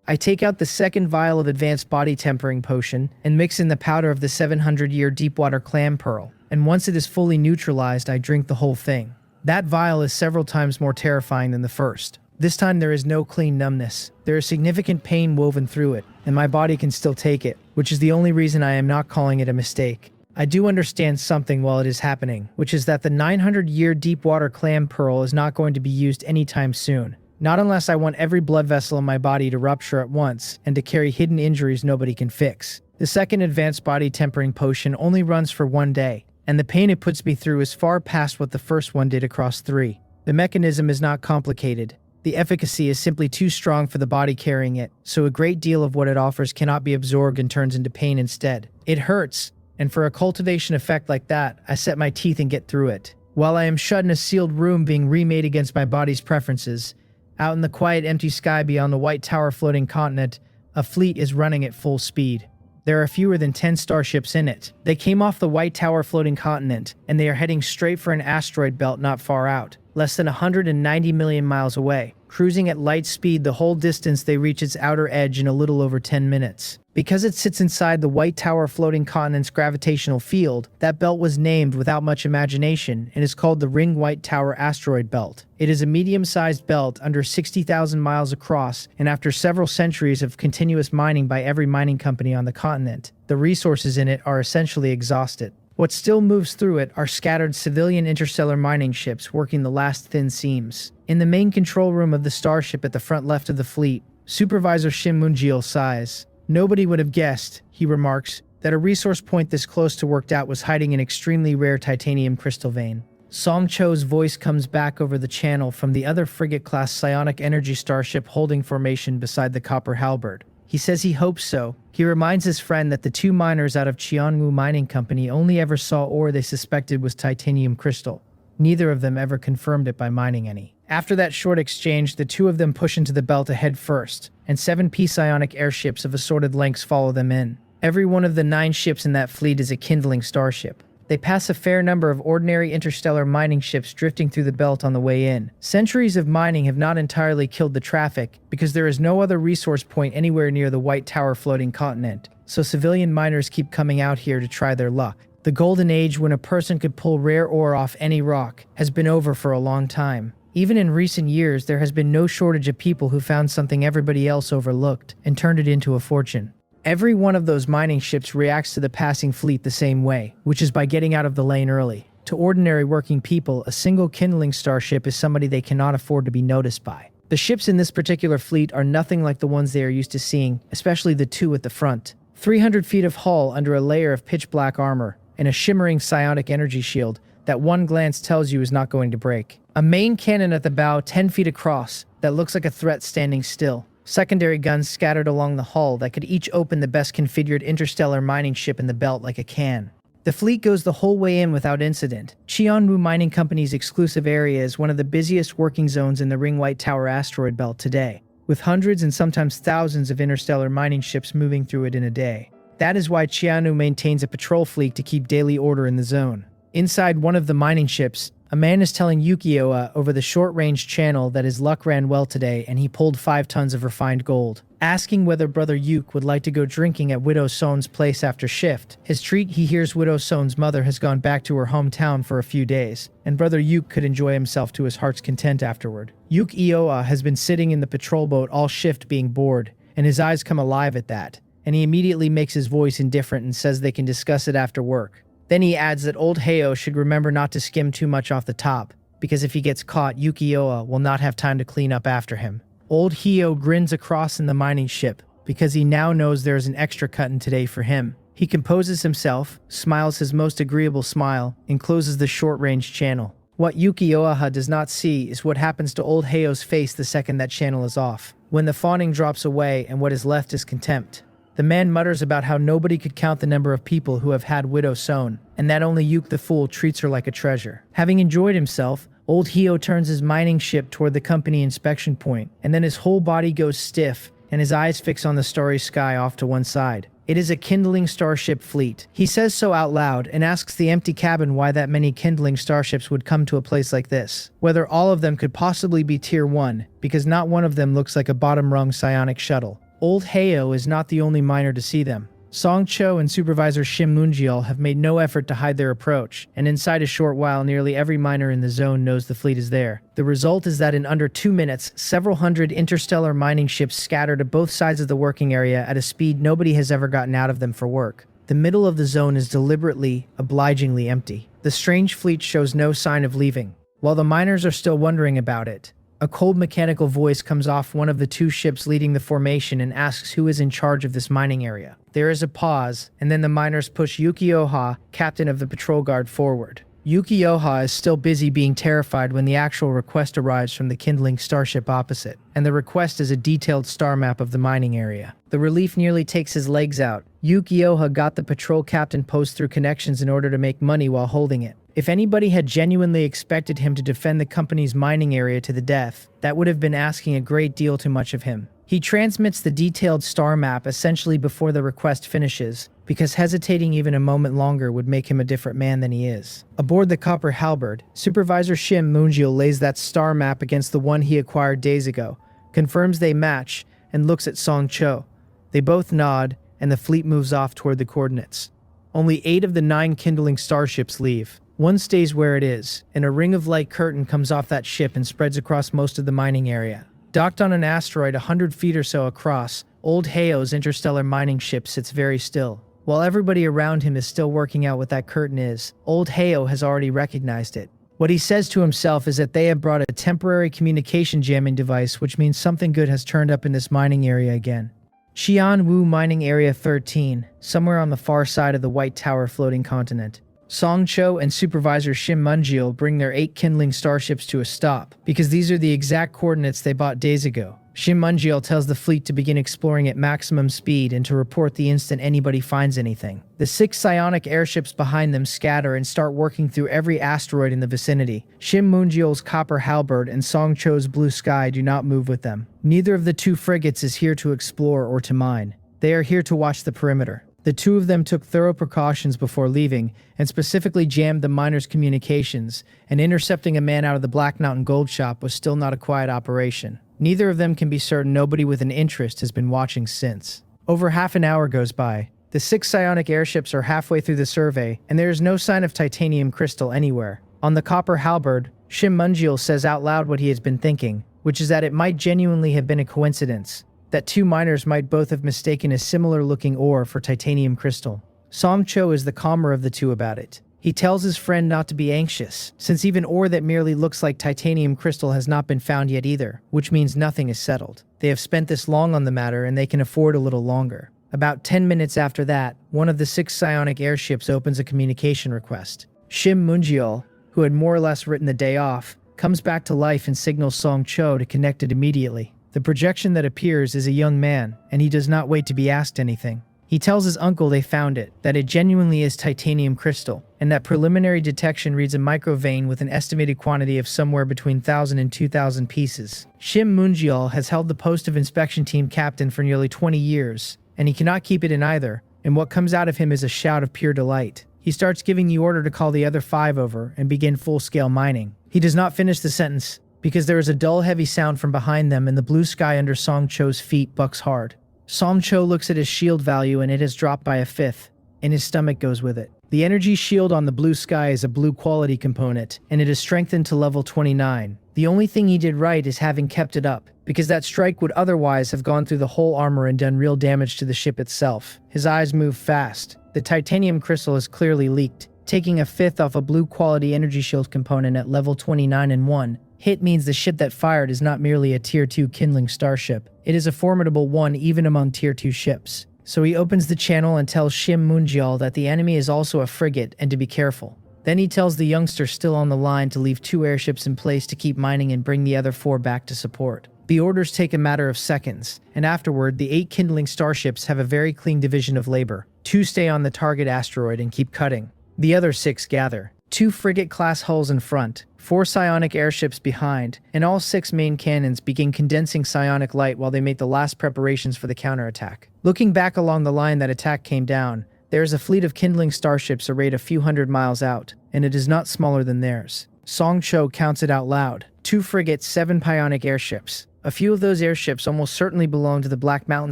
I take out the second vial of advanced body tempering potion and mix in the powder of the 700-year deepwater clam pearl, and once it is fully neutralized, I drink the whole thing. That vial is several times more terrifying than the first. This time there is no clean numbness. There is significant pain woven through it, and my body can still take it, which is the only reason I am not calling it a mistake. I do understand something while it is happening, which is that the 900-year deepwater clam pearl is not going to be used anytime soon. Not unless I want every blood vessel in my body to rupture at once and to carry hidden injuries nobody can fix. The second advanced body tempering potion only runs for 1 day, and the pain it puts me through is far past what the first one did across 3. The mechanism is not complicated. The efficacy is simply too strong for the body carrying it, so a great deal of what it offers cannot be absorbed and turns into pain instead. It hurts, and for a cultivation effect like that, I set my teeth and get through it. While I am shut in a sealed room being remade against my body's preferences, out in the quiet empty sky beyond the white tower floating continent, a fleet is running at full speed. There are fewer than 10 starships in it. They came off the white tower floating continent, and they are heading straight for an asteroid belt not far out, less than 190 million miles away. Cruising at light speed the whole distance, they reach its outer edge in a little over 10 minutes. Because it sits inside the white tower floating continent's gravitational field, that belt was named without much imagination and is called the Ring White Tower Asteroid Belt. It is a medium-sized belt under 60,000 miles across, and after several centuries of continuous mining by every mining company on the continent, the resources in it are essentially exhausted. What still moves through it are scattered civilian interstellar mining ships working the last thin seams. In the main control room of the starship at the front left of the fleet, Supervisor Shin Moon-jil sighs. Nobody would have guessed, he remarks, that a resource point this close to worked out was hiding an extremely rare titanium crystal vein. Song Cho's voice comes back over the channel from the other frigate-class psionic energy starship holding formation beside the Copper Halberd. He says he hopes so. He reminds his friend that the 2 miners out of Cheonwu Mining Company only ever saw ore they suspected was titanium crystal. Neither of them ever confirmed it by mining any. After that short exchange, the 2 of them push into the belt ahead first, and 7 psionic airships of assorted lengths follow them in. Every one of the 9 ships in that fleet is a kindling starship. They pass a fair number of ordinary interstellar mining ships drifting through the belt on the way in. Centuries of mining have not entirely killed the traffic, because there is no other resource point anywhere near the White Tower floating continent, so civilian miners keep coming out here to try their luck. The golden age when a person could pull rare ore off any rock has been over for a long time. Even in recent years, there has been no shortage of people who found something everybody else overlooked and turned it into a fortune. Every one of those mining ships reacts to the passing fleet the same way, which is by getting out of the lane early. To ordinary working people, a single kindling starship is somebody they cannot afford to be noticed by. The ships in this particular fleet are nothing like the ones they are used to seeing, especially the 2 at the front. 300 feet of hull under a layer of pitch-black armor, and a shimmering psionic energy shield that one glance tells you is not going to break. A main cannon at the bow 10 feet across that looks like a threat standing still. Secondary guns scattered along the hull that could each open the best configured interstellar mining ship in the belt like a can. The fleet goes the whole way in without incident. Cheonwu Mining Company's exclusive area is one of the busiest working zones in the Ring White Tower asteroid belt today, with hundreds and sometimes thousands of interstellar mining ships moving through it in a day. That is why Cheonwu maintains a patrol fleet to keep daily order in the zone. Inside one of the mining ships, a man is telling Yukioa over the short-range channel that his luck ran well today and he pulled 5 tons of refined gold. Asking whether Brother Yuk would like to go drinking at Widow Son's place after shift. His treat, he hears Widow Son's mother has gone back to her hometown for a few days, and Brother Yuk could enjoy himself to his heart's content afterward. Yukioa has been sitting in the patrol boat all shift being bored, and his eyes come alive at that, and he immediately makes his voice indifferent and says they can discuss it after work. Then he adds that old Heyo should remember not to skim too much off the top, because if he gets caught, Yukioa will not have time to clean up after him. Old Heyo grins across in the mining ship, because he now knows there is an extra cut in today for him. He composes himself, smiles his most agreeable smile, and closes the short-range channel. What Yukioa does not see is what happens to old Heyo's face the second that channel is off, when the fawning drops away and what is left is contempt. The man mutters about how nobody could count the number of people who have had Widow Son, and that only Yuk the Fool treats her like a treasure. Having enjoyed himself, old Heo turns his mining ship toward the company inspection point, and then his whole body goes stiff, and his eyes fix on the starry sky off to one side. It is a kindling starship fleet. He says so out loud and asks the empty cabin why that many kindling starships would come to a place like this. Whether all of them could possibly be Tier 1, because not one of them looks like a bottom-rung psionic shuttle. Old Heo is not the only miner to see them. Song Cho and Supervisor Shim Moonjeol have made no effort to hide their approach, and inside a short while nearly every miner in the zone knows the fleet is there. The result is that in under 2 minutes, several hundred interstellar mining ships scatter to both sides of the working area at a speed nobody has ever gotten out of them for work. The middle of the zone is deliberately, obligingly empty. The strange fleet shows no sign of leaving. While the miners are still wondering about it, a cold mechanical voice comes off one of the 2 ships leading the formation and asks who is in charge of this mining area. There is a pause, and then the miners push Yukioha, captain of the patrol guard, forward. Yukioha is still busy being terrified when the actual request arrives from the kindling starship opposite, and the request is a detailed star map of the mining area. The relief nearly takes his legs out. Yukioha got the patrol captain post through connections in order to make money while holding it. If anybody had genuinely expected him to defend the company's mining area to the death, that would have been asking a great deal too much of him. He transmits the detailed star map essentially before the request finishes, because hesitating even a moment longer would make him a different man than he is. Aboard the Copper Halberd, Supervisor Shim Moonjeol lays that star map against the one he acquired days ago, confirms they match, and looks at Song Cho. They both nod, and the fleet moves off toward the coordinates. Only 8 of the 9 kindling starships leave. One stays where it is, and a ring of light curtain comes off that ship and spreads across most of the mining area. Docked on an asteroid 100 feet or so across, Old Heo's interstellar mining ship sits very still. While everybody around him is still working out what that curtain is, Old Heo has already recognized it. What he says to himself is that they have brought a temporary communication jamming device, which means something good has turned up in this mining area again. Xianwu Mining Area 13, somewhere on the far side of the White Tower floating continent. Song Cho and Supervisor Shim Moonjeol bring their 8 kindling starships to a stop, because these are the exact coordinates they bought days ago. Shim Moonjeol tells the fleet to begin exploring at maximum speed and to report the instant anybody finds anything. The 6 psionic airships behind them scatter and start working through every asteroid in the vicinity. Shim Moonjeol's Copper Halberd and Song Cho's Blue Sky do not move with them. Neither of the 2 frigates is here to explore or to mine. They are here to watch the perimeter. The 2 of them took thorough precautions before leaving, and specifically jammed the miners' communications, and intercepting a man out of the Black Mountain Gold Shop was still not a quiet operation. Neither of them can be certain nobody with an interest has been watching since. Over half an hour goes by. The 6 psionic airships are halfway through the survey, and there is no sign of titanium crystal anywhere. On the Copper Halberd, Shim Moonjeol says out loud what he has been thinking, which is that it might genuinely have been a coincidence, that 2 miners might both have mistaken a similar-looking ore for titanium crystal. Song Cho is the calmer of the 2 about it. He tells his friend not to be anxious, since even ore that merely looks like titanium crystal has not been found yet either, which means nothing is settled. They have spent this long on the matter, and they can afford a little longer. About 10 minutes after that, one of the 6 psionic airships opens a communication request. Shim Moonjeol, who had more or less written the day off, comes back to life and signals Song Cho to connect it immediately. The projection that appears is a young man, and he does not wait to be asked anything. He tells his uncle they found it, that it genuinely is titanium crystal, and that preliminary detection reads a microvein with an estimated quantity of somewhere between 1,000 and 2,000 pieces. Shim Moonjeol has held the post of inspection team captain for nearly 20 years, and he cannot keep it in either, and what comes out of him is a shout of pure delight. He starts giving the order to call the other 5 over and begin full-scale mining. He does not finish the sentence, because there is a dull heavy sound from behind them and the blue sky under Song Cho's feet bucks hard. Song Cho looks at his shield value and it has dropped by a 1/5, and his stomach goes with it. The energy shield on the blue sky is a blue quality component, and it is strengthened to level 29. The only thing he did right is having kept it up, because that strike would otherwise have gone through the whole armor and done real damage to the ship itself. His eyes move fast. The titanium crystal is clearly leaked. Taking a 1/5 off a blue quality energy shield component at level 29 and 1 hit means the ship that fired is not merely a tier 2 kindling starship. It is a formidable one even among tier 2 ships. So he opens the channel and tells Shim Moonjeol that the enemy is also a frigate and to be careful. Then he tells the youngster still on the line to leave 2 airships in place to keep mining and bring the other 4 back to support. The orders take a matter of seconds, and afterward the 8 kindling starships have a very clean division of labor. 2 stay on the target asteroid and keep cutting. The other 6 gather. 2 frigate-class hulls in front, 4 psionic airships behind, and all 6 main cannons begin condensing psionic light while they make the last preparations for the counterattack. Looking back along the line that attack came down, there is a fleet of kindling starships arrayed a few hundred miles out, and it is not smaller than theirs. Song Cho counts it out loud. 2 frigates, 7 psionic airships, A few of those airships almost certainly belong to the Black Mountain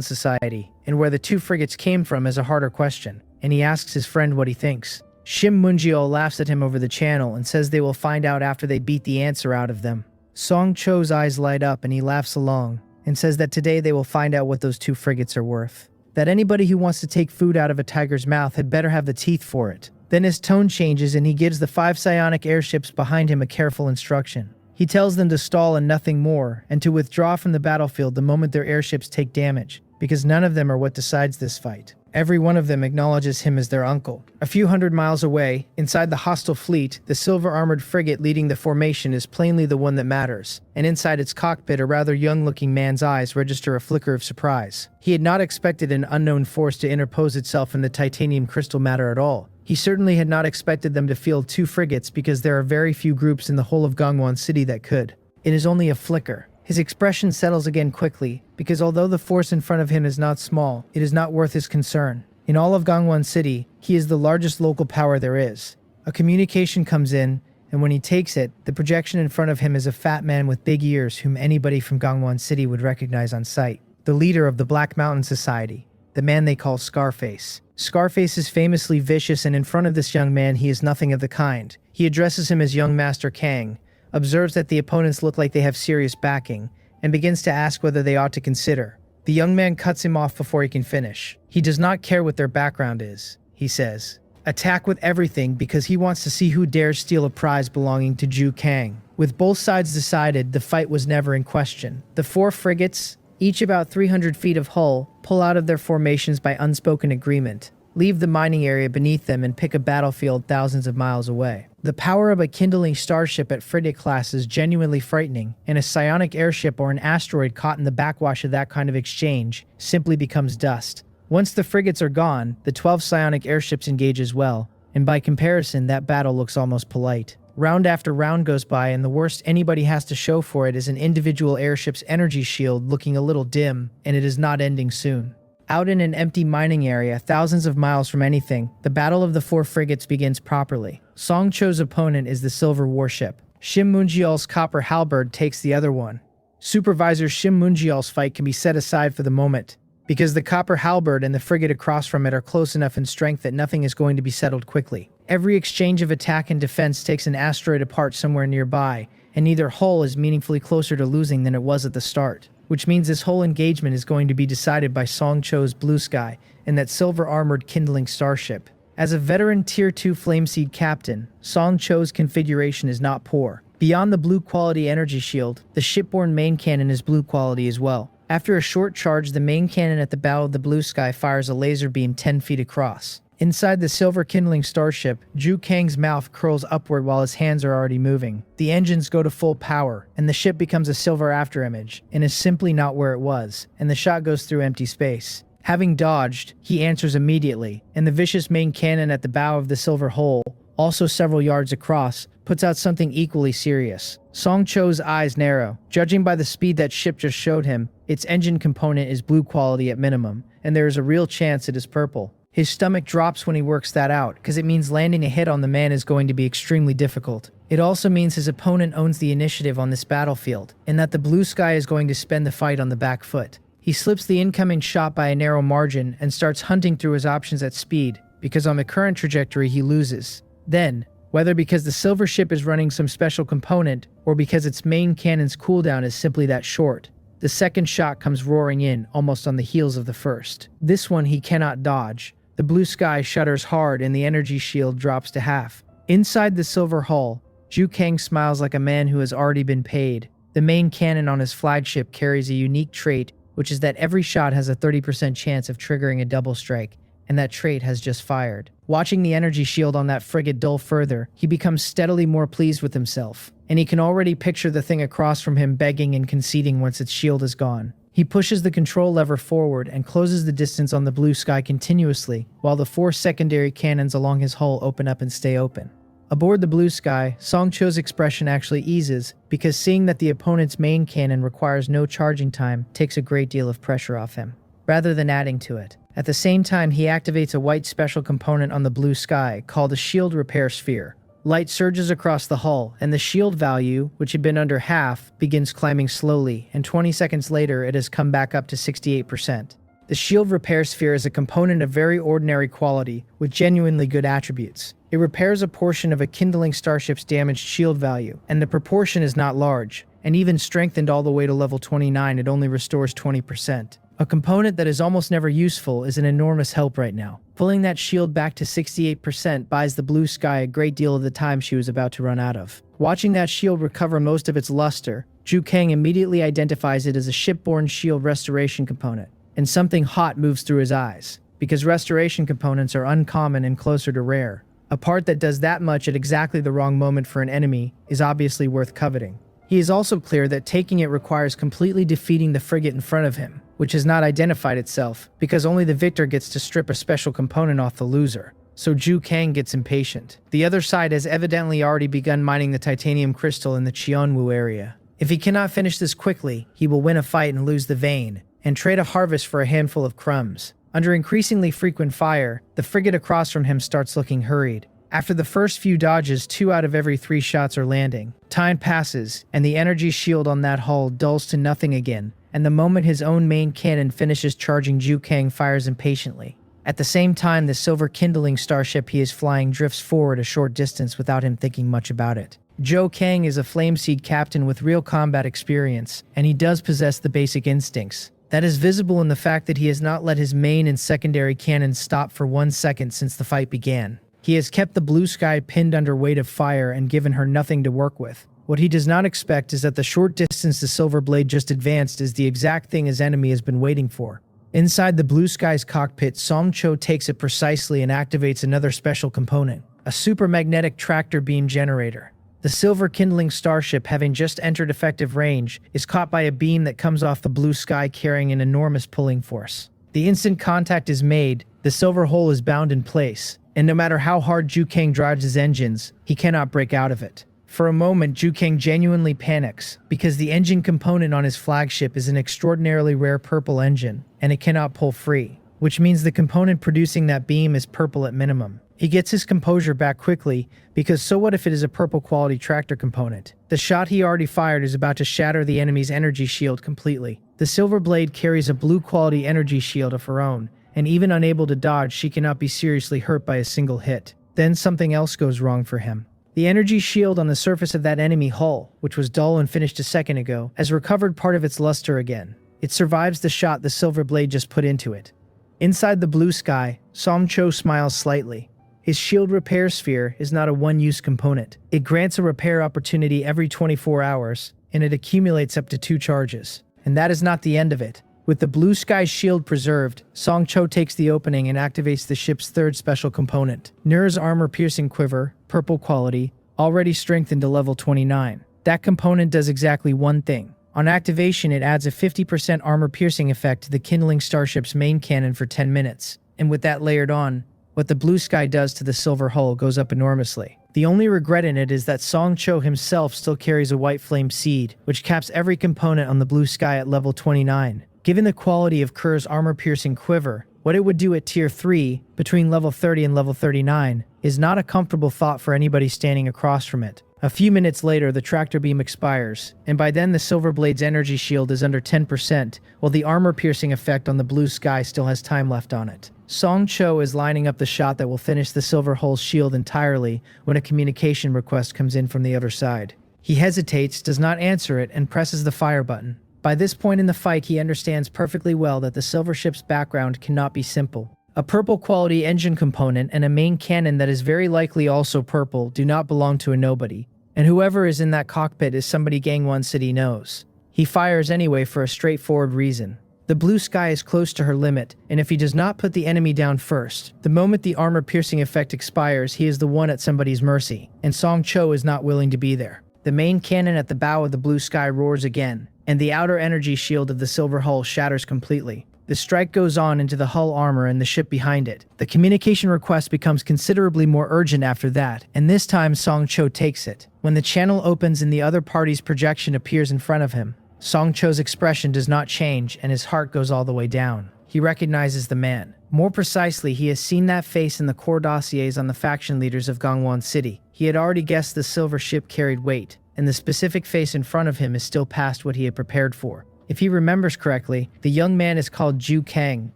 Society, and where the two frigates came from is a harder question, and he asks his friend what he thinks. Shim Munjil laughs at him over the channel and says they will find out after they beat the answer out of them. Song Cho's eyes light up and he laughs along, and says that today they will find out what those two frigates are worth. That anybody who wants to take food out of a tiger's mouth had better have the teeth for it. Then his tone changes and he gives the 5 psionic airships behind him a careful instruction. He tells them to stall and nothing more, and to withdraw from the battlefield the moment their airships take damage, because none of them are what decides this fight. Every one of them acknowledges him as their uncle. A few hundred miles away, inside the hostile fleet, the silver-armored frigate leading the formation is plainly the one that matters, and inside its cockpit a rather young-looking man's eyes register a flicker of surprise. He had not expected an unknown force to interpose itself in the titanium crystal matter at all. He certainly had not expected them to field 2 frigates because there are very few groups in the whole of Gangwon City that could. It is only a flicker. His expression settles again quickly, because although the force in front of him is not small, it is not worth his concern. In all of Gangwon City, he is the largest local power there is. A communication comes in, and when he takes it, the projection in front of him is a fat man with big ears whom anybody from Gangwon City would recognize on sight. The leader of the Black Mountain Society, the man they call Scarface. Scarface is famously vicious, and in front of this young man he is nothing of the kind. He addresses him as young Master Kang, observes that the opponents look like they have serious backing, and begins to ask whether they ought to consider. The young man cuts him off before he can finish. He does not care what their background is, he says. Attack with everything because he wants to see who dares steal a prize belonging to Ju Kang. With both sides decided, the fight was never in question. The 4 frigates, each about 300 feet of hull, pull out of their formations by unspoken agreement, leave the mining area beneath them and pick a battlefield thousands of miles away. The power of a kindling starship at frigate class is genuinely frightening, and a psionic airship or an asteroid caught in the backwash of that kind of exchange simply becomes dust. Once the frigates are gone, the 12 psionic airships engage as well, and by comparison that battle looks almost polite. Round after round goes by, and the worst anybody has to show for it is an individual airship's energy shield looking a little dim, and it is not ending soon. Out in an empty mining area, thousands of miles from anything, the battle of the 4 frigates begins properly. Song Cho's opponent is the silver warship. Shim Munjial's copper halberd takes the other one. Supervisor Shim Munjial's fight can be set aside for the moment, because the copper halberd and the frigate across from it are close enough in strength that nothing is going to be settled quickly. Every exchange of attack and defense takes an asteroid apart somewhere nearby, and neither hull is meaningfully closer to losing than it was at the start, which means this whole engagement is going to be decided by Song Cho's blue sky and that silver-armored kindling starship. As a veteran Tier 2 Flameseed captain, Song Cho's configuration is not poor. Beyond the blue quality energy shield, the shipborne main cannon is blue quality as well. After a short charge, the main cannon at the bow of the blue sky fires a laser beam 10 feet across. Inside the silver kindling starship, Ju Kang's mouth curls upward while his hands are already moving. The engines go to full power, and the ship becomes a silver afterimage, and is simply not where it was, and the shot goes through empty space. Having dodged, he answers immediately, and the vicious main cannon at the bow of the silver hole, also several yards across, puts out something equally serious. Song Cho's eyes narrow. Judging by the speed that ship just showed him, its engine component is blue quality at minimum, and there is a real chance it is purple. His stomach drops when he works that out, because it means landing a hit on the man is going to be extremely difficult. It also means his opponent owns the initiative on this battlefield, and that the blue sky is going to spend the fight on the back foot. He slips the incoming shot by a narrow margin and starts hunting through his options at speed, because on the current trajectory he loses. Then, whether because the silver ship is running some special component, or because its main cannon's cooldown is simply that short, the second shot comes roaring in, almost on the heels of the first. This one he cannot dodge. The blue sky shudders hard and the energy shield drops to half. Inside the silver hull, Ju Kang smiles like a man who has already been paid. The main cannon on his flagship carries a unique trait, which is that every shot has a 30% chance of triggering a double strike, and that trait has just fired. Watching the energy shield on that frigate dull further, he becomes steadily more pleased with himself, and he can already picture the thing across from him begging and conceding once its shield is gone. He pushes the control lever forward and closes the distance on the blue sky continuously, while the 4 secondary cannons along his hull open up and stay open. Aboard the blue sky, Song Cho's expression actually eases, because seeing that the opponent's main cannon requires no charging time takes a great deal of pressure off him, rather than adding to it. At the same time, he activates a white special component on the blue sky called a shield repair sphere. Light surges across the hull, and the shield value, which had been under half, begins climbing slowly, and 20 seconds later it has come back up to 68%. The shield repair sphere is a component of very ordinary quality, with genuinely good attributes. It repairs a portion of a kindling starship's damaged shield value, and the proportion is not large, and even strengthened all the way to level 29 it only restores 20%. A component that is almost never useful is an enormous help right now. Pulling that shield back to 68% buys the blue sky a great deal of the time she was about to run out of. Watching that shield recover most of its luster, Ju Kang immediately identifies it as a shipborne shield restoration component, and something hot moves through his eyes, because restoration components are uncommon and closer to rare. A part that does that much at exactly the wrong moment for an enemy is obviously worth coveting. He is also clear that taking it requires completely defeating the frigate in front of him, which has not identified itself, because only the victor gets to strip a special component off the loser. So Ju Kang gets impatient. The other side has evidently already begun mining the titanium crystal in the Cheonwoo area. If he cannot finish this quickly, he will win a fight and lose the vein, and trade a harvest for a handful of crumbs. Under increasingly frequent fire, the frigate across from him starts looking hurried. After the first few dodges, 2 out of every 3 shots are landing. Time passes, and the energy shield on that hull dulls to nothing again, and the moment his own main cannon finishes charging, Ju Kang fires impatiently. At the same time, the silver kindling starship he is flying drifts forward a short distance without him thinking much about it. Ju Kang is a Flameseed captain with real combat experience, and he does possess the basic instincts. That is visible in the fact that he has not let his main and secondary cannons stop for 1 second since the fight began. He has kept the blue sky pinned under weight of fire and given her nothing to work with. What he does not expect is that the short distance the silver blade just advanced is the exact thing his enemy has been waiting for. Inside the blue sky's cockpit, Song Cho takes it precisely and activates another special component, a super magnetic tractor beam generator. The silver kindling starship, having just entered effective range, is caught by a beam that comes off the blue sky carrying an enormous pulling force. The instant contact is made, the silver hull is bound in place, and no matter how hard Ju Kang drives his engines, he cannot break out of it. For a moment, Ju Kang genuinely panics, because the engine component on his flagship is an extraordinarily rare purple engine, and it cannot pull free, which means the component producing that beam is purple at minimum. He gets his composure back quickly, because so what if it is a purple quality tractor component? The shot he already fired is about to shatter the enemy's energy shield completely. The silver blade carries a blue quality energy shield of her own, and even unable to dodge, she cannot be seriously hurt by a single hit. Then something else goes wrong for him. The energy shield on the surface of that enemy hull, which was dull and finished a second ago, has recovered part of its luster again. It survives the shot the silver blade just put into it. Inside the blue sky, Song Cho smiles slightly. His shield repair sphere is not a one-use component. It grants a repair opportunity every 24 hours, and it accumulates up to 2 charges. And that is not the end of it. With the blue sky shield preserved, Song Cho takes the opening and activates the ship's 3rd special component, Nur's armor-piercing quiver, purple quality, already strengthened to level 29. That component does exactly one thing. On activation, it adds a 50% armor-piercing effect to the kindling starship's main cannon for 10 minutes. And with that layered on, what the blue sky does to the silver hull goes up enormously. The only regret in it is that Song Cho himself still carries a white flame seed, which caps every component on the blue sky at level 29. Given the quality of Kerr's armor-piercing quiver, what it would do at Tier 3, between level 30 and level 39, is not a comfortable thought for anybody standing across from it. A few minutes later, the tractor beam expires, and by then the silver blade's energy shield is under 10%, while the armor-piercing effect on the blue sky still has time left on it. Song Cho is lining up the shot that will finish the silver hull's shield entirely when a communication request comes in from the other side. He hesitates, does not answer it, and presses the fire button. By this point in the fight, he understands perfectly well that the silver ship's background cannot be simple. A purple quality engine component and a main cannon that is very likely also purple do not belong to a nobody, and whoever is in that cockpit is somebody Gangwon City knows. He fires anyway for a straightforward reason. The blue sky is close to her limit, and if he does not put the enemy down first, the moment the armor-piercing effect expires, he is the one at somebody's mercy, and Song Cho is not willing to be there. The main cannon at the bow of the blue sky roars again, and the outer energy shield of the silver hull shatters completely. The strike goes on into the hull armor and the ship behind it. The communication request becomes considerably more urgent after that, and this time Song Cho takes it. When the channel opens and the other party's projection appears in front of him, Song Cho's expression does not change and his heart goes all the way down. He he recognizes the man. More precisely, he has seen that face in the core dossiers on the faction leaders of Gangwon City. He had already guessed the silver ship carried weight, and the specific face in front of him is still past what he had prepared for. If he remembers correctly, the young man is called Ju Kang.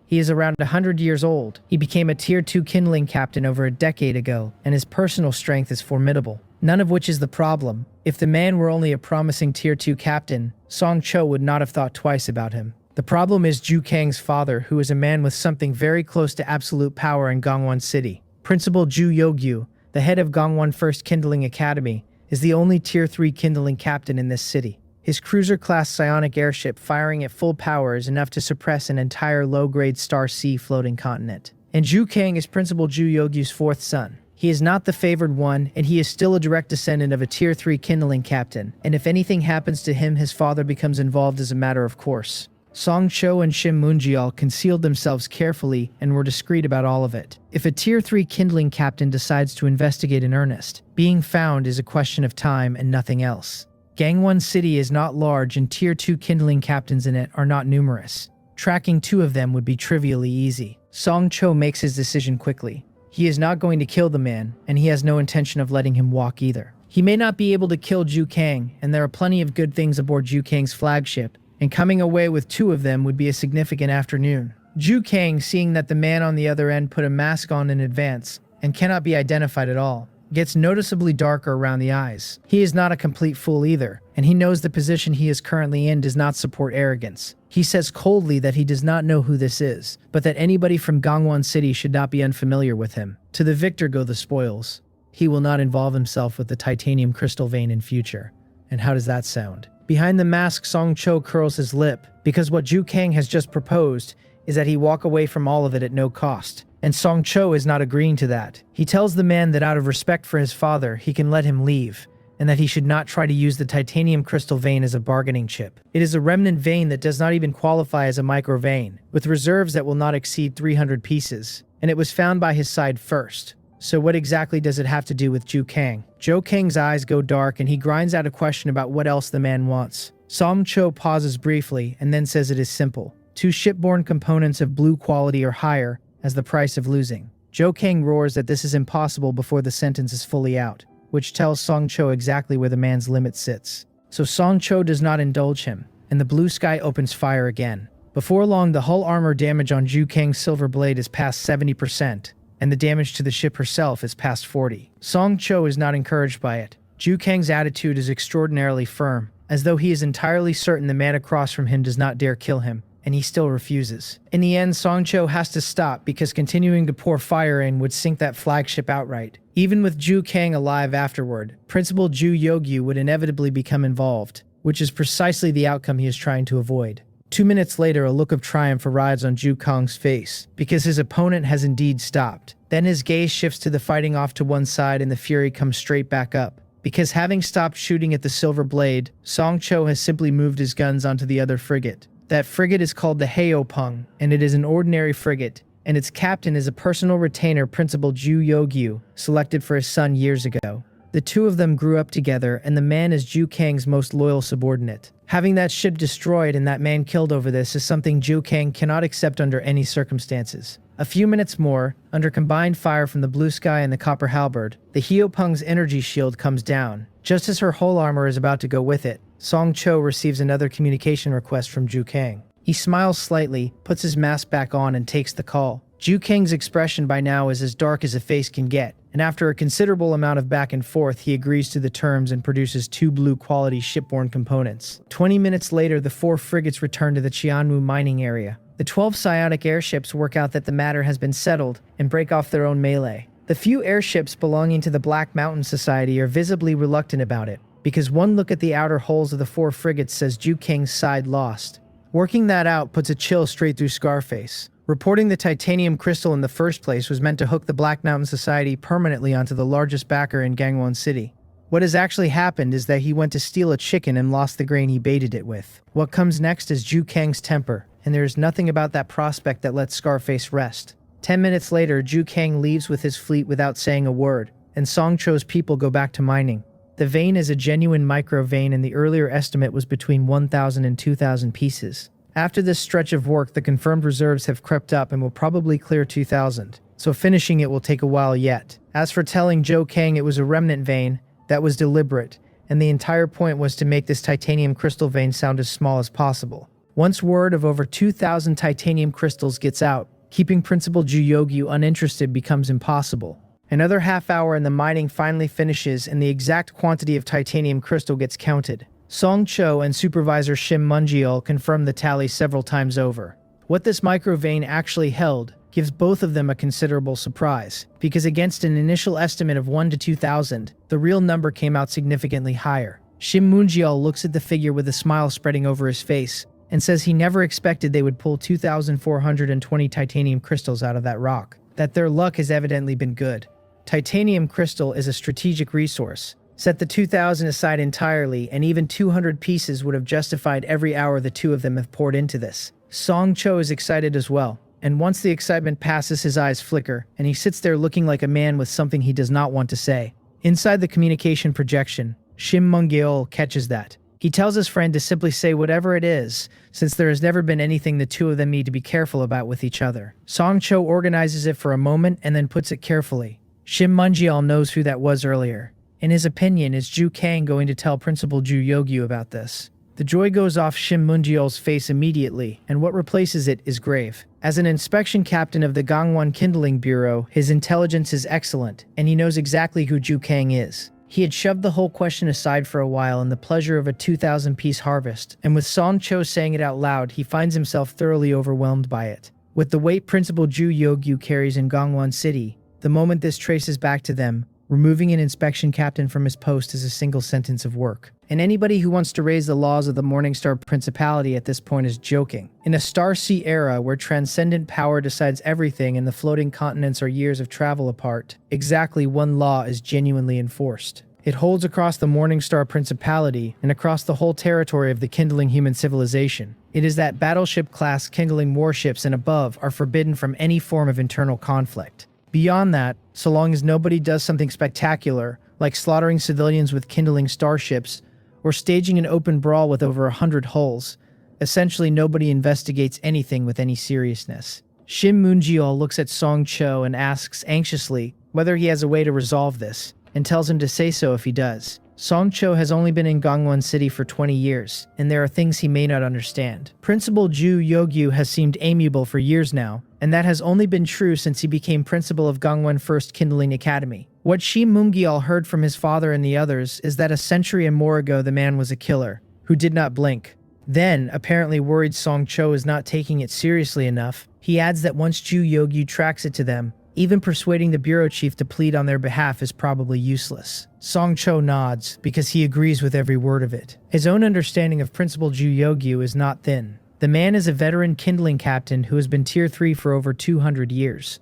He is around 100 years old. He became a Tier 2 kindling captain over a decade ago, and his personal strength is formidable. None of which is the problem. If the man were only a promising Tier 2 captain, Song Cho would not have thought twice about him. The problem is Ju Kang's father, who is a man with something very close to absolute power in Gangwon City. Principal Ju Yogyu, the head of Gangwon First Kindling Academy, is the only Tier 3 kindling captain in this city. His cruiser-class psionic airship firing at full power is enough to suppress an entire low-grade Star Sea floating continent. And Ju Kang is Principal Ju Yogyu's fourth son. He is not the favored one, and he is still a direct descendant of a Tier 3 kindling captain, and if anything happens to him, his father becomes involved as a matter of course. Song Cho and Shim Moonjial concealed themselves carefully and were discreet about all of it. If a Tier 3 kindling captain decides to investigate in earnest, being found is a question of time and nothing else. Gangwon City is not large and Tier 2 kindling captains in it are not numerous. Tracking 2 of them would be trivially easy. Song Cho makes his decision quickly. He is not going to kill the man, and he has no intention of letting him walk either. He may not be able to kill Ju Kang, and there are plenty of good things aboard Ju Kang's flagship, and coming away with 2 of them would be a significant afternoon. Ju Kang, seeing that the man on the other end put a mask on in advance, and cannot be identified at all, gets noticeably darker around the eyes. He is not a complete fool either, and he knows the position he is currently in does not support arrogance. He says coldly that he does not know who this is, but that anybody from Gangwon City should not be unfamiliar with him. To the victor go the spoils. He will not involve himself with the titanium crystal vein in future. And how does that sound? Behind the mask, Song Cho curls his lip, because what Ju Kang has just proposed is that he walk away from all of it at no cost. And Song Cho is not agreeing to that. He tells the man that out of respect for his father, he can let him leave, and that he should not try to use the titanium crystal vein as a bargaining chip. It is a remnant vein that does not even qualify as a micro vein, with reserves that will not exceed 300 pieces, and it was found by his side first. So what exactly does it have to do with Ju Kang? Ju Kang's eyes go dark and he grinds out a question about what else the man wants. Song Cho pauses briefly and then says it is simple. 2 shipborne components of blue quality or higher as the price of losing. Ju Kang roars that this is impossible before the sentence is fully out, which tells Song Cho exactly where the man's limit sits. So Song Cho does not indulge him, and the blue sky opens fire again. Before long, the hull armor damage on Ju Kang's silver blade is past 70%, and the damage to the ship herself is past 40%. Song Cho is not encouraged by it. Ju Kang's attitude is extraordinarily firm, as though he is entirely certain the man across from him does not dare kill him, and he still refuses. In the end, Song Cho has to stop because continuing to pour fire in would sink that flagship outright. Even with Ju Kang alive afterward, Principal Ju Yogyu would inevitably become involved, which is precisely the outcome he is trying to avoid. 2 minutes later, a look of triumph arrives on Ju Kang's face, because his opponent has indeed stopped. Then his gaze shifts to the fighting off to one side and the fury comes straight back up. Because having stopped shooting at the silver blade, Song Cho has simply moved his guns onto the other frigate. That frigate is called the Haeopeng, and it is an ordinary frigate, and its captain is a personal retainer, Principal Ju Yogyu, selected for his son years ago. The 2 of them grew up together, and the man is Ju Kang's most loyal subordinate. Having that ship destroyed and that man killed over this is something Ju Kang cannot accept under any circumstances. A few minutes more, under combined fire from the blue sky and the copper halberd, the Haeopeng's energy shield comes down. Just as her whole armor is about to go with it, Song Cho receives another communication request from Ju Kang. He smiles slightly, puts his mask back on, and takes the call. Ju Kang's expression by now is as dark as a face can get, and after a considerable amount of back and forth, he agrees to the terms and produces 2 blue-quality shipborne components. 20 minutes later, the 4 frigates return to the Qianwu mining area. The 12 psionic airships work out that the matter has been settled and break off their own melee. The few airships belonging to the Black Mountain Society are visibly reluctant about it, because one look at the outer hulls of the 4 frigates says Ju Kang's side lost. Working that out puts a chill straight through Scarface. Reporting the titanium crystal in the first place was meant to hook the Black Mountain Society permanently onto the largest backer in Gangwon City. What has actually happened is that he went to steal a chicken and lost the grain he baited it with. What comes next is Ju Kang's temper, and there is nothing about that prospect that lets Scarface rest. 10 minutes later, Ju Kang leaves with his fleet without saying a word, and Song Cho's people go back to mining. The vein is a genuine micro vein, and the earlier estimate was between 1,000 and 2,000 pieces. After this stretch of work, the confirmed reserves have crept up and will probably clear 2,000, so finishing it will take a while yet. As for telling Zhou Kang it was a remnant vein, that was deliberate, and the entire point was to make this titanium crystal vein sound as small as possible. Once word of over 2,000 titanium crystals gets out, keeping Principal Zhu Yogyu uninterested becomes impossible. Another half hour and the mining finally finishes and the exact quantity of titanium crystal gets counted. Song Cho and Supervisor Shim Mungiol confirm the tally several times over. What this micro vein actually held gives both of them a considerable surprise, because against an initial estimate of 1 to 2,000, the real number came out significantly higher. Shim Mungiol looks at the figure with a smile spreading over his face, and says he never expected they would pull 2,420 titanium crystals out of that rock, that their luck has evidently been good. Titanium crystal is a strategic resource. Set the 2,000 aside entirely, and even 200 pieces would have justified every hour the two of them have poured into this. Song Cho is excited as well, and once the excitement passes, his eyes flicker, and he sits there looking like a man with something he does not want to say. Inside the communication projection, Shim Mungiol catches that. He tells his friend to simply say whatever it is, since there has never been anything the two of them need to be careful about with each other. Song Cho organizes it for a moment and then puts it carefully. Shim Mungiol knows who that was earlier. In his opinion, is Zhu Kang going to tell Principal Zhu Yogyu about this? The joy goes off Shim Mungiol's face immediately, and what replaces it is grave. As an inspection captain of the Gangwon Kindling Bureau, his intelligence is excellent, and he knows exactly who Zhu Kang is. He had shoved the whole question aside for a while in the pleasure of a 2,000-piece harvest, and with Song Cho saying it out loud, he finds himself thoroughly overwhelmed by it. With the weight Principal Zhu Yogyu carries in Gangwon City, the moment this traces back to them, removing an inspection captain from his post is a single sentence of work. And anybody who wants to raise the laws of the Morningstar Principality at this point is joking. In a Star Sea era where transcendent power decides everything and the floating continents are years of travel apart, exactly one law is genuinely enforced. It holds across the Morningstar Principality and across the whole territory of the kindling human civilization. It is that battleship-class kindling warships and above are forbidden from any form of internal conflict. Beyond that, so long as nobody does something spectacular, like slaughtering civilians with kindling starships, or staging an open brawl with over 100 hulls, essentially nobody investigates anything with any seriousness. Shim Mungiol looks at Song Cho and asks anxiously whether he has a way to resolve this, and tells him to say so if he does. Song Cho has only been in Gangwon City for 20 years, and there are things he may not understand. Principal Zhu Yogyu has seemed amiable for years now, and that has only been true since he became principal of Gangwon First Kindling Academy. What Shim Mungiol heard from his father and the others is that a century and more ago the man was a killer, who did not blink. Then, apparently worried Song Cho is not taking it seriously enough, he adds that once Zhu Yogyu tracks it to them, even persuading the bureau chief to plead on their behalf is probably useless. Song Cho nods, because he agrees with every word of it. His own understanding of Principal Zhu Yogyu is not thin. The man is a veteran kindling captain who has been Tier 3 for over 200 years.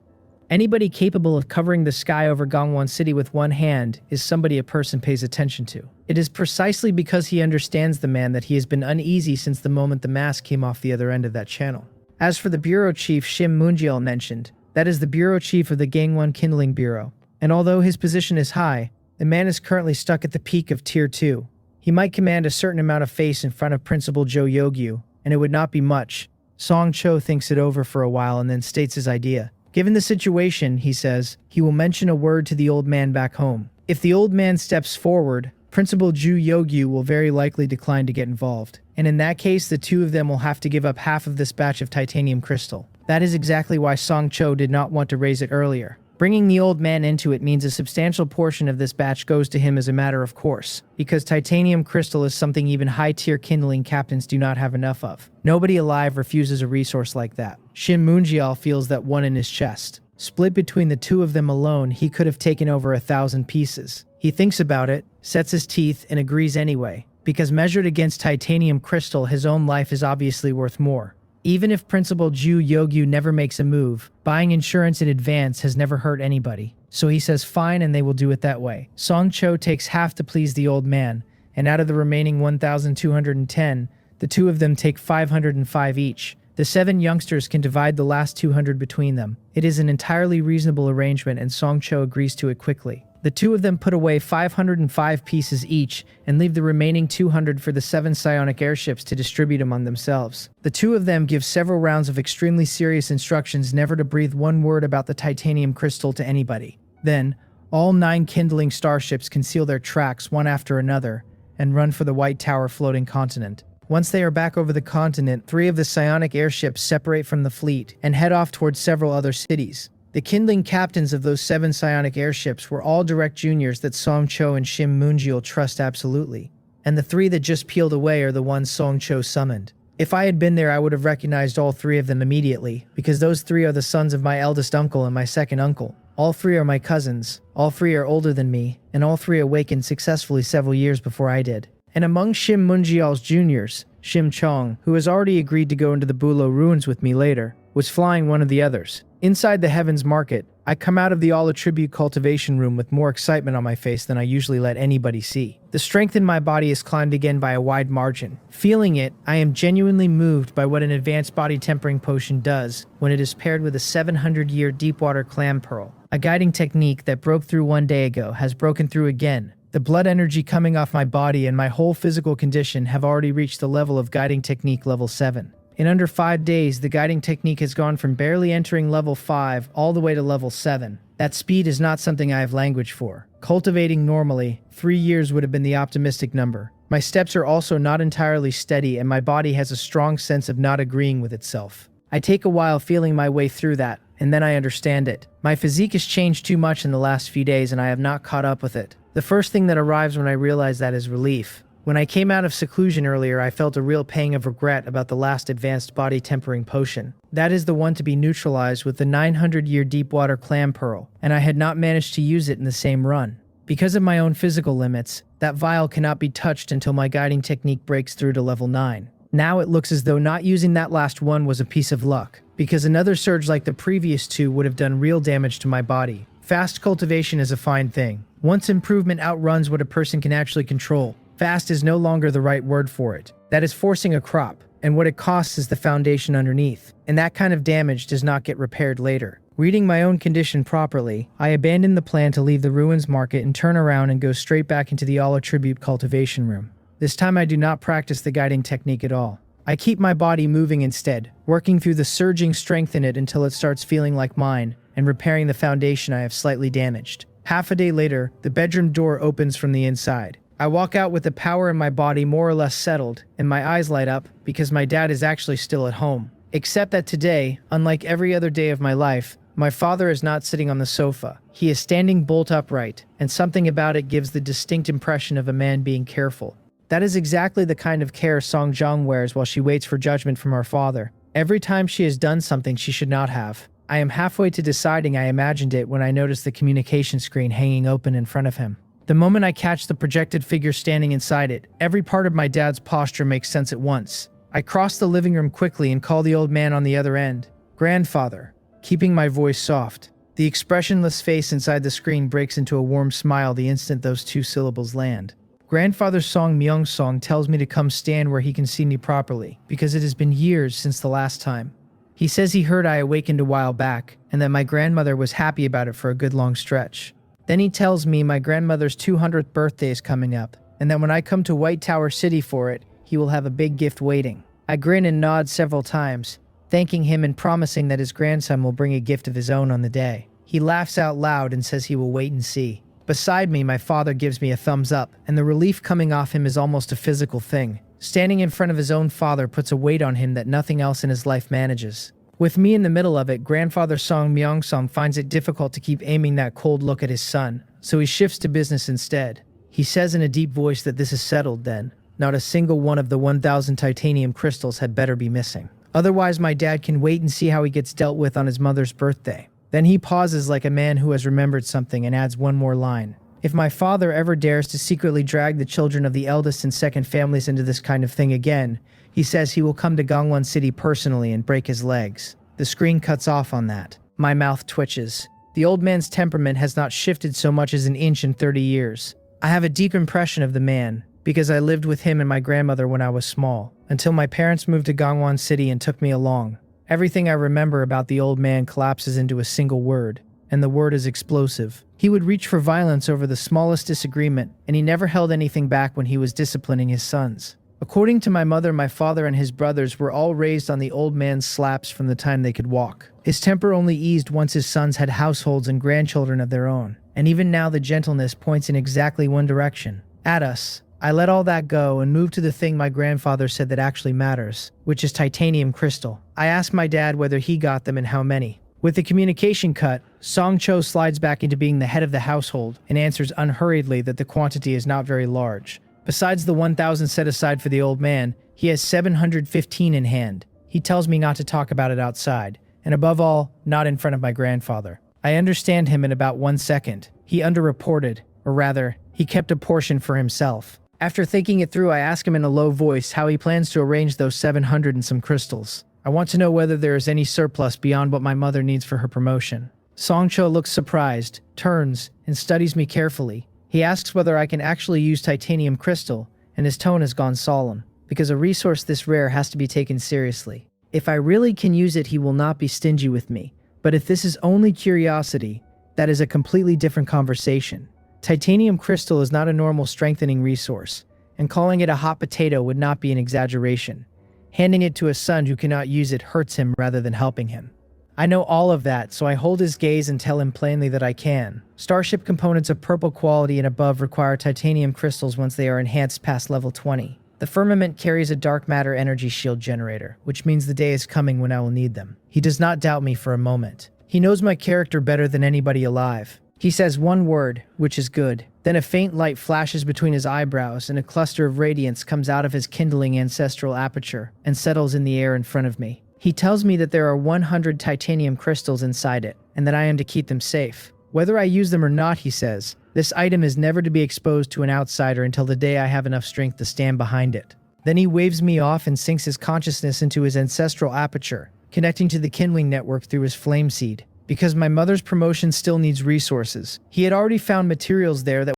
Anybody capable of covering the sky over Gangwon City with one hand is somebody a person pays attention to. It is precisely because he understands the man that he has been uneasy since the moment the mask came off the other end of that channel. As for the bureau chief Shim Mungiol mentioned, that is the bureau chief of the Gangwon Kindling Bureau, and although his position is high, the man is currently stuck at the peak of Tier 2. He might command a certain amount of face in front of Principal Zhu Yogyu, and it would not be much. Song Cho thinks it over for a while and then states his idea. Given the situation, he says, he will mention a word to the old man back home. If the old man steps forward, Principal Zhu Yogyu will very likely decline to get involved, and in that case the two of them will have to give up half of this batch of titanium crystal. That is exactly why Song Cho did not want to raise it earlier. Bringing the old man into it means a substantial portion of this batch goes to him as a matter of course, because titanium crystal is something even high-tier kindling captains do not have enough of. Nobody alive refuses a resource like that. Shim Mungiol feels that one in his chest. Split between the two of them alone, he could have taken over 1,000 pieces. He thinks about it, sets his teeth, and agrees anyway, because measured against titanium crystal, his own life is obviously worth more. Even if Principal Zhu Yogyu never makes a move, buying insurance in advance has never hurt anybody. So he says fine and they will do it that way. Song Cho takes half to please the old man, and out of the remaining 1,210, the two of them take 505 each. The 7 youngsters can divide the last 200 between them. It is an entirely reasonable arrangement and Song Cho agrees to it quickly. The two of them put away 505 pieces each and leave the remaining 200 for the 7 psionic airships to distribute among themselves. The two of them give several rounds of extremely serious instructions never to breathe one word about the titanium crystal to anybody. Then, all 9 kindling starships conceal their tracks one after another and run for the White Tower floating continent. Once they are back over the continent, 3 of the psionic airships separate from the fleet and head off towards several other cities. The kindling captains of those 7 psionic airships were all direct juniors that Song Cho and Shim Moonjil trust absolutely. And the 3 that just peeled away are the ones Song Cho summoned. If I had been there, I would have recognized all 3 of them immediately, because those 3 are the sons of my eldest uncle and my second uncle. All 3 are my cousins, all 3 are older than me, and all 3 awakened successfully several years before I did. And among Shim Moonjil's juniors, Shim Chong, who has already agreed to go into the Bulo ruins with me later, was flying one of the others. Inside the Heavens Market, I come out of the all-attribute cultivation room with more excitement on my face than I usually let anybody see. The strength in my body is climbed again by a wide margin. Feeling it, I am genuinely moved by what an advanced body tempering potion does when it is paired with a 700-year deepwater clam pearl. A guiding technique that broke through one day ago has broken through again. The blood energy coming off my body and my whole physical condition have already reached the level of guiding technique level 7. In under 5 days, the guiding technique has gone from barely entering level 5 all the way to level 7. That speed is not something I have language for. Cultivating normally, 3 years would have been the optimistic number. My steps are also not entirely steady and my body has a strong sense of not agreeing with itself. I take a while feeling my way through that, and then I understand it. My physique has changed too much in the last few days and I have not caught up with it. The first thing that arrives when I realize that is relief. When I came out of seclusion earlier, I felt a real pang of regret about the last advanced body tempering potion. That is the one to be neutralized with the 900-year deepwater clam pearl, and I had not managed to use it in the same run. Because of my own physical limits, that vial cannot be touched until my guiding technique breaks through to level 9. Now it looks as though not using that last one was a piece of luck, because another surge like the previous 2 would have done real damage to my body. Fast cultivation is a fine thing. Once improvement outruns what a person can actually control, fast is no longer the right word for it. That is forcing a crop, and what it costs is the foundation underneath, and that kind of damage does not get repaired later. Reading my own condition properly, I abandoned the plan to leave the ruins market and turn around and go straight back into the all-attribute cultivation room. This time I do not practice the guiding technique at all. I keep my body moving instead, working through the surging strength in it until it starts feeling like mine, and repairing the foundation I have slightly damaged. Half a day later, the bedroom door opens from the inside. I walk out with the power in my body more or less settled, and my eyes light up because my dad is actually still at home. Except that today, unlike every other day of my life, my father is not sitting on the sofa. He is standing bolt upright, and something about it gives the distinct impression of a man being careful. That is exactly the kind of care Song Jong wears while she waits for judgment from our father. Every time she has done something she should not have. I am halfway to deciding I imagined it when I notice the communication screen hanging open in front of him. The moment I catch the projected figure standing inside it, every part of my dad's posture makes sense at once. I cross the living room quickly and call the old man on the other end. "Grandfather," keeping my voice soft. The expressionless face inside the screen breaks into a warm smile the instant those 2 syllables land. Grandfather Song Myung-song tells me to come stand where he can see me properly, because it has been years since the last time. He says he heard I awakened a while back, and that my grandmother was happy about it for a good long stretch. Then he tells me my grandmother's 200th birthday is coming up, and that when I come to White Tower City for it, he will have a big gift waiting. I grin and nod several times, thanking him and promising that his grandson will bring a gift of his own on the day. He laughs out loud and says he will wait and see. Beside me, my father gives me a thumbs up, and the relief coming off him is almost a physical thing. Standing in front of his own father puts a weight on him that nothing else in his life manages. With me in the middle of it, Grandfather Song Myung-song finds it difficult to keep aiming that cold look at his son, so he shifts to business instead. He says in a deep voice that this is settled then. Not a single one of the 1,000 titanium crystals had better be missing. Otherwise, my dad can wait and see how he gets dealt with on his mother's birthday. Then he pauses like a man who has remembered something and adds one more line. If my father ever dares to secretly drag the children of the eldest and second families into this kind of thing again, he says he will come to Gangwon City personally and break his legs. The screen cuts off on that. My mouth twitches. The old man's temperament has not shifted so much as an inch in 30 years. I have a deep impression of the man, because I lived with him and my grandmother when I was small, until my parents moved to Gangwon City and took me along. Everything I remember about the old man collapses into a single word. and the word is explosive. He would reach for violence over the smallest disagreement, and he never held anything back when he was disciplining his sons. According to my mother, my father and his brothers were all raised on the old man's slaps from the time they could walk. His temper only eased once his sons had households and grandchildren of their own, and even now the gentleness points in exactly one direction, at us. I let all that go and moved to the thing my grandfather said that actually matters, which is titanium crystal. I asked my dad whether he got them and how many. With the communication cut, Song Cho slides back into being the head of the household and answers unhurriedly that the quantity is not very large. Besides the 1,000 set aside for the old man, he has 715 in hand. He tells me not to talk about it outside, and above all, not in front of my grandfather. I understand him in about 1 second. He underreported, or rather, he kept a portion for himself. After thinking it through, I ask him in a low voice how he plans to arrange those 700 and some crystals. I want to know whether there is any surplus beyond what my mother needs for her promotion. Song Cho looks surprised, turns, and studies me carefully. He asks whether I can actually use titanium crystal, and his tone has gone solemn, because a resource this rare has to be taken seriously. If I really can use it, he will not be stingy with me. But if this is only curiosity, that is a completely different conversation. Titanium crystal is not a normal strengthening resource, and calling it a hot potato would not be an exaggeration. Handing it to a son who cannot use it hurts him rather than helping him. I know all of that, so I hold his gaze and tell him plainly that I can. Starship components of purple quality and above require titanium crystals once they are enhanced past level 20. The firmament carries a dark matter energy shield generator, which means the day is coming when I will need them. He does not doubt me for a moment. He knows my character better than anybody alive. He says one word, which is good. Then a faint light flashes between his eyebrows and a cluster of radiance comes out of his kindling ancestral aperture and settles in the air in front of me. He tells me that there are 100 titanium crystals inside it, and that I am to keep them safe. Whether I use them or not, he says, this item is never to be exposed to an outsider until the day I have enough strength to stand behind it. Then he waves me off and sinks his consciousness into his ancestral aperture, connecting to the kindling network through his flame seed. Because my mother's promotion still needs resources, he had already found materials there that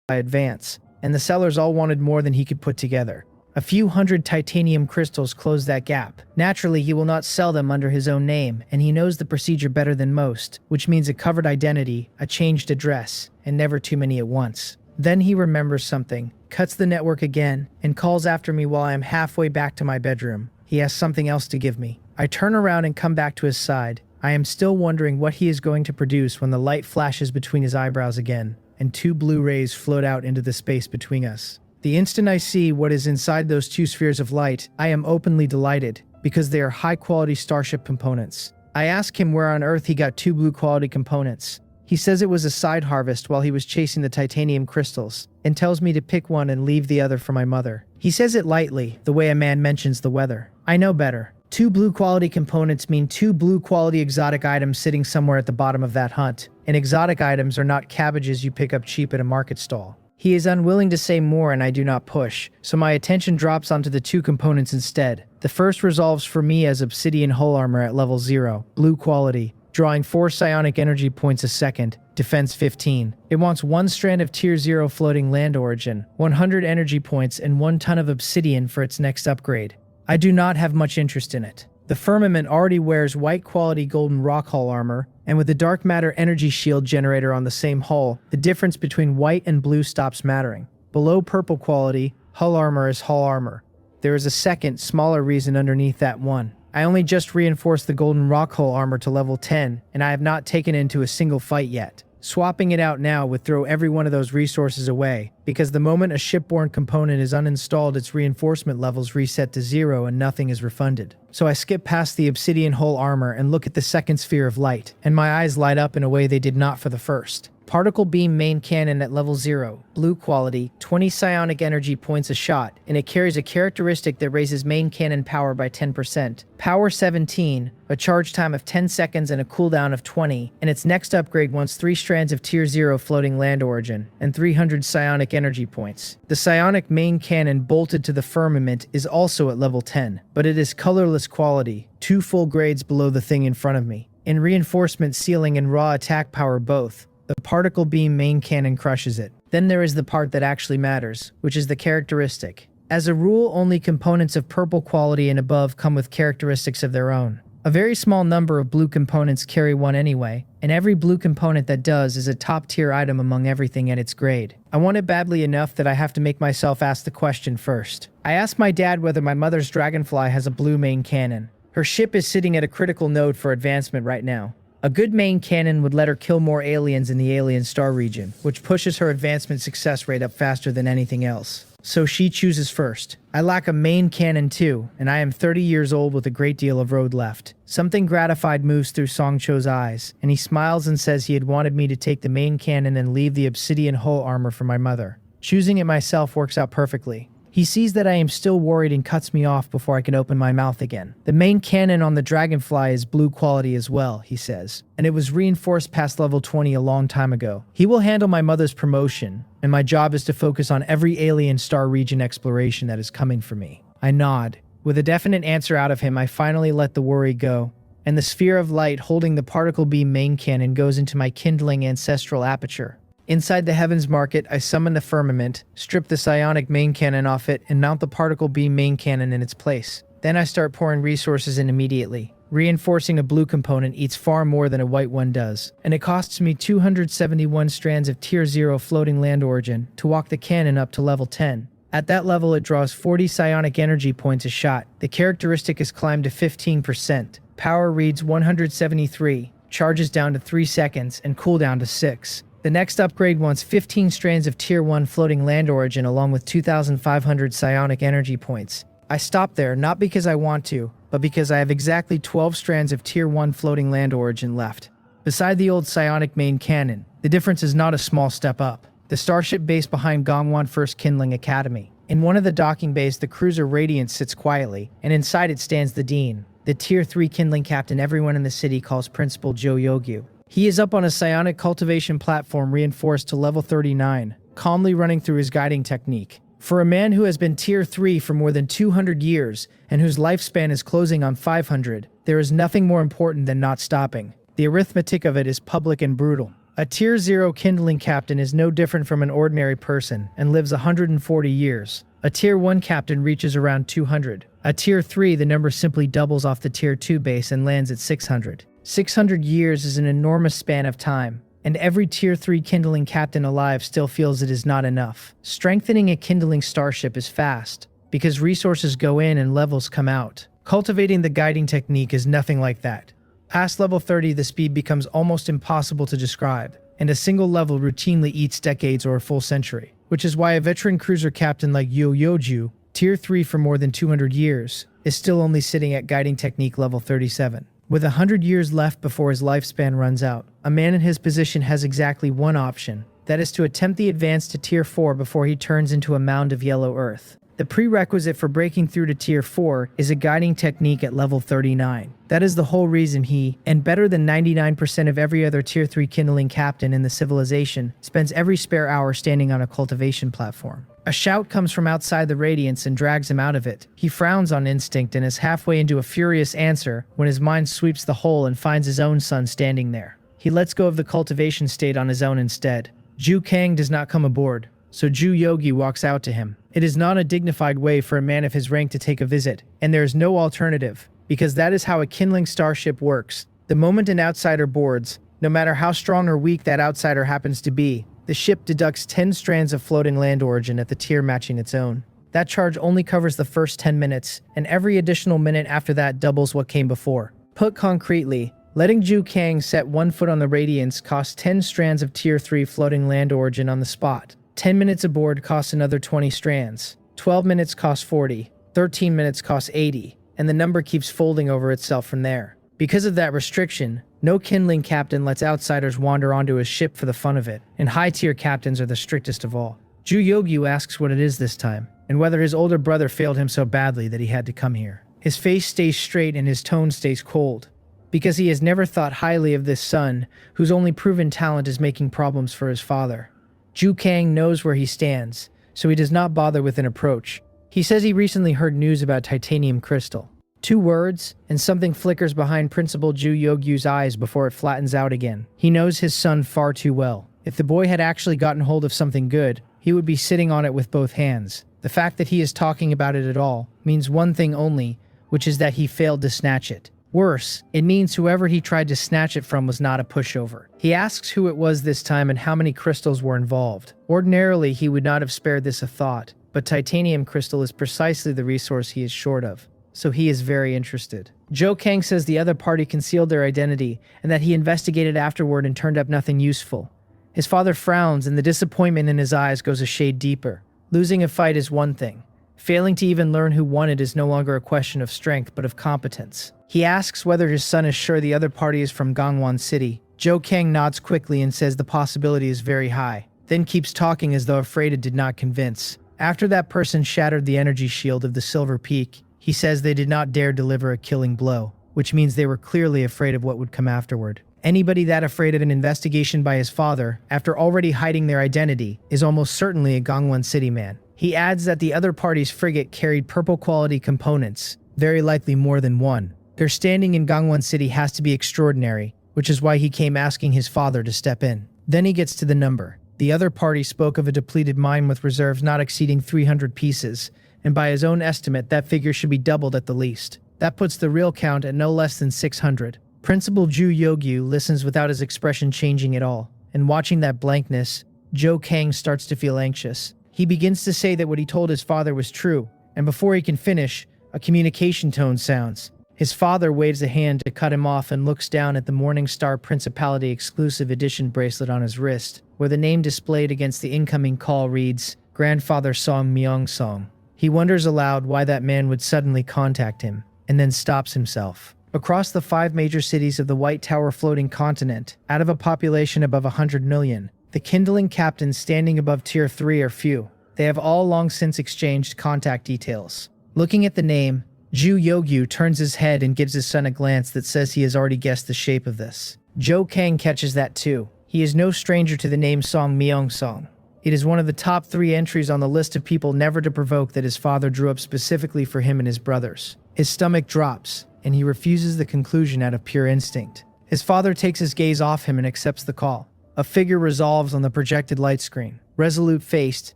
I advance, and the sellers all wanted more than he could put together. A few hundred titanium crystals close that gap. Naturally, he will not sell them under his own name, and he knows the procedure better than most, which means a covered identity, a changed address, and never too many at once. Then he remembers something, cuts the network again, and calls after me while I am halfway back to my bedroom. He has something else to give me. I turn around and come back to his side. I am still wondering what he is going to produce when the light flashes between his eyebrows again, and 2 blue rays float out into the space between us. The instant I see what is inside those 2 spheres of light, I am openly delighted, because they are high-quality starship components. I ask him where on earth he got 2 blue-quality components. He says it was a side harvest while he was chasing the titanium crystals, and tells me to pick one and leave the other for my mother. He says it lightly, the way a man mentions the weather. I know better. 2 blue-quality components mean 2 blue-quality exotic items sitting somewhere at the bottom of that hunt, and exotic items are not cabbages you pick up cheap at a market stall. He is unwilling to say more and I do not push, so my attention drops onto the 2 components instead. The first resolves for me as obsidian hull armor at level 0, blue quality, drawing 4 psionic energy points a second, defense 15. It wants 1 strand of tier 0 floating land origin, 100 energy points, and 1 ton of obsidian for its next upgrade. I do not have much interest in it. The firmament already wears white quality golden rock hull armor, and with the dark matter energy shield generator on the same hull, the difference between white and blue stops mattering. Below purple quality, hull armor is hull armor. There is a second, smaller reason underneath that one. I only just reinforced the golden rock hull armor to level 10, and I have not taken it into a single fight yet. Swapping it out now would throw every one of those resources away, because the moment a shipborne component is uninstalled, its reinforcement levels reset to 0 and nothing is refunded. So I skip past the obsidian hull armor and look at the second sphere of light, and my eyes light up in a way they did not for the first. Particle beam main cannon at level 0, blue quality, 20 psionic energy points a shot, and it carries a characteristic that raises main cannon power by 10%. Power 17, a charge time of 10 seconds and a cooldown of 20, and its next upgrade wants 3 strands of tier 0 floating land origin, and 300 psionic energy points. The psionic main cannon bolted to the firmament is also at level 10, but it is colorless quality, 2 full grades below the thing in front of me. In reinforcement ceiling and raw attack power both, the particle beam main cannon crushes it. Then there is the part that actually matters, which is the characteristic. As a rule, only components of purple quality and above come with characteristics of their own. A very small number of blue components carry one anyway, and every blue component that does is a top-tier item among everything at its grade. I want it badly enough that I have to make myself ask the question first. I asked my dad whether my mother's dragonfly has a blue main cannon. Her ship is sitting at a critical node for advancement right now. A good main cannon would let her kill more aliens in the alien star region, which pushes her advancement success rate up faster than anything else. So she chooses first. I lack a main cannon too, and I am 30 years old with a great deal of road left. Something gratified moves through Songcho's eyes, and he smiles and says he had wanted me to take the main cannon and leave the obsidian hull armor for my mother. Choosing it myself works out perfectly. He sees that I am still worried and cuts me off before I can open my mouth again. The main cannon on the Dragonfly is blue quality as well, he says, and it was reinforced past level 20 a long time ago. He will handle my mother's promotion, and my job is to focus on every alien star region exploration that is coming for me. I nod. With a definite answer out of him, I finally let the worry go, and the sphere of light holding the particle beam main cannon goes into my kindling ancestral aperture. Inside the Heavens Market, I summon the firmament, strip the psionic main cannon off it, and mount the particle beam main cannon in its place. Then I start pouring resources in immediately. Reinforcing a blue component eats far more than a white one does, and it costs me 271 strands of Tier 0 floating land origin to walk the cannon up to level 10. At that level, it draws 40 psionic energy points a shot. The characteristic is climbed to 15%. Power reads 173, charges down to 3 seconds, and cooldown to 6. The next upgrade wants 15 strands of Tier 1 floating land origin along with 2,500 psionic energy points. I stop there, not because I want to, but because I have exactly 12 strands of Tier 1 floating land origin left. Beside the old psionic main cannon, the difference is not a small step up. The starship base behind Gongwon First Kindling Academy. In one of the docking bays, the cruiser Radiance sits quietly, and inside it stands the Dean, the Tier 3 kindling captain everyone in the city calls Principal Joe Yogyu. He is up on a psionic cultivation platform reinforced to level 39, calmly running through his guiding technique. For a man who has been Tier 3 for more than 200 years and whose lifespan is closing on 500, there is nothing more important than not stopping. The arithmetic of it is public and brutal. A Tier 0 kindling captain is no different from an ordinary person and lives 140 years. A Tier 1 captain reaches around 200. A Tier 3, the number simply doubles off the Tier 2 base and lands at 600. 600 years is an enormous span of time, and every Tier 3 kindling captain alive still feels it is not enough. Strengthening a kindling starship is fast, because resources go in and levels come out. Cultivating the guiding technique is nothing like that. Past level 30, the speed becomes almost impossible to describe, and a single level routinely eats decades or a full century, which is why a veteran cruiser captain like Yo Yoju, Tier 3 for more than 200 years, is still only sitting at guiding technique level 37. With 100 years left before his lifespan runs out, a man in his position has exactly one option. That is to attempt the advance to Tier 4 before he turns into a mound of yellow earth. The prerequisite for breaking through to Tier 4 is a guiding technique at level 39. That is the whole reason he, and better than 99% of every other Tier 3 kindling captain in the civilization, spends every spare hour standing on a cultivation platform. A shout comes from outside the Radiance and drags him out of it. He frowns on instinct and is halfway into a furious answer when his mind sweeps the hole and finds his own son standing there. He lets go of the cultivation state on his own instead. Ju Kang does not come aboard, so Ju Yogi walks out to him. It is not a dignified way for a man of his rank to take a visit, and there is no alternative, because that is how a kindling starship works. The moment an outsider boards, no matter how strong or weak that outsider happens to be, the ship deducts 10 strands of floating land origin at the tier matching its own. That charge only covers the first 10 minutes, and every additional minute after that doubles what came before. Put concretely, letting Ju Kang set 1 foot on the Radiance costs 10 strands of Tier 3 floating land origin on the spot. 10 minutes aboard costs another 20 strands. 12 minutes costs 40. 13 minutes costs 80. And the number keeps folding over itself from there. Because of that restriction, no kindling captain lets outsiders wander onto his ship for the fun of it, and high-tier captains are the strictest of all. Ju Yogyu asks what it is this time, and whether his older brother failed him so badly that he had to come here. His face stays straight and his tone stays cold, because he has never thought highly of this son, whose only proven talent is making problems for his father. Ju Kang knows where he stands, so he does not bother with an approach. He says he recently heard news about titanium crystal. 2 words, and something flickers behind Principal Ju Yogyu's eyes before it flattens out again. He knows his son far too well. If the boy had actually gotten hold of something good, he would be sitting on it with both hands. The fact that he is talking about it at all means one thing only, which is that he failed to snatch it. Worse, it means whoever he tried to snatch it from was not a pushover. He asks who it was this time and how many crystals were involved. Ordinarily, he would not have spared this a thought, but titanium crystal is precisely the resource he is short of, so he is very interested. Joe Kang says the other party concealed their identity and that he investigated afterward and turned up nothing useful. His father frowns and the disappointment in his eyes goes a shade deeper. Losing a fight is one thing. Failing to even learn who won it is no longer a question of strength but of competence. He asks whether his son is sure the other party is from Gangwon City. Joe Kang nods quickly and says the possibility is very high, then keeps talking as though afraid it did not convince. After that person shattered the energy shield of the Silver Peak, he says they did not dare deliver a killing blow, which means they were clearly afraid of what would come afterward. Anybody that afraid of an investigation by his father, after already hiding their identity, is almost certainly a Gangwon City man. He adds that the other party's frigate carried purple quality components, very likely more than one. Their standing in Gangwon City has to be extraordinary, which is why he came asking his father to step in. Then he gets to the number. The other party spoke of a depleted mine with reserves not exceeding 300 pieces, and by his own estimate that figure should be doubled at the least. That puts the real count at no less than 600. Principal Ju Yogyu listens without his expression changing at all, and watching that blankness, Joe Kang starts to feel anxious. He begins to say that what he told his father was true, and before he can finish, a communication tone sounds. His father waves a hand to cut him off and looks down at the Morning Star Principality exclusive edition bracelet on his wrist, where the name displayed against the incoming call reads, Grandfather Song Myung Song. He wonders aloud why that man would suddenly contact him, and then stops himself. Across the 5 major cities of the White Tower floating continent, out of a population above 100 million, the kindling captains standing above Tier 3 are few. They have all long since exchanged contact details. Looking at the name, Ju Yogyu turns his head and gives his son a glance that says he has already guessed the shape of this. Joe Kang catches that too. He is no stranger to the name Song Myung Song. It is one of the top 3 entries on the list of people never to provoke that his father drew up specifically for him and his brothers. His stomach drops, and he refuses the conclusion out of pure instinct. His father takes his gaze off him and accepts the call. A figure resolves on the projected light screen, resolute-faced,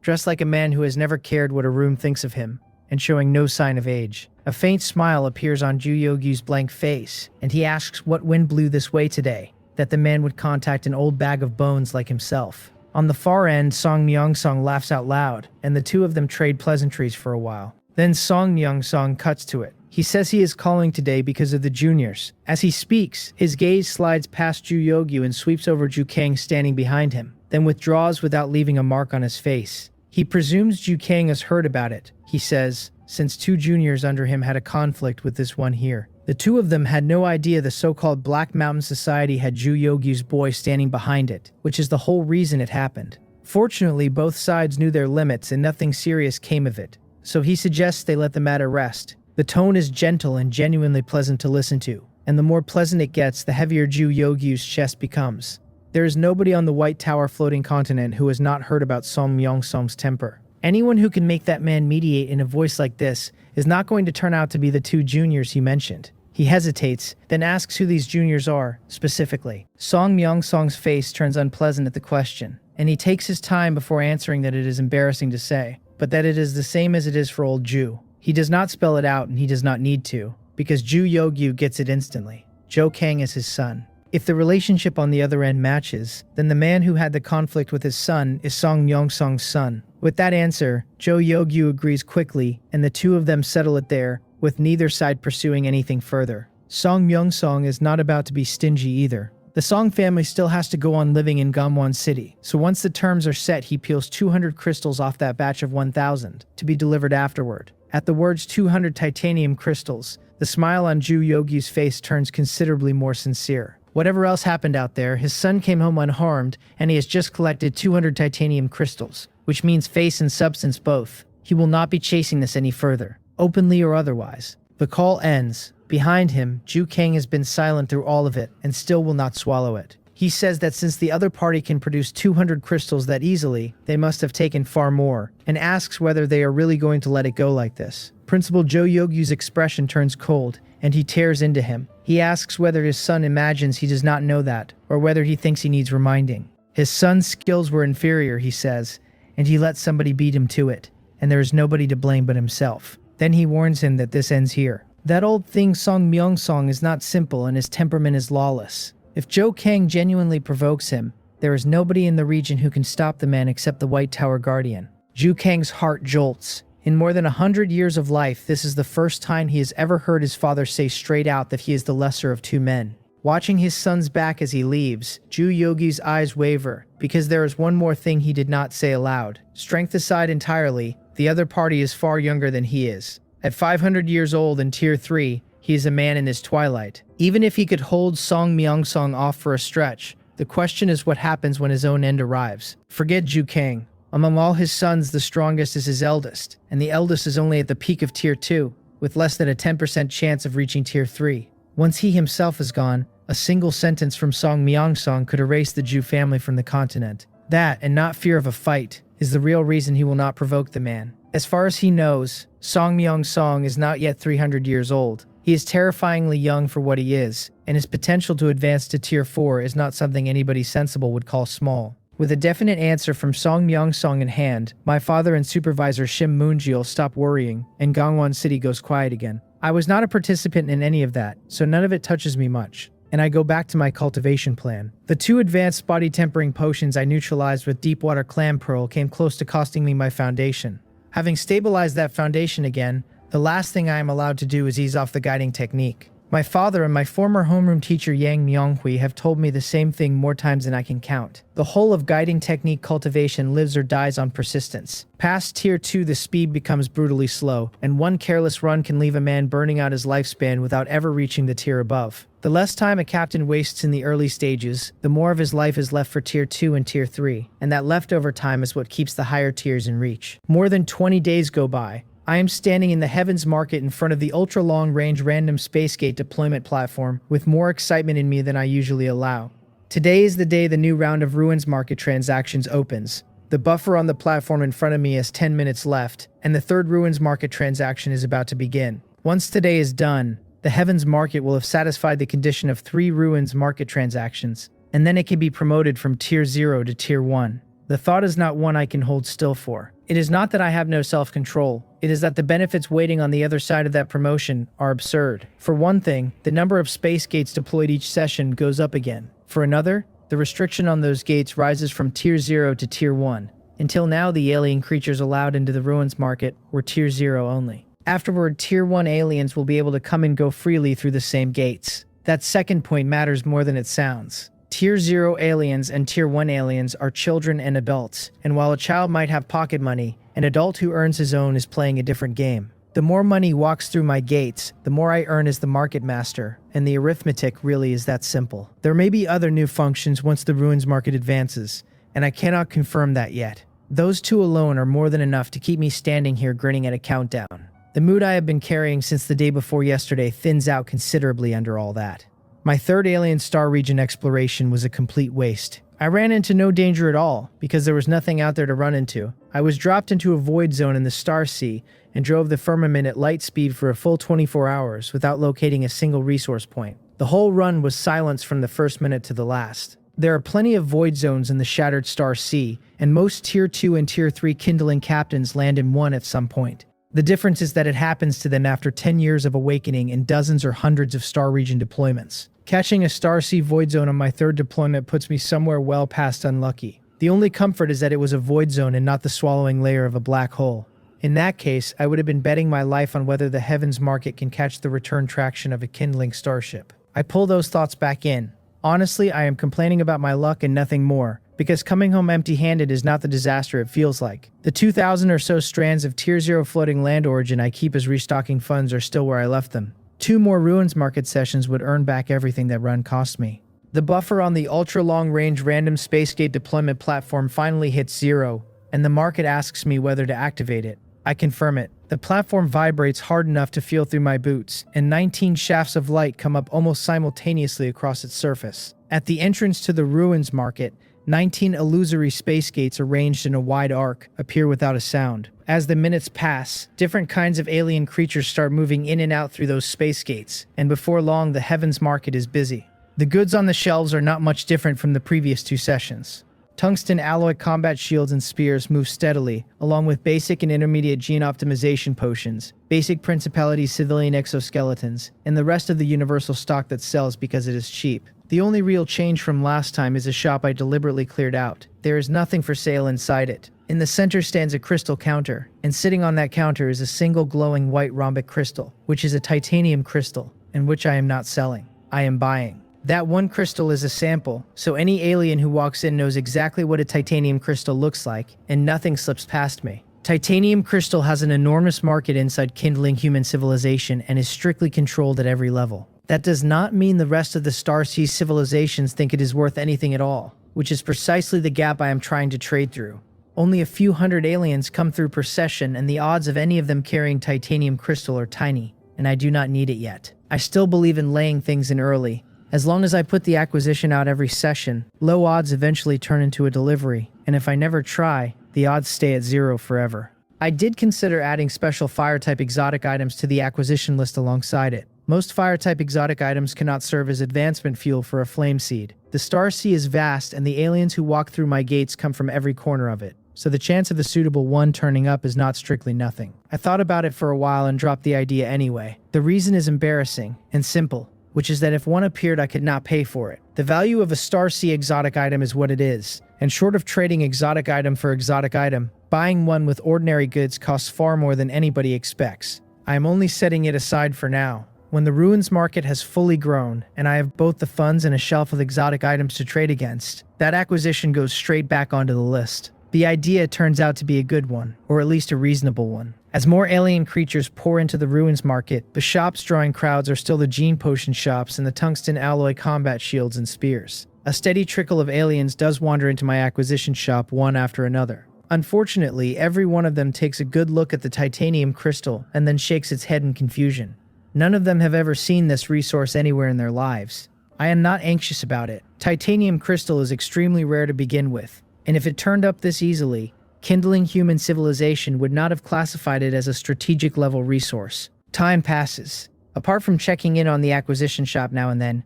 dressed like a man who has never cared what a room thinks of him, and showing no sign of age. A faint smile appears on Ju Yogyu's blank face, and he asks what wind blew this way today, that the man would contact an old bag of bones like himself. On the far end, Song Myung Song laughs out loud, and the two of them trade pleasantries for a while. Then Song Myung Song cuts to it. He says he is calling today because of the juniors. As he speaks, his gaze slides past Ju Yogyu and sweeps over Ju Kang standing behind him, then withdraws without leaving a mark on his face. He presumes Ju Kang has heard about it, he says, since 2 juniors under him had a conflict with this one here. The 2 of them had no idea the so-called Black Mountain Society had Ju Yogyu's boy standing behind it, which is the whole reason it happened. Fortunately, both sides knew their limits and nothing serious came of it, so he suggests they let the matter rest. The tone is gentle and genuinely pleasant to listen to, and the more pleasant it gets, the heavier Ju Yogyu's chest becomes. There is nobody on the White Tower floating continent who has not heard about Song Myung Song's temper. Anyone who can make that man mediate in a voice like this is not going to turn out to be the 2 juniors he mentioned. He hesitates, then asks who these juniors are, specifically. Song Myung Song's face turns unpleasant at the question, and he takes his time before answering that it is embarrassing to say, but that it is the same as it is for old Ju. He does not spell it out, and he does not need to, because Ju Yogyu gets it instantly. Joe Kang is his son. If the relationship on the other end matches, then the man who had the conflict with his son is Song Myung Song's son. With that answer, Joe Yogyu agrees quickly, and the 2 of them settle it there, with neither side pursuing anything further. Song Myung Song is not about to be stingy either. The Song family still has to go on living in Gangwon City, so once the terms are set, he peels 200 crystals off that batch of 1,000, to be delivered afterward. At the words 200 titanium crystals, the smile on Ju Yogyu's face turns considerably more sincere. Whatever else happened out there, his son came home unharmed, and he has just collected 200 titanium crystals, which means face and substance both. He will not be chasing this any further, openly or otherwise. The call ends. Behind him, Ju Kang has been silent through all of it, and still will not swallow it. He says that since the other party can produce 200 crystals that easily, they must have taken far more, and asks whether they are really going to let it go like this. Principal Joe Yogyu's expression turns cold, and he tears into him. He asks whether his son imagines he does not know that, or whether he thinks he needs reminding. His son's skills were inferior, he says, and he let somebody beat him to it, and there is nobody to blame but himself. Then he warns him that this ends here. That old thing Song Myung-song is not simple and his temperament is lawless. If Zhou Kang genuinely provokes him, there is nobody in the region who can stop the man except the White Tower Guardian. Zhou Kang's heart jolts. In more than 100 years of life, this is the first time he has ever heard his father say straight out that he is the lesser of two men. Watching his son's back as he leaves, Zhu Yogi's eyes waver, because there is one more thing he did not say aloud. Strength aside entirely, the other party is far younger than he is. At 500 years old in Tier 3, he is a man in his twilight. Even if he could hold Song Myung-song off for a stretch, the question is what happens when his own end arrives. Forget Zhu Kang. Among all his sons, the strongest is his eldest, and the eldest is only at the peak of Tier 2, with less than a 10% chance of reaching Tier 3. Once he himself is gone, a single sentence from Song Myung-song could erase the Zhu family from the continent. That, and not fear of a fight, is the real reason he will not provoke the man. As far as he knows, Song Myung-song is not yet 300 years old. He is terrifyingly young for what he is, and his potential to advance to Tier 4 is not something anybody sensible would call small. With a definite answer from Song Myung-song in hand, my father and supervisor Shim Moonjil stop worrying, and Gangwon City goes quiet again. I was not a participant in any of that, so none of it touches me much, and I go back to my cultivation plan. The 2 advanced body tempering potions I neutralized with Deepwater Clam Pearl came close to costing me my foundation. Having stabilized that foundation again, the last thing I am allowed to do is ease off the guiding technique. My father and my former homeroom teacher Yang Myonghui have told me the same thing more times than I can count. The whole of guiding technique cultivation lives or dies on persistence. Past Tier 2 the speed becomes brutally slow, and one careless run can leave a man burning out his lifespan without ever reaching the tier above. The less time a captain wastes in the early stages, the more of his life is left for Tier 2 and Tier 3, and that leftover time is what keeps the higher tiers in reach. More than 20 days go by. I am standing in the Heavens Market in front of the ultra-long-range random Spacegate deployment platform with more excitement in me than I usually allow. Today is the day the new round of Ruins Market transactions opens. The buffer on the platform in front of me has 10 minutes left, and the third Ruins Market transaction is about to begin. Once today is done, the Heavens Market will have satisfied the condition of 3 Ruins Market transactions, and then it can be promoted from Tier 0 to Tier 1. The thought is not one I can hold still for. It is not that I have no self-control. It is that the benefits waiting on the other side of that promotion are absurd. For one thing, the number of space gates deployed each session goes up again. For another, the restriction on those gates rises from Tier 0 to Tier 1. Until now, the alien creatures allowed into the Ruins Market were Tier 0 only. Afterward, Tier 1 aliens will be able to come and go freely through the same gates. That second point matters more than it sounds. Tier 0 aliens and Tier 1 aliens are children and adults, and while a child might have pocket money, an adult who earns his own is playing a different game. The more money walks through my gates, the more I earn as the market master, and the arithmetic really is that simple. There may be other new functions once the Ruins Market advances, and I cannot confirm that yet. Those 2 alone are more than enough to keep me standing here grinning at a countdown. The mood I have been carrying since the day before yesterday thins out considerably under all that. My third alien star region exploration was a complete waste. I ran into no danger at all, because there was nothing out there to run into. I was dropped into a void zone in the star sea, and drove the firmament at light speed for a full 24 hours without locating a single resource point. The whole run was silence from the first minute to the last. There are plenty of void zones in the Shattered Star Sea, and most Tier 2 and Tier 3 kindling captains land in one at some point. The difference is that it happens to them after 10 years of awakening and dozens or hundreds of star region deployments. Catching a Star Sea void zone on my third deployment puts me somewhere well past unlucky. The only comfort is that it was a void zone and not the swallowing layer of a black hole. In that case, I would have been betting my life on whether the Heavens Market can catch the return traction of a kindling starship. I pull those thoughts back in. Honestly, I am complaining about my luck and nothing more, because coming home empty-handed is not the disaster it feels like. The 2,000 or so strands of Tier 0 floating land origin I keep as restocking funds are still where I left them. 2 more Ruins Market sessions would earn back everything that run cost me. The buffer on the ultra-long-range random Spacegate deployment platform finally hits 0, and the market asks me whether to activate it. I confirm it. The platform vibrates hard enough to feel through my boots, and 19 shafts of light come up almost simultaneously across its surface. At the entrance to the Ruins Market, 19 illusory space gates arranged in a wide arc appear without a sound. As the minutes pass, different kinds of alien creatures start moving in and out through those space gates, and before long the Heavens Market is busy. The goods on the shelves are not much different from the previous 2 sessions. Tungsten alloy combat shields and spears move steadily, along with basic and intermediate gene optimization potions, basic principality civilian exoskeletons, and the rest of the universal stock that sells because it is cheap. The only real change from last time is a shop I deliberately cleared out. There is nothing for sale inside it. In the center stands a crystal counter, and sitting on that counter is a single glowing white rhombic crystal, which is a titanium crystal, and which I am not selling. I am buying. That one crystal is a sample, so any alien who walks in knows exactly what a titanium crystal looks like, and nothing slips past me. Titanium crystal has an enormous market inside kindling human civilization and is strictly controlled at every level. That does not mean the rest of the Starsea civilizations think it is worth anything at all, which is precisely the gap I am trying to trade through. Only a few hundred aliens come through per session, and the odds of any of them carrying titanium crystal are tiny, and I do not need it yet. I still believe in laying things in early. As long as I put the acquisition out every session, low odds eventually turn into a delivery, and if I never try, the odds stay at 0 forever. I did consider adding special fire-type exotic items to the acquisition list alongside it. Most fire-type exotic items cannot serve as advancement fuel for a flame seed. The Starsea is vast, and the aliens who walk through my gates come from every corner of it, so the chance of a suitable one turning up is not strictly nothing. I thought about it for a while and dropped the idea anyway. The reason is embarrassing and simple, which is that if one appeared I could not pay for it. The value of a Starsea exotic item is what it is, and short of trading exotic item for exotic item, buying one with ordinary goods costs far more than anybody expects. I am only setting it aside for now. When the ruins market has fully grown, and I have both the funds and a shelf of exotic items to trade against, that acquisition goes straight back onto the list. The idea turns out to be a good one, or at least a reasonable one. As more alien creatures pour into the ruins market, the shops drawing crowds are still the gene potion shops and the tungsten alloy combat shields and spears. A steady trickle of aliens does wander into my acquisition shop one after another. Unfortunately, every one of them takes a good look at the titanium crystal and then shakes its head in confusion. None of them have ever seen this resource anywhere in their lives. I am not anxious about it. Titanium crystal is extremely rare to begin with, and if it turned up this easily, kindling human civilization would not have classified it as a strategic level resource. Time passes. Apart from checking in on the acquisition shop now and then,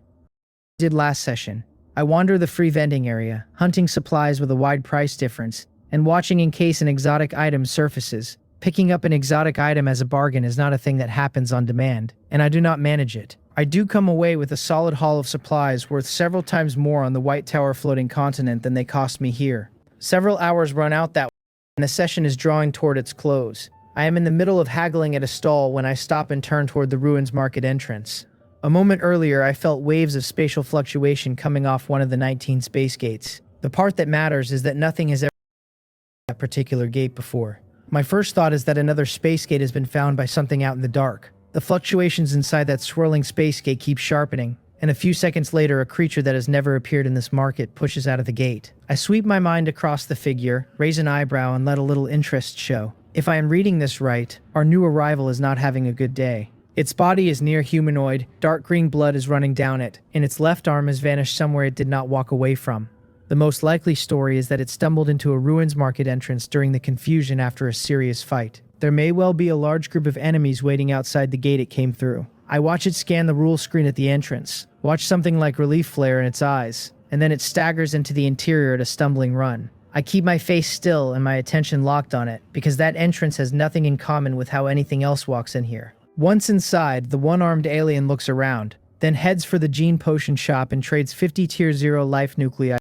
did last session, I wander the free vending area, hunting supplies with a wide price difference, and watching in case an exotic item surfaces. Picking up an exotic item as a bargain is not a thing that happens on demand, and I do not manage it. I do come away with a solid haul of supplies worth several times more on the White Tower floating continent than they cost me here. Several hours run out that way, and the session is drawing toward its close. I am in the middle of haggling at a stall when I stop and turn toward the ruins market entrance. A moment earlier, I felt waves of spatial fluctuation coming off one of the 19 space gates. The part that matters is that nothing has ever been at that particular gate before. My first thought is that another space gate has been found by something out in the dark. The fluctuations inside that swirling space gate keep sharpening, and a few seconds later a creature that has never appeared in this market pushes out of the gate. I sweep my mind across the figure, raise an eyebrow, and let a little interest show. If I am reading this right, our new arrival is not having a good day. Its body is near humanoid, dark green blood is running down it, and its left arm has vanished somewhere it did not walk away from. The most likely story is that it stumbled into a ruins market entrance during the confusion after a serious fight. There may well be a large group of enemies waiting outside the gate it came through. I watch it scan the rule screen at the entrance, watch something like relief flare in its eyes, and then it staggers into the interior at a stumbling run. I keep my face still and my attention locked on it, because that entrance has nothing in common with how anything else walks in here. Once inside, the one-armed alien looks around, then heads for the gene potion shop and trades 50 tier 0 life nuclei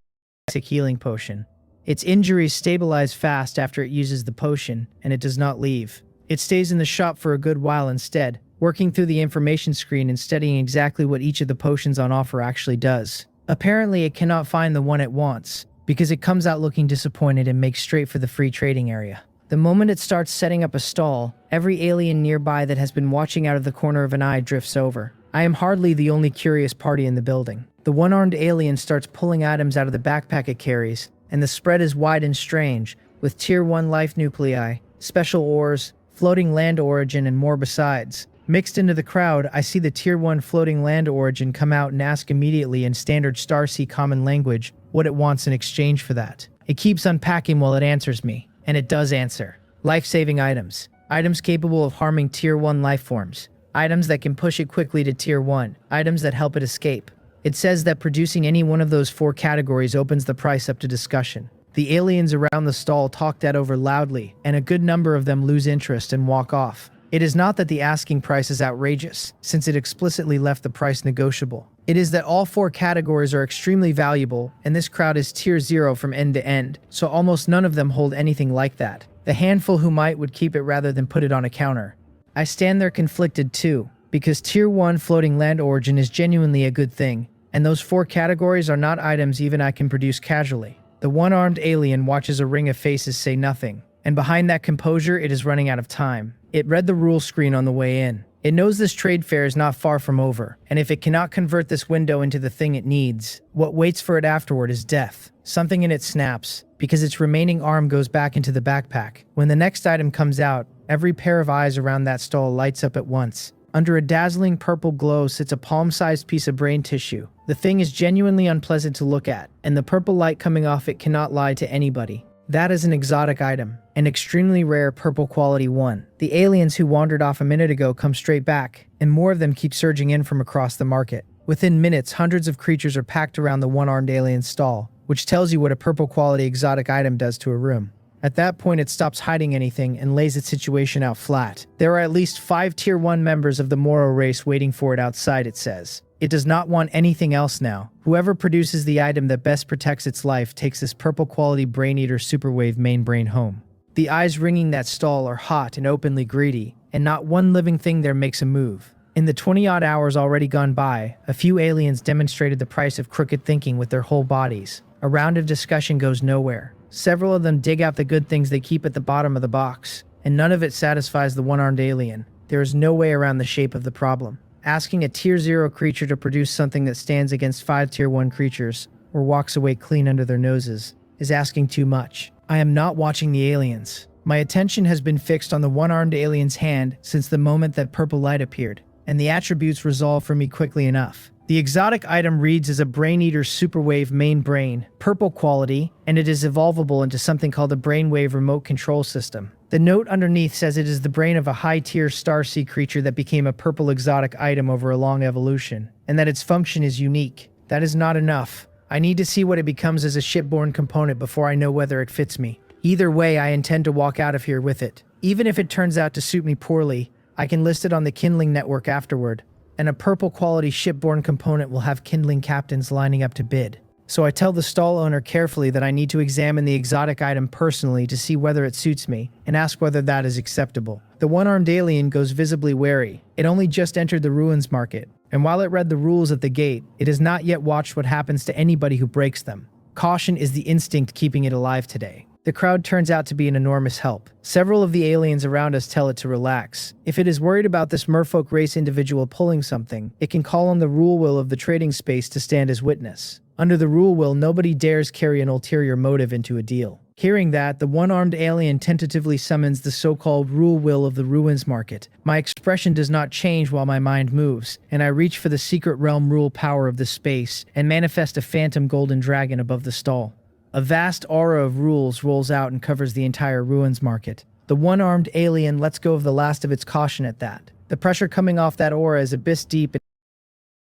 basic healing potion. Its injuries stabilize fast after it uses the potion, and it does not leave. It stays in the shop for a good while instead, working through the information screen and studying exactly what each of the potions on offer actually does. Apparently it cannot find the one it wants, because it comes out looking disappointed and makes straight for the free trading area. The moment it starts setting up a stall, every alien nearby that has been watching out of the corner of an eye drifts over. I am hardly the only curious party in the building. The one-armed alien starts pulling items out of the backpack it carries, and the spread is wide and strange, with tier 1 life nuclei, special ores, floating land origin, and more besides. Mixed into the crowd, I see the tier 1 floating land origin come out and ask immediately in standard Starsea common language what it wants in exchange for that. It keeps unpacking while it answers me, and it does answer. Life-saving items. Items capable of harming tier 1 life forms. Items that can push it quickly to tier 1. Items that help it escape. It says that producing any one of those 4 categories opens the price up to discussion. The aliens around the stall talk that over loudly, and a good number of them lose interest and walk off. It is not that the asking price is outrageous, since it explicitly left the price negotiable. It is that all 4 categories are extremely valuable, and this crowd is tier 0 from end to end, so almost none of them hold anything like that. The handful who might would keep it rather than put it on a counter. I stand there conflicted too, because tier 1 floating land origin is genuinely a good thing, and those 4 categories are not items even I can produce casually. The one-armed alien watches a ring of faces say nothing, and behind that composure it is running out of time. It read the rule screen on the way in. It knows this trade fair is not far from over, and if it cannot convert this window into the thing it needs, what waits for it afterward is death. Something in it snaps, because its remaining arm goes back into the backpack. When the next item comes out, every pair of eyes around that stall lights up at once. Under a dazzling purple glow sits a palm-sized piece of brain tissue. The thing is genuinely unpleasant to look at, and the purple light coming off it cannot lie to anybody. That is an exotic item, an extremely rare purple quality one. The aliens who wandered off a minute ago come straight back, and more of them keep surging in from across the market. Within minutes, hundreds of creatures are packed around the one-armed alien stall, which tells you what a purple quality exotic item does to a room. At that point, it stops hiding anything and lays its situation out flat. There are at least 5 Tier 1 members of the Moro race waiting for it outside, it says. It does not want anything else now. Whoever produces the item that best protects its life takes this purple quality Brain Eater Superwave main brain home. The eyes ringing that stall are hot and openly greedy, and not one living thing there makes a move. In the 20-odd hours already gone by, a few aliens demonstrated the price of crooked thinking with their whole bodies. A round of discussion goes nowhere. Several of them dig out the good things they keep at the bottom of the box, and none of it satisfies the one-armed alien. There is no way around the shape of the problem. Asking a Tier 0 creature to produce something that stands against 5 Tier 1 creatures, or walks away clean under their noses, is asking too much. I am not watching the aliens. My attention has been fixed on the one-armed alien's hand since the moment that purple light appeared, and the attributes resolve for me quickly enough. The exotic item reads as a Brain Eater Superwave main brain, purple quality, and it is evolvable into something called a Brainwave remote control system. The note underneath says it is the brain of a high-tier Starsea creature that became a purple exotic item over a long evolution, and that its function is unique. That is not enough. I need to see what it becomes as a shipborne component before I know whether it fits me. Either way, I intend to walk out of here with it. Even if it turns out to suit me poorly, I can list it on the kindling network afterward, and a purple quality shipborne component will have kindling captains lining up to bid. So I tell the stall owner carefully that I need to examine the exotic item personally to see whether it suits me, and ask whether that is acceptable. The one-armed alien goes visibly wary. It only just entered the ruins market, and while it read the rules at the gate, it has not yet watched what happens to anybody who breaks them. Caution is the instinct keeping it alive today. The crowd turns out to be an enormous help. Several of the aliens around us tell it to relax. If it is worried about this merfolk race individual pulling something, it can call on the rule will of the trading space to stand as witness. Under the rule will, nobody dares carry an ulterior motive into a deal. Hearing that, the one-armed alien tentatively summons the so-called rule will of the ruins market. My expression does not change while my mind moves, and I reach for the secret realm rule power of the space and manifest a phantom golden dragon above the stall. A vast aura of rules rolls out and covers the entire ruins market. The one-armed alien lets go of the last of its caution at that. The pressure coming off that aura is abyss deep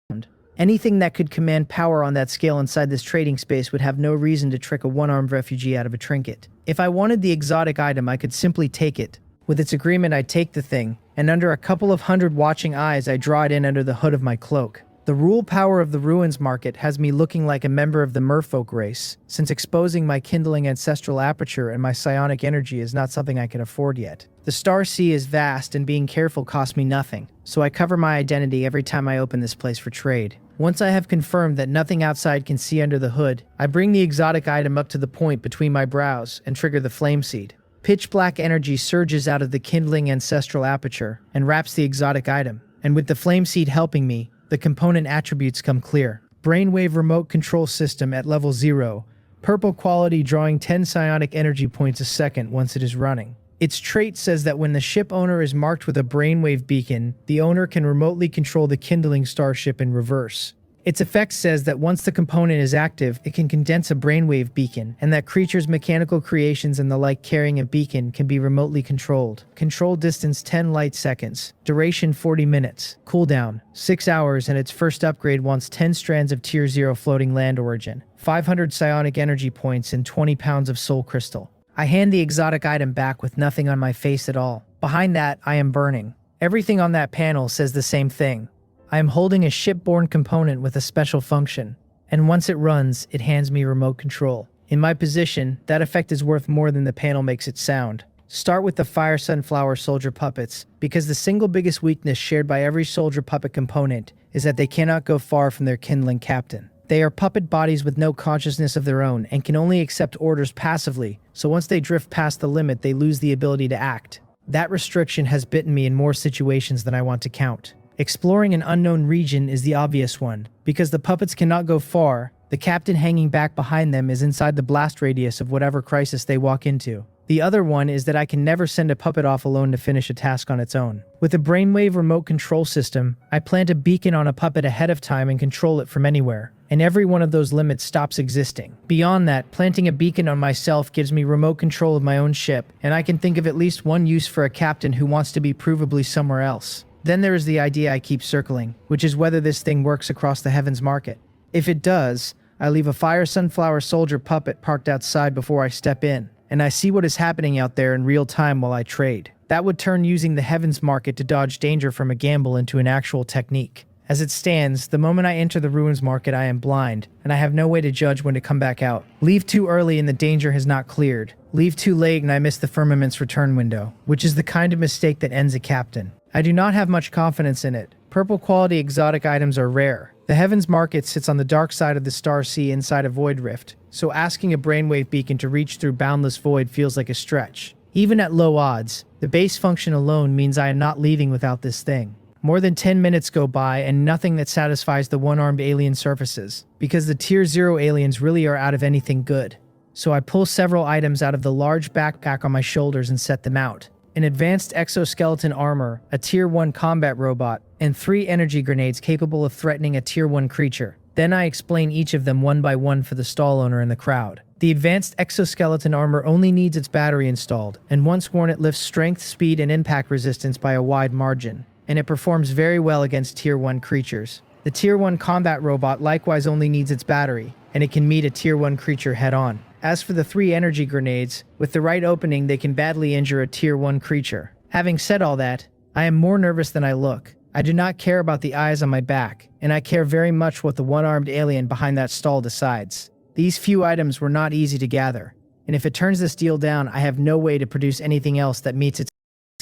and anything that could command power on that scale inside this trading space would have no reason to trick a one-armed refugee out of a trinket. If I wanted the exotic item, I could simply take it. With its agreement, I'd take the thing, and under a couple of hundred watching eyes, I draw it in under the hood of my cloak. The rule power of the ruins market has me looking like a member of the merfolk race, since exposing my kindling ancestral aperture and my psionic energy is not something I can afford yet. The Starsea is vast and being careful costs me nothing, so I cover my identity every time I open this place for trade. Once I have confirmed that nothing outside can see under the hood, I bring the exotic item up to the point between my brows and trigger the flame seed. Pitch black energy surges out of the kindling ancestral aperture and wraps the exotic item, and with the flame seed helping me, the component attributes come clear. Brainwave remote control system at level 0. Purple quality drawing 10 psionic energy points a second once it is running. Its trait says that when the ship owner is marked with a brainwave beacon, the owner can remotely control the kindling starship in reverse. Its effect says that once the component is active, it can condense a brainwave beacon, and that creatures' mechanical creations and the like carrying a beacon can be remotely controlled. Control distance 10 light seconds. Duration 40 minutes. Cooldown 6 hours, and its first upgrade wants 10 strands of Tier 0 floating land origin, 500 psionic energy points, and 20 pounds of soul crystal. I hand the exotic item back with nothing on my face at all. Behind that, I am burning. Everything on that panel says the same thing. I am holding a shipborne component with a special function, and once it runs, it hands me remote control. In my position, that effect is worth more than the panel makes it sound. Start with the Fire Sunflower Soldier puppets, because the single biggest weakness shared by every soldier puppet component is that they cannot go far from their kindling captain. They are puppet bodies with no consciousness of their own and can only accept orders passively, so once they drift past the limit, they lose the ability to act. That restriction has bitten me in more situations than I want to count. Exploring an unknown region is the obvious one. Because the puppets cannot go far, the captain hanging back behind them is inside the blast radius of whatever crisis they walk into. The other one is that I can never send a puppet off alone to finish a task on its own. With a brainwave remote control system, I plant a beacon on a puppet ahead of time and control it from anywhere, and every one of those limits stops existing. Beyond that, planting a beacon on myself gives me remote control of my own ship, and I can think of at least one use for a captain who wants to be provably somewhere else. Then there is the idea I keep circling, which is whether this thing works across the heavens market. If it does, I leave a Fire Sunflower Soldier puppet parked outside before I step in, and I see what is happening out there in real time while I trade. That would turn using the heavens market to dodge danger from a gamble into an actual technique. As it stands, the moment I enter the ruins market, I am blind, and I have no way to judge when to come back out. Leave too early and the danger has not cleared. Leave too late and I miss the firmament's return window, which is the kind of mistake that ends a captain. I do not have much confidence in it. Purple quality exotic items are rare. The heavens market sits on the dark side of the star sea inside a void rift, so asking a brainwave beacon to reach through boundless void feels like a stretch. Even at low odds, the base function alone means I am not leaving without this thing. More than 10 minutes go by and nothing that satisfies the one-armed alien surfaces, because the Tier 0 aliens really are out of anything good. So I pull several items out of the large backpack on my shoulders and set them out. An advanced exoskeleton armor, a Tier 1 combat robot, and 3 energy grenades capable of threatening a Tier 1 creature. Then I explain each of them one by one for the stall owner in the crowd. The advanced exoskeleton armor only needs its battery installed, and once worn it lifts strength, speed, and impact resistance by a wide margin, and it performs very well against Tier 1 creatures. The Tier 1 combat robot likewise only needs its battery, and it can meet a Tier 1 creature head-on. As for the 3 energy grenades, with the right opening they can badly injure a Tier 1 creature. Having said all that, I am more nervous than I look. I do not care about the eyes on my back, and I care very much what the one-armed alien behind that stall decides. These few items were not easy to gather, and if it turns this deal down, I have no way to produce anything else that meets its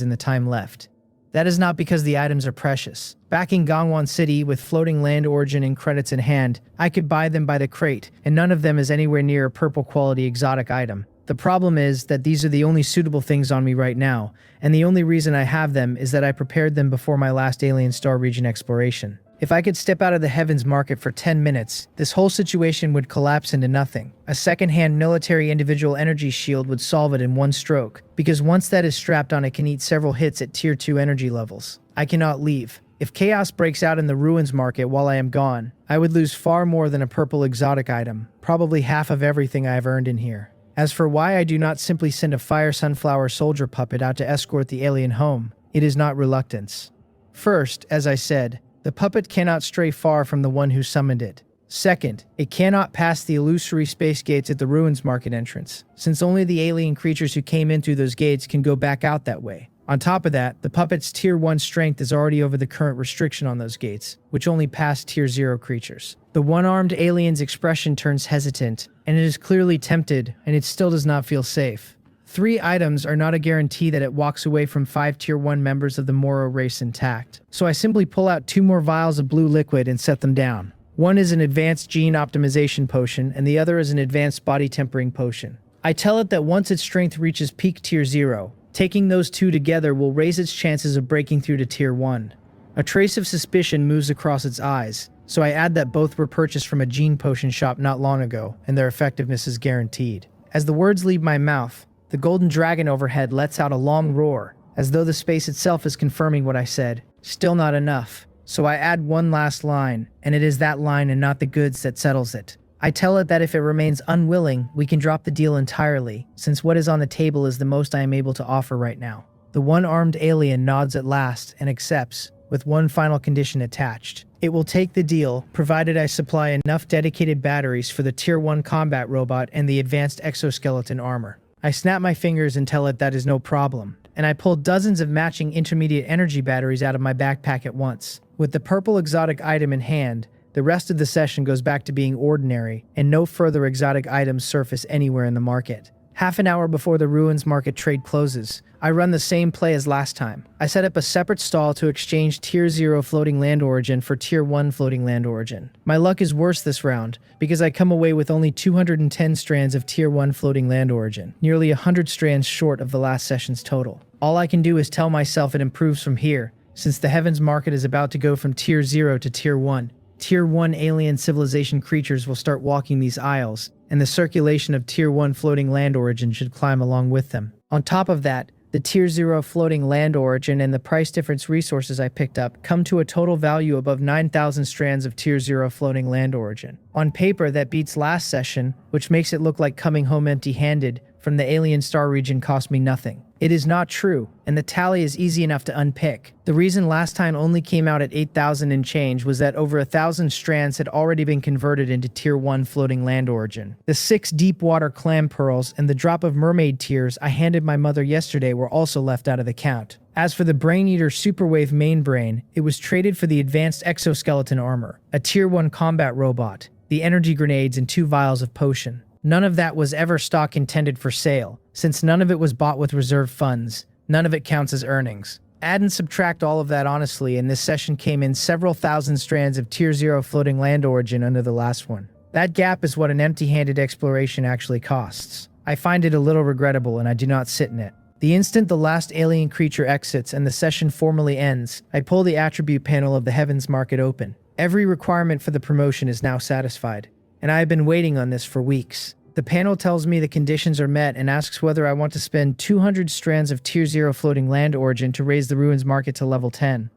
in the time left. That is not because the items are precious. Back in Gangwon City, with floating land origin and credits in hand, I could buy them by the crate, and none of them is anywhere near a purple quality exotic item. The problem is that these are the only suitable things on me right now, and the only reason I have them is that I prepared them before my last Alien Star region exploration. If I could step out of the heavens market for 10 minutes, this whole situation would collapse into nothing. A second-hand military individual energy shield would solve it in one stroke, because once that is strapped on, it can eat several hits at Tier 2 energy levels. I cannot leave. If chaos breaks out in the ruins market while I am gone, I would lose far more than a purple exotic item, probably half of everything I have earned in here. As for why I do not simply send a Fire Sunflower Soldier puppet out to escort the alien home, it is not reluctance. First, as I said, the puppet cannot stray far from the one who summoned it. Second, it cannot pass the illusory space gates at the ruins market entrance, since only the alien creatures who came in through those gates can go back out that way. On top of that, the puppet's Tier 1 strength is already over the current restriction on those gates, which only pass Tier 0 creatures. The one-armed alien's expression turns hesitant, and it is clearly tempted, and it still does not feel safe. 3 items are not a guarantee that it walks away from 5 Tier 1 members of the Moro race intact. So I simply pull out 2 more vials of blue liquid and set them down. One is an advanced gene optimization potion, and the other is an advanced body tempering potion. I tell it that once its strength reaches peak Tier 0, taking those 2 together will raise its chances of breaking through to Tier 1. A trace of suspicion moves across its eyes, so I add that both were purchased from a gene potion shop not long ago, and their effectiveness is guaranteed. As the words leave my mouth, the golden dragon overhead lets out a long roar, as though the space itself is confirming what I said. Still not enough. So I add one last line, and it is that line and not the goods that settles it. I tell it that if it remains unwilling, we can drop the deal entirely, since what is on the table is the most I am able to offer right now. The one-armed alien nods at last and accepts, with one final condition attached. It will take the deal, provided I supply enough dedicated batteries for the Tier 1 combat robot and the advanced exoskeleton armor. I snap my fingers and tell it that is no problem, and I pull dozens of matching intermediate energy batteries out of my backpack at once. With the purple exotic item in hand, the rest of the session goes back to being ordinary, and no further exotic items surface anywhere in the market. Half an hour before the Ruins Market trade closes, I run the same play as last time. I set up a separate stall to exchange Tier 0 floating land origin for Tier 1 floating land origin. My luck is worse this round, because I come away with only 210 strands of Tier 1 floating land origin, nearly 100 strands short of the last session's total. All I can do is tell myself it improves from here, since the Heavens Market is about to go from Tier 0 to Tier 1. Tier 1 alien civilization creatures will start walking these aisles, and the circulation of Tier 1 floating land origin should climb along with them. On top of that, the Tier 0 floating land origin and the price difference resources I picked up come to a total value above 9,000 strands of Tier 0 floating land origin. On paper, that beats last session, which makes it look like coming home empty-handed from the alien star region cost me nothing. It is not true, and the tally is easy enough to unpick. The reason last time only came out at 8,000 and change was that over 1,000 strands had already been converted into Tier 1 floating land origin. The 6 deep water clam pearls and the drop of mermaid tears I handed my mother yesterday were also left out of the count. As for the Brain Eater Superwave main brain, it was traded for the advanced exoskeleton armor, a Tier 1 combat robot, the energy grenades, and 2 vials of potion. None of that was ever stock intended for sale, since none of it was bought with reserve funds. None of it counts as earnings. Add and subtract all of that honestly, and this session came in several thousand strands of Tier 0 floating land origin under the last one. That gap is what an empty-handed exploration actually costs. I find it a little regrettable, and I do not sit in it. The instant the last alien creature exits and the session formally ends, I pull the attribute panel of the Heavens Market open. Every requirement for the promotion is now satisfied, and I have been waiting on this for weeks. The panel tells me the conditions are met and asks whether I want to spend 200 strands of Tier 0 floating land origin to raise the Ruins Market to level 10.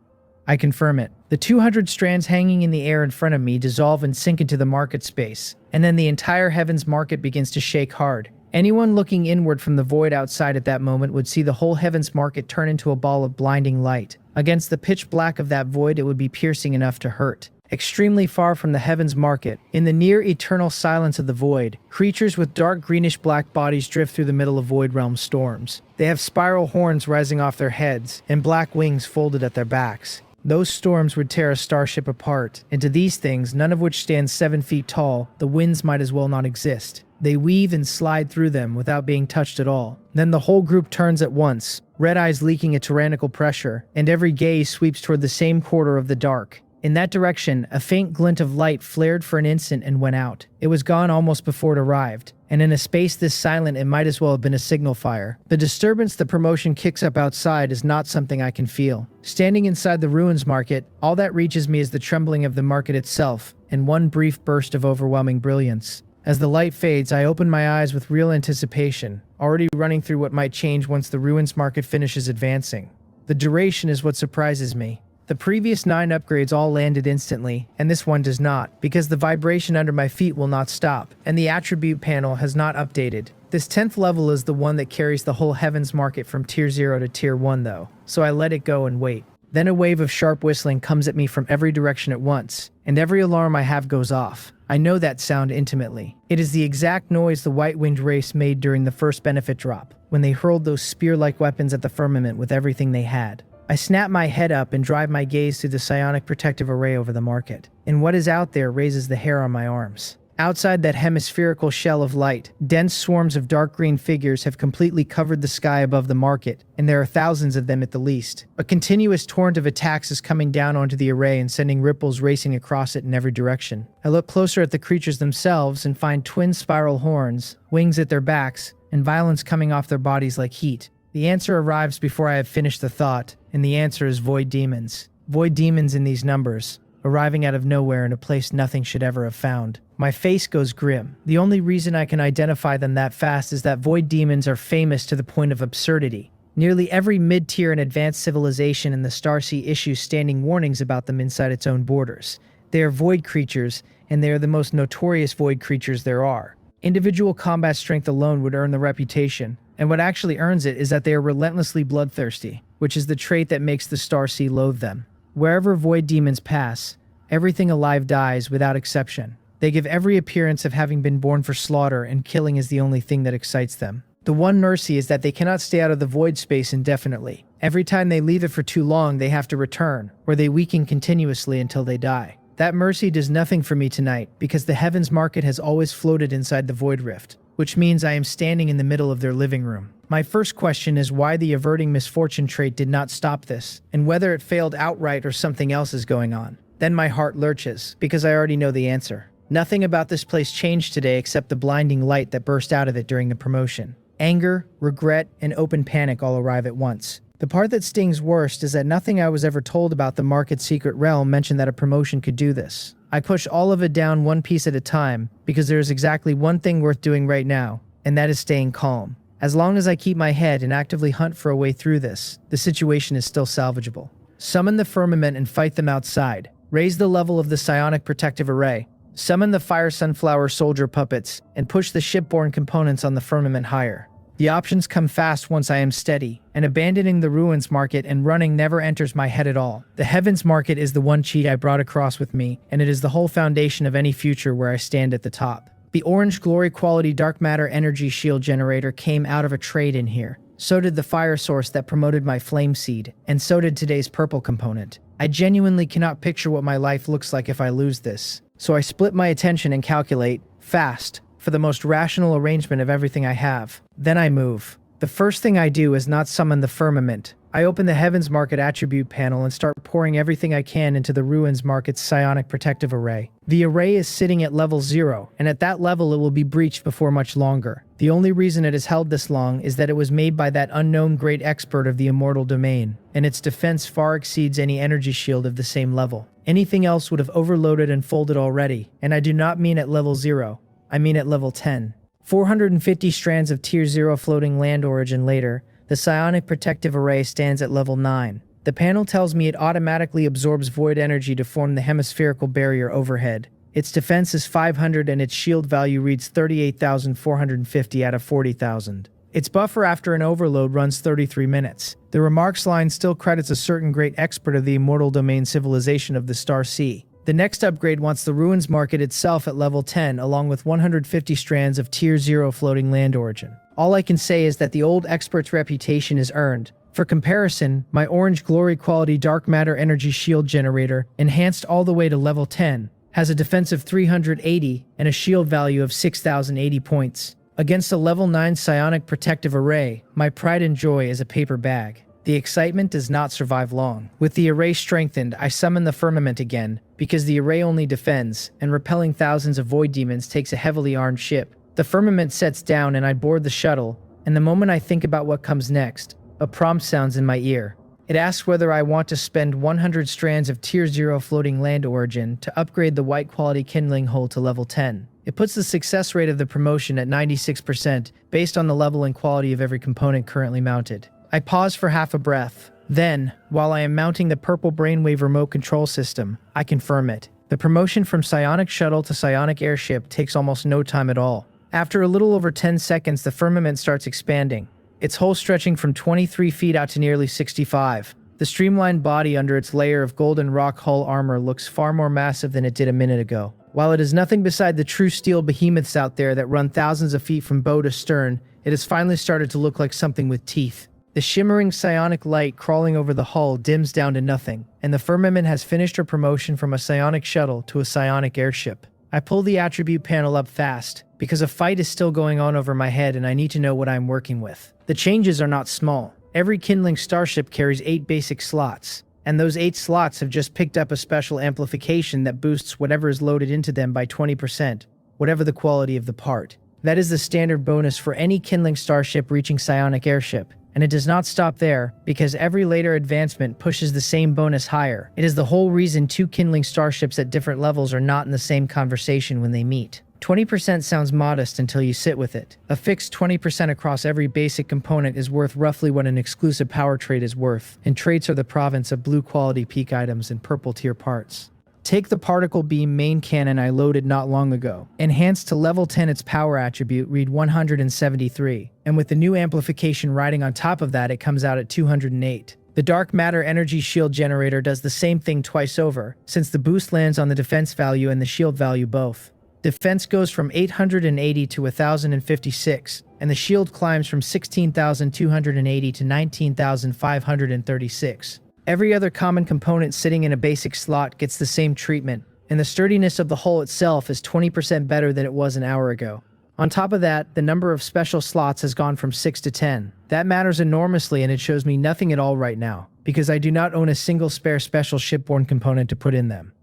I confirm it. The 200 strands hanging in the air in front of me dissolve and sink into the market space, and then the entire Heavens Market begins to shake hard. Anyone looking inward from the void outside at that moment would see the whole Heavens Market turn into a ball of blinding light. Against the pitch black of that void, it would be piercing enough to hurt. Extremely far from the Heavens Market, in the near eternal silence of the void, creatures with dark greenish-black bodies drift through the middle of Void Realm storms. They have spiral horns rising off their heads, and black wings folded at their backs. Those storms would tear a starship apart, and to these things, none of which stand 7 feet tall, the winds might as well not exist. They weave and slide through them without being touched at all. Then the whole group turns at once, red eyes leaking a tyrannical pressure, and every gaze sweeps toward the same quarter of the dark. In that direction, a faint glint of light flared for an instant and went out. It was gone almost before it arrived, and in a space this silent it might as well have been a signal fire. The disturbance the promotion kicks up outside is not something I can feel. Standing inside the Ruins Market, all that reaches me is the trembling of the market itself, and one brief burst of overwhelming brilliance. As the light fades, I open my eyes with real anticipation, already running through what might change once the Ruins Market finishes advancing. The duration is what surprises me. The previous 9 upgrades all landed instantly, and this one does not, because the vibration under my feet will not stop, and the attribute panel has not updated. This 10th level is the one that carries the whole Heavens Market from Tier 0 to Tier 1 though, so I let it go and wait. Then a wave of sharp whistling comes at me from every direction at once, and every alarm I have goes off. I know that sound intimately. It is the exact noise the White-Winged race made during the first benefit drop, when they hurled those spear-like weapons at the firmament with everything they had. I snap my head up and drive my gaze through the psionic protective array over the market, and what is out there raises the hair on my arms. Outside that hemispherical shell of light, dense swarms of dark green figures have completely covered the sky above the market, and there are thousands of them at the least. A continuous torrent of attacks is coming down onto the array and sending ripples racing across it in every direction. I look closer at the creatures themselves and find twin spiral horns, wings at their backs, and violence coming off their bodies like heat. The answer arrives before I have finished the thought, and the answer is void demons. Void demons in these numbers, arriving out of nowhere in a place nothing should ever have found. My face goes grim. The only reason I can identify them that fast is that void demons are famous to the point of absurdity. Nearly every mid-tier and advanced civilization in the Starsea issues standing warnings about them inside its own borders. They are void creatures, and they are the most notorious void creatures there are. Individual combat strength alone would earn the reputation, and what actually earns it is that they are relentlessly bloodthirsty, which is the trait that makes the Starsea loathe them. Wherever void demons pass, everything alive dies without exception. They give every appearance of having been born for slaughter, and killing is the only thing that excites them. The one mercy is that they cannot stay out of the void space indefinitely. Every time they leave it for too long, they have to return, or they weaken continuously until they die. That mercy does nothing for me tonight, because the Heavens Market has always floated inside the Void Rift, which means I am standing in the middle of their living room. My first question is why the averting misfortune trait did not stop this, and whether it failed outright or something else is going on. Then my heart lurches, because I already know the answer. Nothing about this place changed today except the blinding light that burst out of it during the promotion. Anger, regret, and open panic all arrive at once. The part that stings worst is that nothing I was ever told about the market's secret realm mentioned that a promotion could do this. I push all of it down one piece at a time, because there is exactly one thing worth doing right now, and that is staying calm. As long as I keep my head and actively hunt for a way through this, the situation is still salvageable. Summon the firmament and fight them outside. Raise the level of the psionic protective array. Summon the fire sunflower soldier puppets, and push the shipborne components on the firmament higher. The options come fast once I am steady, and abandoning the ruins market and running never enters my head at all. The heavens market is the one cheat I brought across with me, and it is the whole foundation of any future where I stand at the top. The orange glory quality dark matter energy shield generator came out of a trade in here. So did the fire source that promoted my flame seed, and so did today's purple component. I genuinely cannot picture what my life looks like if I lose this. So I split my attention and calculate, fast, for the most rational arrangement of everything I have. Then I move. The first thing I do is not summon the firmament. I open the Heavens Market attribute panel and start pouring everything I can into the Ruins Market's psionic protective array. The array is sitting at level 0, and at that level it will be breached before much longer. The only reason it has held this long is that it was made by that unknown great expert of the immortal domain, and its defense far exceeds any energy shield of the same level. Anything else would have overloaded and folded already, and I do not mean at level 0. I mean at level 10. 450 strands of Tier 0 floating land origin later, the psionic protective array stands at level 9. The panel tells me it automatically absorbs void energy to form the hemispherical barrier overhead. Its defense is 500 and its shield value reads 38,450 out of 40,000. Its buffer after an overload runs 33 minutes. The remarks line still credits a certain great expert of the immortal domain civilization of the Starsea. The next upgrade wants the Ruins Market itself at level 10 along with 150 strands of Tier 0 floating land origin. All I can say is that the old expert's reputation is earned. For comparison, my orange glory quality dark matter energy shield generator, enhanced all the way to level 10, has a defense of 380 and a shield value of 6,080 points. Against a level 9 psionic protective array, my pride and joy is a paper bag. The excitement does not survive long. With the array strengthened, I summon the firmament again, because the array only defends, and repelling thousands of void demons takes a heavily armed ship. The firmament sets down and I board the shuttle, and the moment I think about what comes next, a prompt sounds in my ear. It asks whether I want to spend 100 strands of Tier 0 floating land origin to upgrade the white quality kindling hull to level 10. It puts the success rate of the promotion at 96% based on the level and quality of every component currently mounted. I pause for half a breath. Then, while I am mounting the purple brainwave remote control system, I confirm it. The promotion from psionic shuttle to psionic airship takes almost no time at all. After a little over 10 seconds, the firmament starts expanding, its hull stretching from 23 feet out to nearly 65. The streamlined body under its layer of golden rock hull armor looks far more massive than it did a minute ago. While it is nothing beside the true steel behemoths out there that run thousands of feet from bow to stern, it has finally started to look like something with teeth. The shimmering psionic light crawling over the hull dims down to nothing, and the firmament has finished her promotion from a psionic shuttle to a psionic airship. I pull the attribute panel up fast, because a fight is still going on over my head and I need to know what I'm working with. The changes are not small. Every kindling starship carries 8 basic slots, and those 8 slots have just picked up a special amplification that boosts whatever is loaded into them by 20%, whatever the quality of the part. That is the standard bonus for any kindling starship reaching psionic airship. And it does not stop there, because every later advancement pushes the same bonus higher. It is the whole reason 2 kindling starships at different levels are not in the same conversation when they meet. 20% sounds modest until you sit with it. A fixed 20% across every basic component is worth roughly what an exclusive power trait is worth, and traits are the province of blue quality peak items and purple tier parts. Take the particle beam main cannon I loaded not long ago. Enhanced to level 10, its power attribute read 173, and with the new amplification riding on top of that, it comes out at 208. The dark matter energy shield generator does the same thing twice over, since the boost lands on the defense value and the shield value both. Defense goes from 880 to 1056, and the shield climbs from 16,280 to 19,536. Every other common component sitting in a basic slot gets the same treatment, and the sturdiness of the hull itself is 20% better than it was an hour ago. On top of that, the number of special slots has gone from 6 to 10. That matters enormously, and it shows me nothing at all right now, because I do not own a single spare special shipborne component to put in them.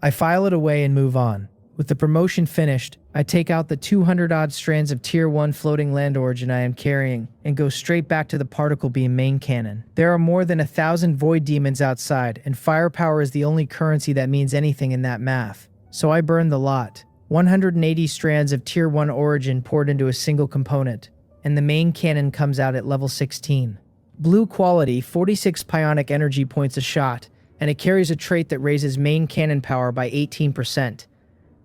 I file it away and move on. With the promotion finished, I take out the 200-odd strands of Tier 1 floating land origin I am carrying, and go straight back to the particle beam main cannon. There are more than 1,000 void demons outside, and firepower is the only currency that means anything in that math. So I burn the lot. 180 strands of Tier 1 origin poured into a single component, and the main cannon comes out at level 16. Blue quality, 46 psionic energy points a shot, and it carries a trait that raises main cannon power by 18%.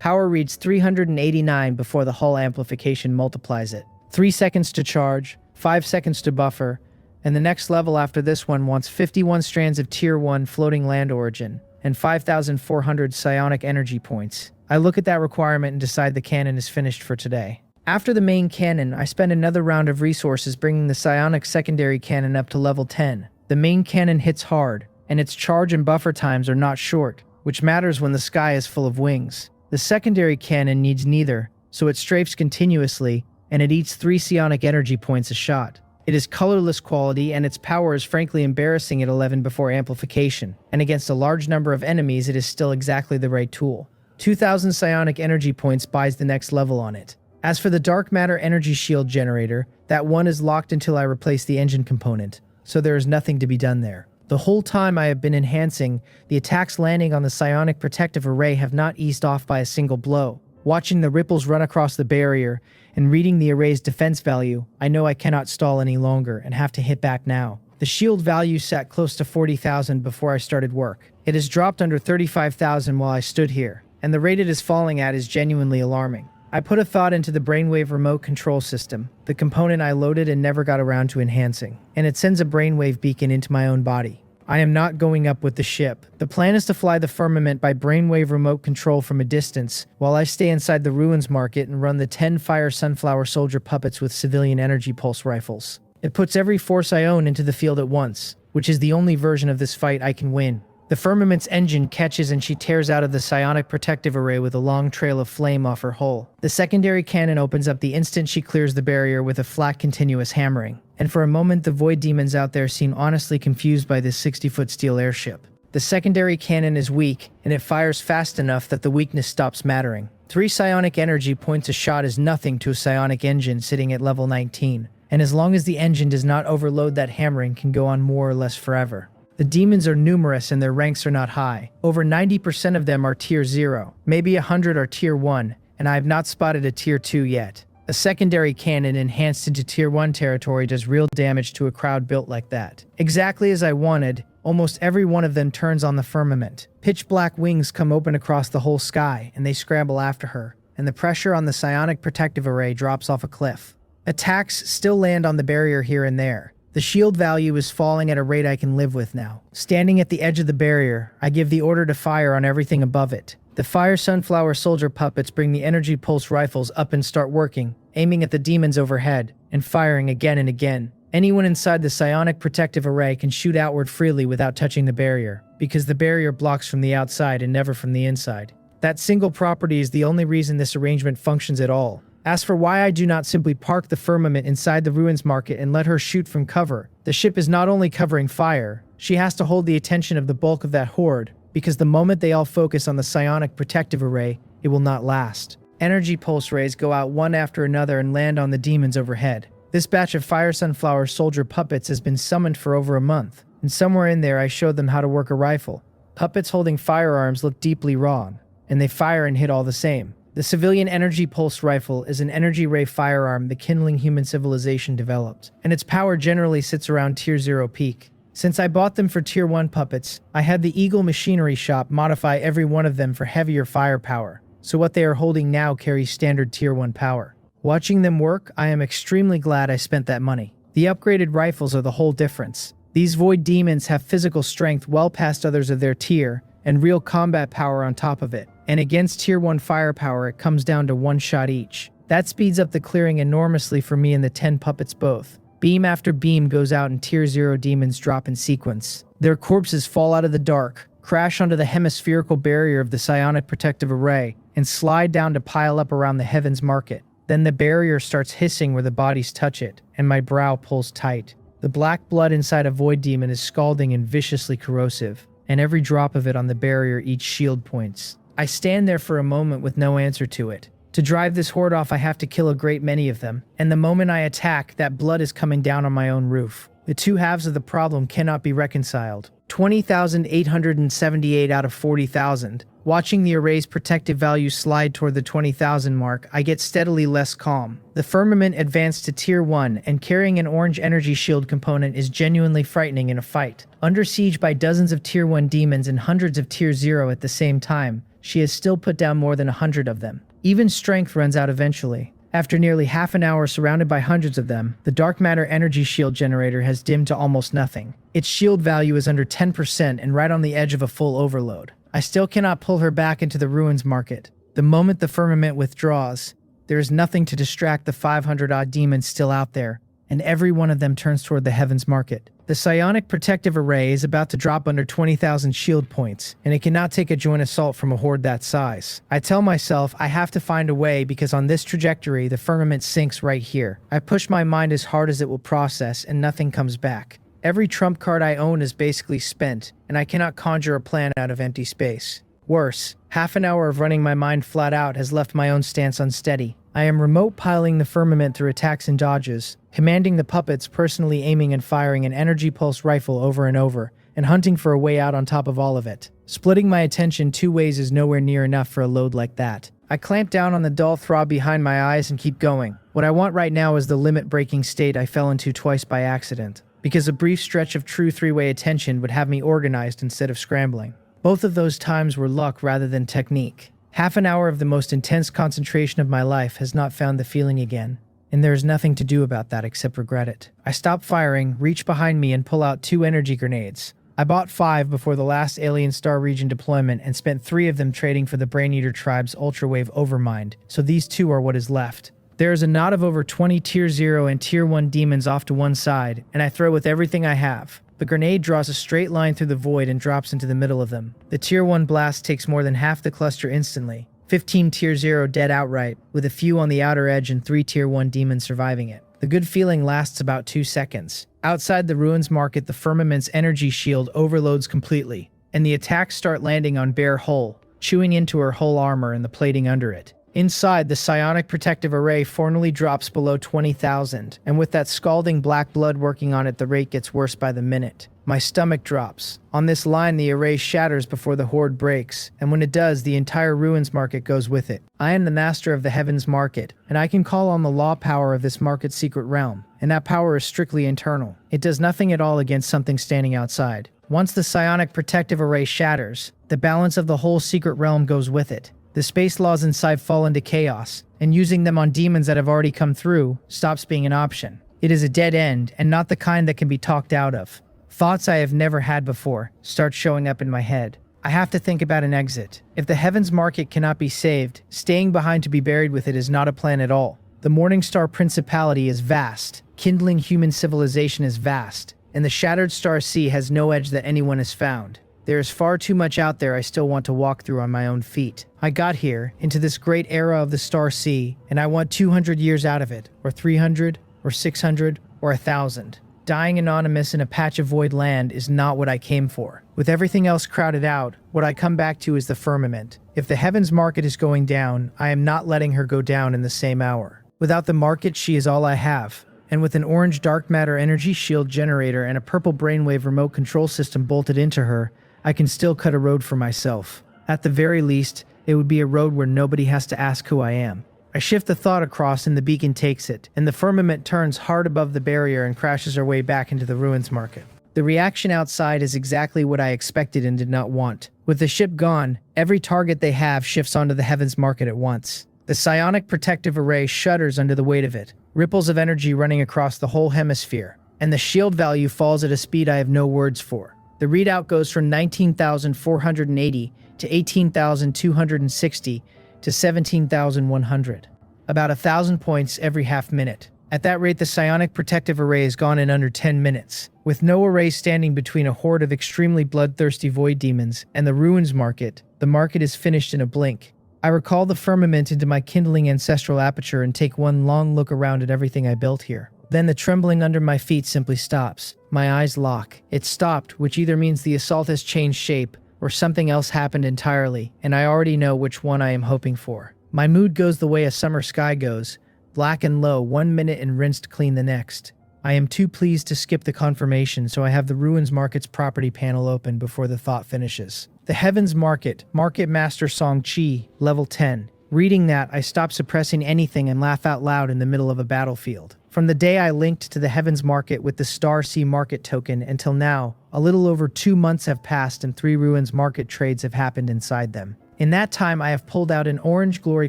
Power reads 389 before the hull amplification multiplies it. 3 seconds to charge, 5 seconds to buffer, and the next level after this one wants 51 strands of Tier 1 floating land origin, and 5,400 psionic energy points. I look at that requirement and decide the cannon is finished for today. After the main cannon, I spend another round of resources bringing the psionic secondary cannon up to level 10. The main cannon hits hard, and its charge and buffer times are not short, which matters when the sky is full of wings. The secondary cannon needs neither, so it strafes continuously, and it eats 3 psionic energy points a shot. It is colorless quality, and its power is frankly embarrassing at 11 before amplification, and against a large number of enemies it is still exactly the right tool. 2,000 psionic energy points buys the next level on it. As for the dark matter energy shield generator, that one is locked until I replace the engine component, so there is nothing to be done there. The whole time I have been enhancing, the attacks landing on the psionic protective array have not eased off by a single blow. Watching the ripples run across the barrier and reading the array's defense value, I know I cannot stall any longer and have to hit back now. The shield value sat close to 40,000 before I started work. It has dropped under 35,000 while I stood here, and the rate it is falling at is genuinely alarming. I put a thought into the brainwave remote control system, the component I loaded and never got around to enhancing, and it sends a brainwave beacon into my own body. I am not going up with the ship. The plan is to fly the firmament by brainwave remote control from a distance, while I stay inside the ruins market and run the 10 fire sunflower soldier puppets with civilian energy pulse rifles. It puts every force I own into the field at once, which is the only version of this fight I can win. The firmament's engine catches and she tears out of the psionic protective array with a long trail of flame off her hull. The secondary cannon opens up the instant she clears the barrier with a flat continuous hammering. And for a moment the void demons out there seem honestly confused by this 60-foot steel airship. The secondary cannon is weak, and it fires fast enough that the weakness stops mattering. 3 psionic energy points a shot is nothing to a psionic engine sitting at level 19, and as long as the engine does not overload, that hammering can go on more or less forever. The demons are numerous and their ranks are not high. Over 90% of them are Tier 0, maybe 100 are Tier 1, and I have not spotted a Tier 2 yet. A secondary cannon enhanced into Tier 1 territory does real damage to a crowd built like that. Exactly as I wanted, almost every one of them turns on the firmament. Pitch black wings come open across the whole sky, and they scramble after her, and the pressure on the psionic protective array drops off a cliff. Attacks still land on the barrier here and there. The shield value is falling at a rate I can live with now. Standing at the edge of the barrier, I give the order to fire on everything above it. The fire sunflower soldier puppets bring the energy pulse rifles up and start working, aiming at the demons overhead, and firing again and again. Anyone inside the psionic protective array can shoot outward freely without touching the barrier, because the barrier blocks from the outside and never from the inside. That single property is the only reason this arrangement functions at all. As for why I do not simply park the firmament inside the ruins market and let her shoot from cover, the ship is not only covering fire, she has to hold the attention of the bulk of that horde, because the moment they all focus on the psionic protective array, it will not last. Energy pulse rays go out one after another and land on the demons overhead. This batch of fire sunflower soldier puppets has been summoned for over a month, and somewhere in there I showed them how to work a rifle. Puppets holding firearms look deeply wrong, and they fire and hit all the same. The civilian energy pulse rifle is an energy ray firearm the kindling human civilization developed, and its power generally sits around Tier 0 peak. Since I bought them for Tier 1 puppets, I had the Eagle Machinery Shop modify every one of them for heavier firepower, so what they are holding now carries standard Tier 1 power. Watching them work, I am extremely glad I spent that money. The upgraded rifles are the whole difference. These Void Demons have physical strength well past others of their tier, and real combat power on top of it. And against Tier 1 firepower, it comes down to one shot each. That speeds up the clearing enormously for me and the 10 puppets both. Beam after beam goes out and Tier 0 demons drop in sequence. Their corpses fall out of the dark, crash onto the hemispherical barrier of the psionic protective array, and slide down to pile up around the heavens market. Then the barrier starts hissing where the bodies touch it, and my brow pulls tight. The black blood inside a Void Demon is scalding and viciously corrosive, and every drop of it on the barrier each shield points. I stand there for a moment with no answer to it. To drive this horde off, I have to kill a great many of them, and the moment I attack, that blood is coming down on my own roof. The two halves of the problem cannot be reconciled. 20,878 out of 40,000. Watching the array's protective value slide toward the 20,000 mark, I get steadily less calm. The firmament advanced to Tier 1, and carrying an orange energy shield component is genuinely frightening in a fight. Under siege by dozens of Tier 1 demons and hundreds of Tier 0 at the same time, she has still put down more than 100 of them. Even strength runs out eventually. After nearly half an hour surrounded by hundreds of them, the dark matter energy shield generator has dimmed to almost nothing. Its shield value is under 10% and right on the edge of a full overload. I still cannot pull her back into the ruins market. The moment the firmament withdraws, there is nothing to distract the 500-odd demons still out there, and every one of them turns toward the heavens market. The psionic protective array is about to drop under 20,000 shield points, and it cannot take a joint assault from a horde that size. I tell myself I have to find a way because on this trajectory, the firmament sinks right here. I push my mind as hard as it will process, and nothing comes back. Every trump card I own is basically spent, and I cannot conjure a plan out of empty space. Worse, half an hour of running my mind flat out has left my own stance unsteady. I am remote piling the firmament through attacks and dodges, commanding the puppets, personally aiming and firing an energy pulse rifle over and over, and hunting for a way out on top of all of it. Splitting my attention two ways is nowhere near enough for a load like that. I clamp down on the dull throb behind my eyes and keep going. What I want right now is the limit-breaking state I fell into twice by accident, because a brief stretch of true three-way attention would have me organized instead of scrambling. Both of those times were luck rather than technique. Half an hour of the most intense concentration of my life has not found the feeling again, and there is nothing to do about that except regret it. I stop firing, reach behind me, and pull out 2 energy grenades. I bought 5 before the last Alien Star region deployment and spent 3 of them trading for the Brain Eater tribe's Ultrawave Overmind, so these 2 are what is left. There is a knot of over 20 Tier 0 and Tier 1 demons off to one side, and I throw with everything I have. The grenade draws a straight line through the void and drops into the middle of them. The Tier 1 blast takes more than half the cluster instantly. 15 Tier 0 dead outright, with a few on the outer edge and 3 Tier 1 demons surviving it. The good feeling lasts about 2 seconds. Outside the ruins market, the firmament's energy shield overloads completely, and the attacks start landing on bare hull, chewing into her hull armor and the plating under it. Inside, the psionic protective array formally drops below 20,000, and with that scalding black blood working on it, the rate gets worse by the minute. My stomach drops. On this line, the array shatters before the horde breaks, and when it does, the entire ruins market goes with it. I am the master of the heavens market, and I can call on the law power of this market's secret realm, and that power is strictly internal. It does nothing at all against something standing outside. Once the psionic protective array shatters, the balance of the whole secret realm goes with it. The space laws inside fall into chaos, and using them on demons that have already come through stops being an option. It is a dead end, and not the kind that can be talked out of. Thoughts I have never had before start showing up in my head. I have to think about an exit. If the heavens market cannot be saved, staying behind to be buried with it is not a plan at all. The Morningstar Principality is vast, kindling human civilization is vast, and the Shattered Star Sea has no edge that anyone has found. There is far too much out there I still want to walk through on my own feet. I got here, into this great era of the Star Sea, and I want 200 years out of it, or 300, or 600, or 1,000. Dying anonymous in a patch of void land is not what I came for. With everything else crowded out, what I come back to is the firmament. If the heavens market is going down, I am not letting her go down in the same hour. Without the market, she is all I have. And with an orange dark matter energy shield generator and a purple brainwave remote control system bolted into her, I can still cut a road for myself. At the very least, It would be a road where nobody has to ask who I am. I shift the thought across and the beacon takes it, and the firmament turns hard above the barrier and crashes our way back into the ruins market. The reaction outside is exactly what I expected and did not want. With the ship gone, every target they have shifts onto the heavens market at once. The psionic protective array shudders under the weight of it, ripples of energy running across the whole hemisphere, and the shield value falls at a speed I have no words for. The readout goes from 19,480 to 18,260 to 17,100. About 1,000 points every half minute. At that rate, the psionic protective array is gone in under 10 minutes. With no array standing between a horde of extremely bloodthirsty void demons and the ruins market, the market is finished in a blink. I recall the firmament into my kindling ancestral aperture and take one long look around at everything I built here. Then the trembling under my feet simply stops. My eyes lock. It stopped, which either means the assault has changed shape or something else happened entirely, and I already know which one I am hoping for. My mood goes the way a summer sky goes, black and low 1 minute and rinsed clean the next. I am too pleased to skip the confirmation, so I have the Ruins Market's property panel open before the thought finishes. The Heavens Market, Market Master Song Chi, level 10. Reading that, I stop suppressing anything and laugh out loud in the middle of a battlefield. From the day I linked to the Heavens Market with the Star Sea Market token until now, a little over 2 months have passed and 3 Ruins Market trades have happened inside them. In that time, I have pulled out an orange glory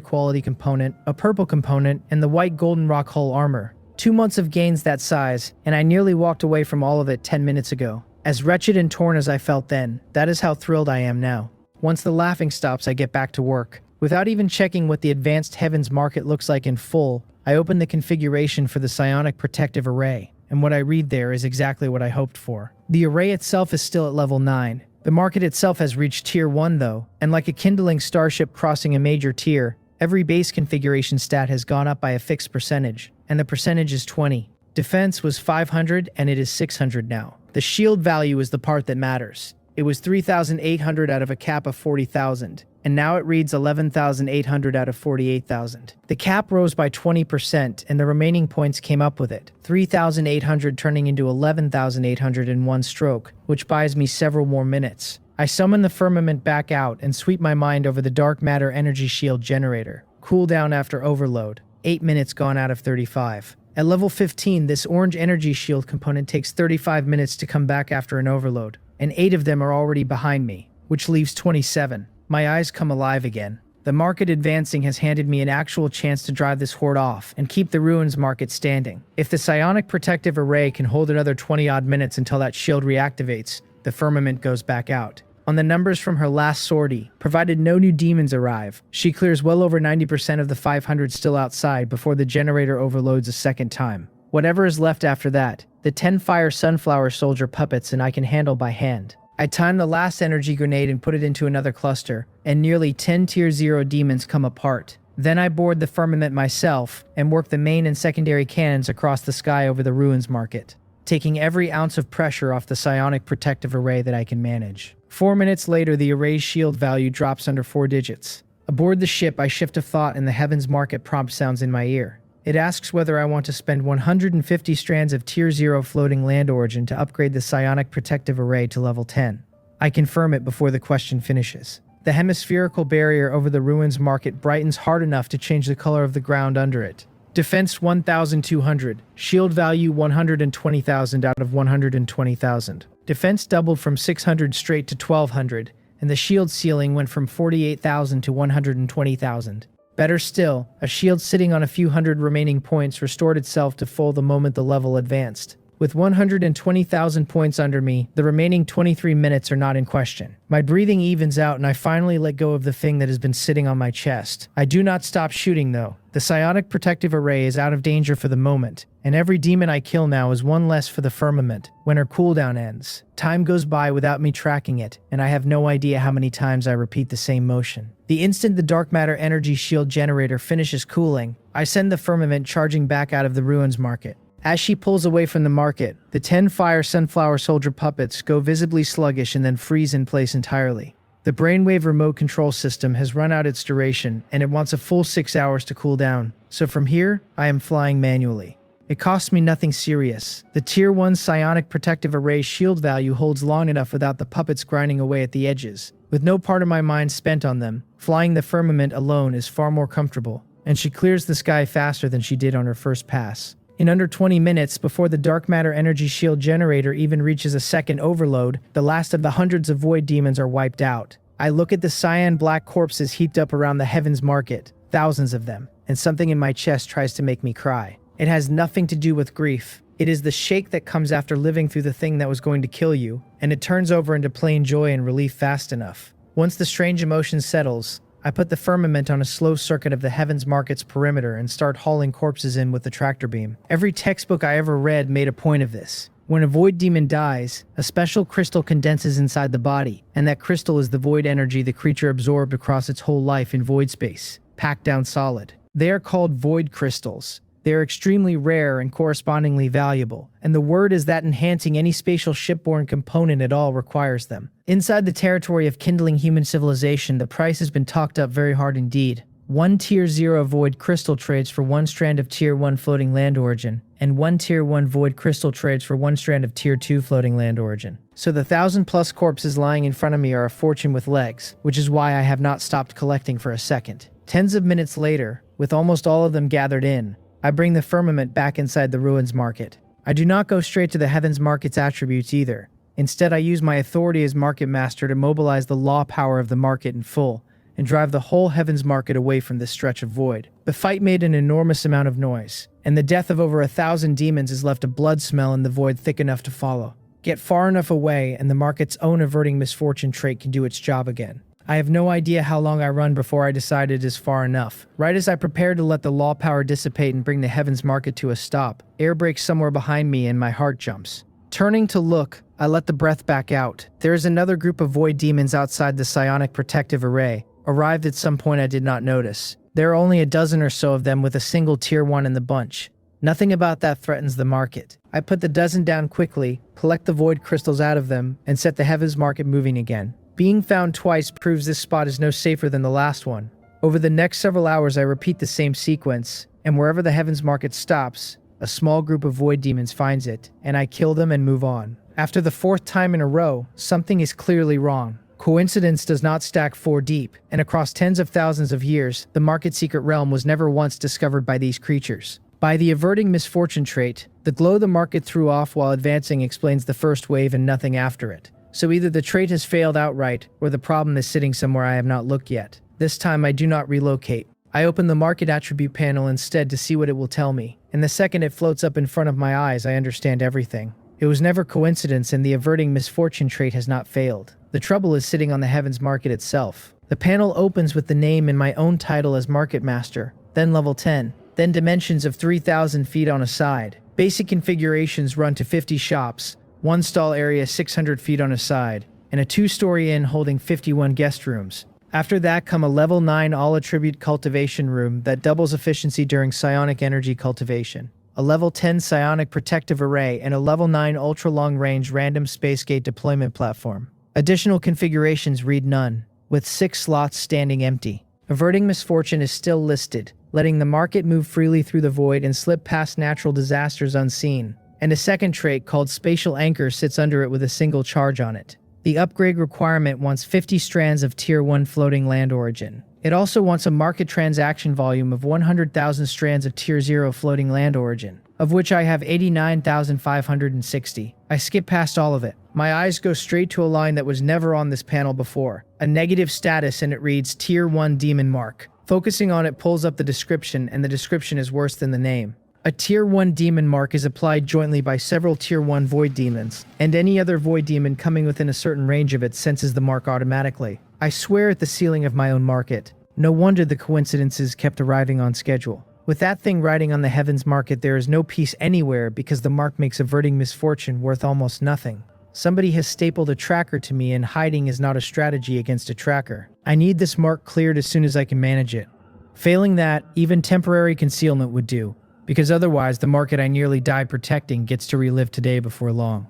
quality component, a purple component, and the white golden rock hull armor. 2 months of gains that size, and I nearly walked away from all of it 10 minutes ago. As wretched and torn as I felt then, that is how thrilled I am now. Once the laughing stops, I get back to work. Without even checking what the advanced Heavens Market looks like in full, I open the configuration for the psionic protective array, and what I read there is exactly what I hoped for. The array itself is still at level 9. The market itself has reached tier 1 though, and like a kindling starship crossing a major tier, every base configuration stat has gone up by a fixed percentage, and the percentage is 20. Defense was 500 and it is 600 now. The shield value is the part that matters. It was 3,800 out of a cap of 40,000, and now it reads 11,800 out of 48,000. The cap rose by 20%, and the remaining points came up with it, 3,800 turning into 11,800 in one stroke, which buys me several more minutes. I summon the firmament back out and sweep my mind over the dark matter energy shield generator. Cooldown after overload, 8 minutes gone out of 35. At level 15, this orange energy shield component takes 35 minutes to come back after an overload, and 8 of them are already behind me, which leaves 27. My eyes come alive again. The market advancing has handed me an actual chance to drive this horde off and keep the ruins market standing. If the psionic protective array can hold another 20-odd minutes until that shield reactivates, the firmament goes back out. On the numbers from her last sortie, provided no new demons arrive, she clears well over 90% of the 500 still outside before the generator overloads a second time. Whatever is left after that, the 10 fire sunflower soldier puppets and I can handle by hand. I time the last energy grenade and put it into another cluster, and nearly 10 tier 0 demons come apart. Then I board the firmament myself and work the main and secondary cannons across the sky over the ruins market, taking every ounce of pressure off the psionic protective array that I can manage. 4 minutes later, the array's shield value drops under 4 digits. Aboard the ship, I shift a thought and the Heavens Market prompt sounds in my ear. It asks whether I want to spend 150 strands of Tier 0 floating land origin to upgrade the psionic protective array to level 10. I confirm it before the question finishes. The hemispherical barrier over the ruins market brightens hard enough to change the color of the ground under it. Defense 1,200. Shield value 120,000 out of 120,000. Defense doubled from 600 straight to 1,200, and the shield ceiling went from 48,000 to 120,000. Better still, a shield sitting on a few hundred remaining points restored itself to full the moment the level advanced. With 120,000 points under me, the remaining 23 minutes are not in question. My breathing evens out and I finally let go of the thing that has been sitting on my chest. I do not stop shooting though. The psionic protective array is out of danger for the moment, and every demon I kill now is one less for the firmament when her cooldown ends. Time goes by without me tracking it, and I have no idea how many times I repeat the same motion. The instant the dark matter energy shield generator finishes cooling, I send the firmament charging back out of the ruins market. As she pulls away from the market, the 10 fire sunflower soldier puppets go visibly sluggish and then freeze in place entirely. The brainwave remote control system has run out its duration, and it wants a full 6 hours to cool down, so from here, I am flying manually. It costs me nothing serious. The Tier 1 psionic protective array shield value holds long enough without the puppets grinding away at the edges. With no part of my mind spent on them, flying the firmament alone is far more comfortable, and she clears the sky faster than she did on her first pass. In under 20 minutes, before the dark matter energy shield generator even reaches a second overload, the last of the hundreds of void demons are wiped out. I look at the cyan black corpses heaped up around the Heaven's Market, thousands of them, and something in my chest tries to make me cry. It has nothing to do with grief. It is the shake that comes after living through the thing that was going to kill you, and it turns over into plain joy and relief fast enough. Once the strange emotion settles, I put the firmament on a slow circuit of the Heaven's Market's perimeter and start hauling corpses in with the tractor beam. Every textbook I ever read made a point of this. When a void demon dies, a special crystal condenses inside the body, and that crystal is the void energy the creature absorbed across its whole life in void space, packed down solid. They are called void crystals. They are extremely rare and correspondingly valuable, and the word is that enhancing any spatial shipborne component at all requires them. Inside the territory of kindling human civilization, the price has been talked up very hard indeed. 1 Tier 0 void crystal trades for 1 strand of Tier 1 floating land origin, and 1 Tier 1 void crystal trades for 1 strand of Tier 2 floating land origin. So the 1,000+ corpses lying in front of me are a fortune with legs, which is why I have not stopped collecting for a second. Tens of minutes later, with almost all of them gathered in, I bring the firmament back inside the ruins market. I do not go straight to the Heaven's Market's attributes either. Instead, I use my authority as market master to mobilize the law power of the market in full, and drive the whole Heaven's Market away from this stretch of void. The fight made an enormous amount of noise, and the death of over 1,000 demons has left a blood smell in the void thick enough to follow. Get far enough away, and the market's own averting misfortune trait can do its job again. I have no idea how long I run before I decide it is far enough. Right as I prepare to let the law power dissipate and bring the Heaven's Market to a stop, air breaks somewhere behind me and my heart jumps. Turning to look, I let the breath back out. There is another group of void demons outside the psionic protective array, arrived at some point I did not notice. There are only a dozen or so of them with a single Tier 1 in the bunch. Nothing about that threatens the market. I put the dozen down quickly, collect the void crystals out of them, and set the Heaven's Market moving again. Being found twice proves this spot is no safer than the last one. Over the next several hours I repeat the same sequence, and wherever the Heaven's Market stops, a small group of void demons finds it, and I kill them and move on. After the 4th time in a row, something is clearly wrong. Coincidence does not stack 4 deep, and across tens of thousands of years, the market's secret realm was never once discovered by these creatures. By the averting misfortune trait, the glow the market threw off while advancing explains the first wave and nothing after it. So either the trait has failed outright, or the problem is sitting somewhere I have not looked yet. This time I do not relocate. I open the market attribute panel instead to see what it will tell me, and the second it floats up in front of my eyes I understand everything. It was never coincidence, and the averting misfortune trait has not failed. The trouble is sitting on the Heaven's Market itself. The panel opens with the name and my own title as Market Master, then level 10, then dimensions of 3,000 feet on a side. Basic configurations run to 50 shops, 1 stall area 600 feet on a side, and a 2-story inn holding 51 guest rooms. After that come a level 9 all-attribute cultivation room that doubles efficiency during psionic energy cultivation, a level 10 psionic protective array, and a level 9 ultra-long-range random space gate deployment platform. Additional configurations read none, with 6 slots standing empty. Averting misfortune is still listed, letting the market move freely through the void and slip past natural disasters unseen. And a second trait called Spatial Anchor sits under it with a single charge on it. The upgrade requirement wants 50 strands of Tier 1 floating land origin. It also wants a market transaction volume of 100,000 strands of Tier 0 floating land origin, of which I have 89,560. I skip past all of it. My eyes go straight to a line that was never on this panel before, a negative status, and it reads Tier 1 Demon Mark. Focusing on it pulls up the description, and the description is worse than the name. A Tier 1 demon mark is applied jointly by several Tier 1 void demons, and any other void demon coming within a certain range of it senses the mark automatically. I swear at the ceiling of my own market. No wonder the coincidences kept arriving on schedule. With that thing riding on the Heaven's Market, there is no peace anywhere because the mark makes averting misfortune worth almost nothing. Somebody has stapled a tracker to me, and hiding is not a strategy against a tracker. I need this mark cleared as soon as I can manage it. Failing that, even temporary concealment would do, because otherwise the market I nearly died protecting gets to relive today before long.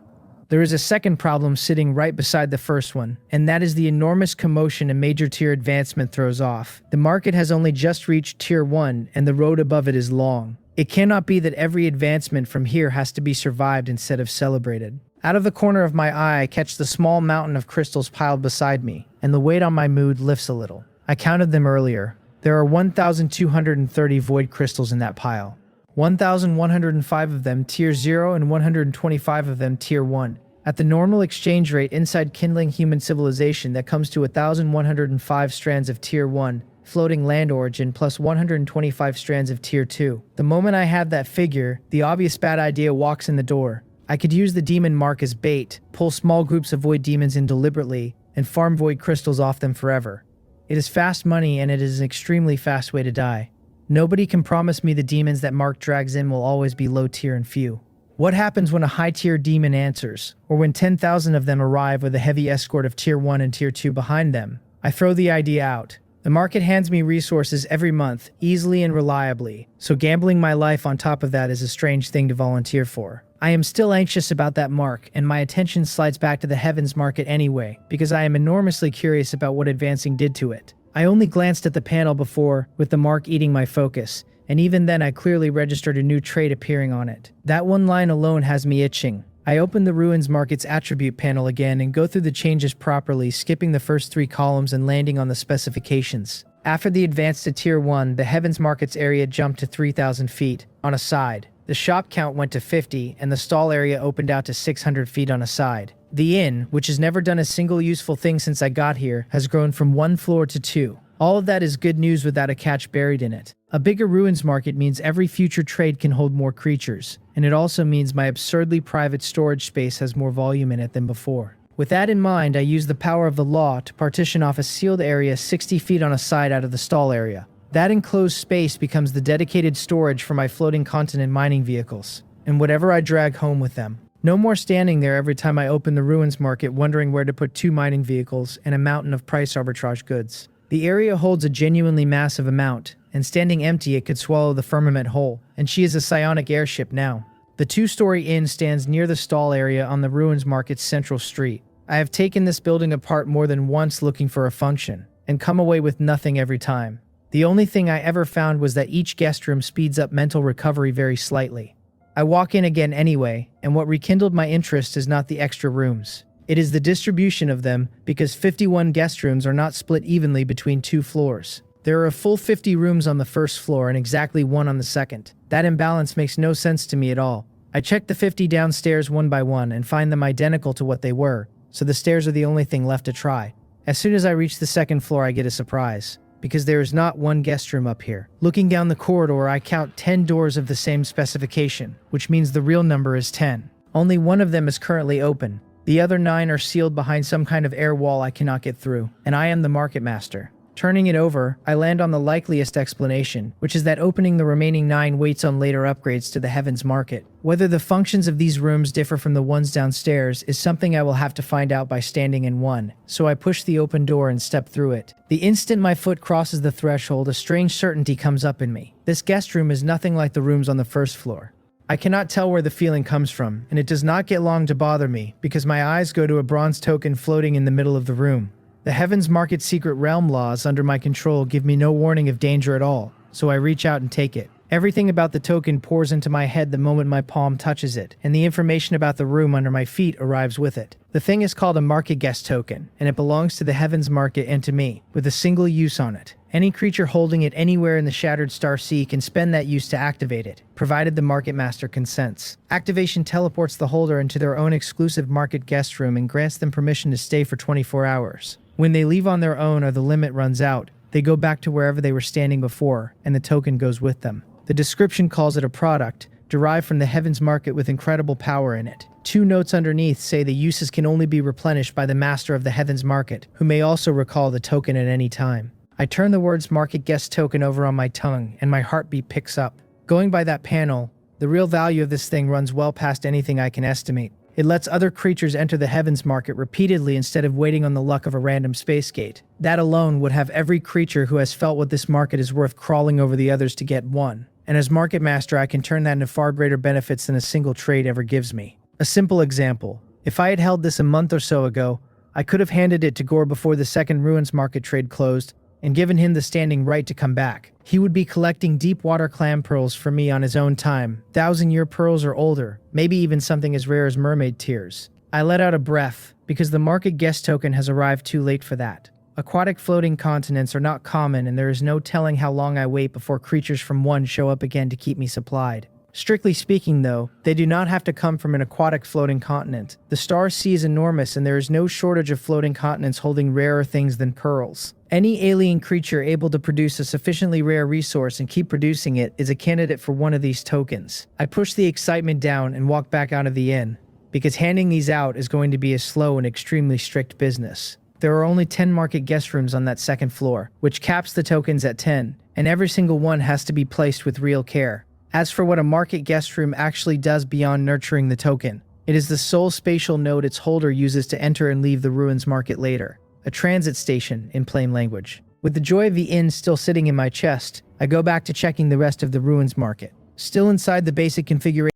There is a second problem sitting right beside the first one, and that is the enormous commotion a major tier advancement throws off. The market has only just reached Tier 1, and the road above it is long. It cannot be that every advancement from here has to be survived instead of celebrated. Out of the corner of my eye, I catch the small mountain of crystals piled beside me, and the weight on my mood lifts a little. I counted them earlier. There are 1,230 void crystals in that pile. 1,105 of them tier 0 and 125 of them tier 1. At the normal exchange rate inside kindling human civilization, that comes to 1,105 strands of tier 1, floating land origin, plus 125 strands of tier 2. The moment I have that figure, the obvious bad idea walks in the door. I could use the demon mark as bait, pull small groups of void demons in deliberately, and farm void crystals off them forever. It is fast money, and it is an extremely fast way to die. Nobody can promise me the demons that Mark drags in will always be low tier and few. What happens when a high tier demon answers, or when 10,000 of them arrive with a heavy escort of tier 1 and tier 2 behind them? I throw the idea out. The market hands me resources every month, easily and reliably, so gambling my life on top of that is a strange thing to volunteer for. I am still anxious about that mark, and my attention slides back to the heavens market anyway, because I am enormously curious about what advancing did to it. I only glanced at the panel before, with the mark eating my focus, and even then I clearly registered a new trait appearing on it. That one line alone has me itching. I open the Ruins Market's attribute panel again and go through the changes properly, skipping the first 3 columns and landing on the specifications. After the advance to tier 1, the Heavens Market's area jumped to 3,000 feet on a side. The shop count went to 50, and the stall area opened out to 600 feet on a side. The inn, which has never done a single useful thing since I got here, has grown from 1 floor to 2. All of that is good news without a catch buried in it. A bigger Ruins Market means every future trade can hold more creatures, and it also means my absurdly private storage space has more volume in it than before. With that in mind, I use the power of the law to partition off a sealed area 60 feet on a side out of the stall area. That enclosed space becomes the dedicated storage for my floating continent mining vehicles, and whatever I drag home with them. No more standing there every time I open the Ruins Market wondering where to put 2 mining vehicles and a mountain of price arbitrage goods. The area holds a genuinely massive amount, and standing empty it could swallow the firmament whole, and she is a psionic airship now. The 2-story inn stands near the stall area on the Ruins Market's central street. I have taken this building apart more than once looking for a function, and come away with nothing every time. The only thing I ever found was that each guest room speeds up mental recovery very slightly. I walk in again anyway, and what rekindled my interest is not the extra rooms. It is the distribution of them, because 51 guest rooms are not split evenly between 2 floors. There are a full 50 rooms on the first floor and exactly 1 on the second. That imbalance makes no sense to me at all. I check the 50 downstairs one by one and find them identical to what they were, so the stairs are the only thing left to try. As soon as I reach the second floor, I get a surprise, because there is not 1 guest room up here. Looking down the corridor, I count 10 doors of the same specification, which means the real number is 10. Only 1 of them is currently open. The other 9 are sealed behind some kind of air wall I cannot get through, and I am the market master. Turning it over, I land on the likeliest explanation, which is that opening the remaining 9 waits on later upgrades to the Heavens Market. Whether the functions of these rooms differ from the ones downstairs is something I will have to find out by standing in one, so I push the open door and step through it. The instant my foot crosses the threshold, a strange certainty comes up in me. This guest room is nothing like the rooms on the first floor. I cannot tell where the feeling comes from, and it does not get long to bother me, because my eyes go to a bronze token floating in the middle of the room. The Heavens Market secret realm laws under my control give me no warning of danger at all, so I reach out and take it. Everything about the token pours into my head the moment my palm touches it, and the information about the room under my feet arrives with it. The thing is called a market guest token, and it belongs to the Heavens Market and to me, with a single use on it. Any creature holding it anywhere in the Shattered Star Sea can spend that use to activate it, provided the Market Master consents. Activation teleports the holder into their own exclusive market guest room and grants them permission to stay for 24 hours. When they leave on their own or the limit runs out, they go back to wherever they were standing before, and the token goes with them. The description calls it a product, derived from the Heavens Market with incredible power in it. 2 notes underneath say the uses can only be replenished by the Master of the Heavens Market, who may also recall the token at any time. I turn the words Market Guest Token over on my tongue, and my heartbeat picks up. Going by that panel, the real value of this thing runs well past anything I can estimate. It lets other creatures enter the Heavens Market repeatedly instead of waiting on the luck of a random space gate. That alone would have every creature who has felt what this market is worth crawling over the others to get one. And as Market Master, I can turn that into far greater benefits than a single trade ever gives me. A simple example. If I had held this a month or so ago, I could have handed it to Gore before the second Ruins Market trade closed, and given him the standing right to come back. He would be collecting deep water clam pearls for me on his own time, 1,000-year pearls or older, maybe even something as rare as mermaid tears. I let out a breath, because the market guest token has arrived too late for that. Aquatic floating continents are not common, and there is no telling how long I wait before creatures from one show up again to keep me supplied. Strictly speaking, though, they do not have to come from an aquatic floating continent. The star sea is enormous, and there is no shortage of floating continents holding rarer things than pearls. Any alien creature able to produce a sufficiently rare resource and keep producing it is a candidate for one of these tokens. I push the excitement down and walk back out of the inn, because handing these out is going to be a slow and extremely strict business. There are only 10 market guest rooms on that second floor, which caps the tokens at 10, and every single one has to be placed with real care. As for what a market guest room actually does beyond nurturing the token, it is the sole spatial node its holder uses to enter and leave the ruins market later. A transit station, in plain language. With the joy of the inn still sitting in my chest, I go back to checking the rest of the ruins market. Still inside the basic configuration,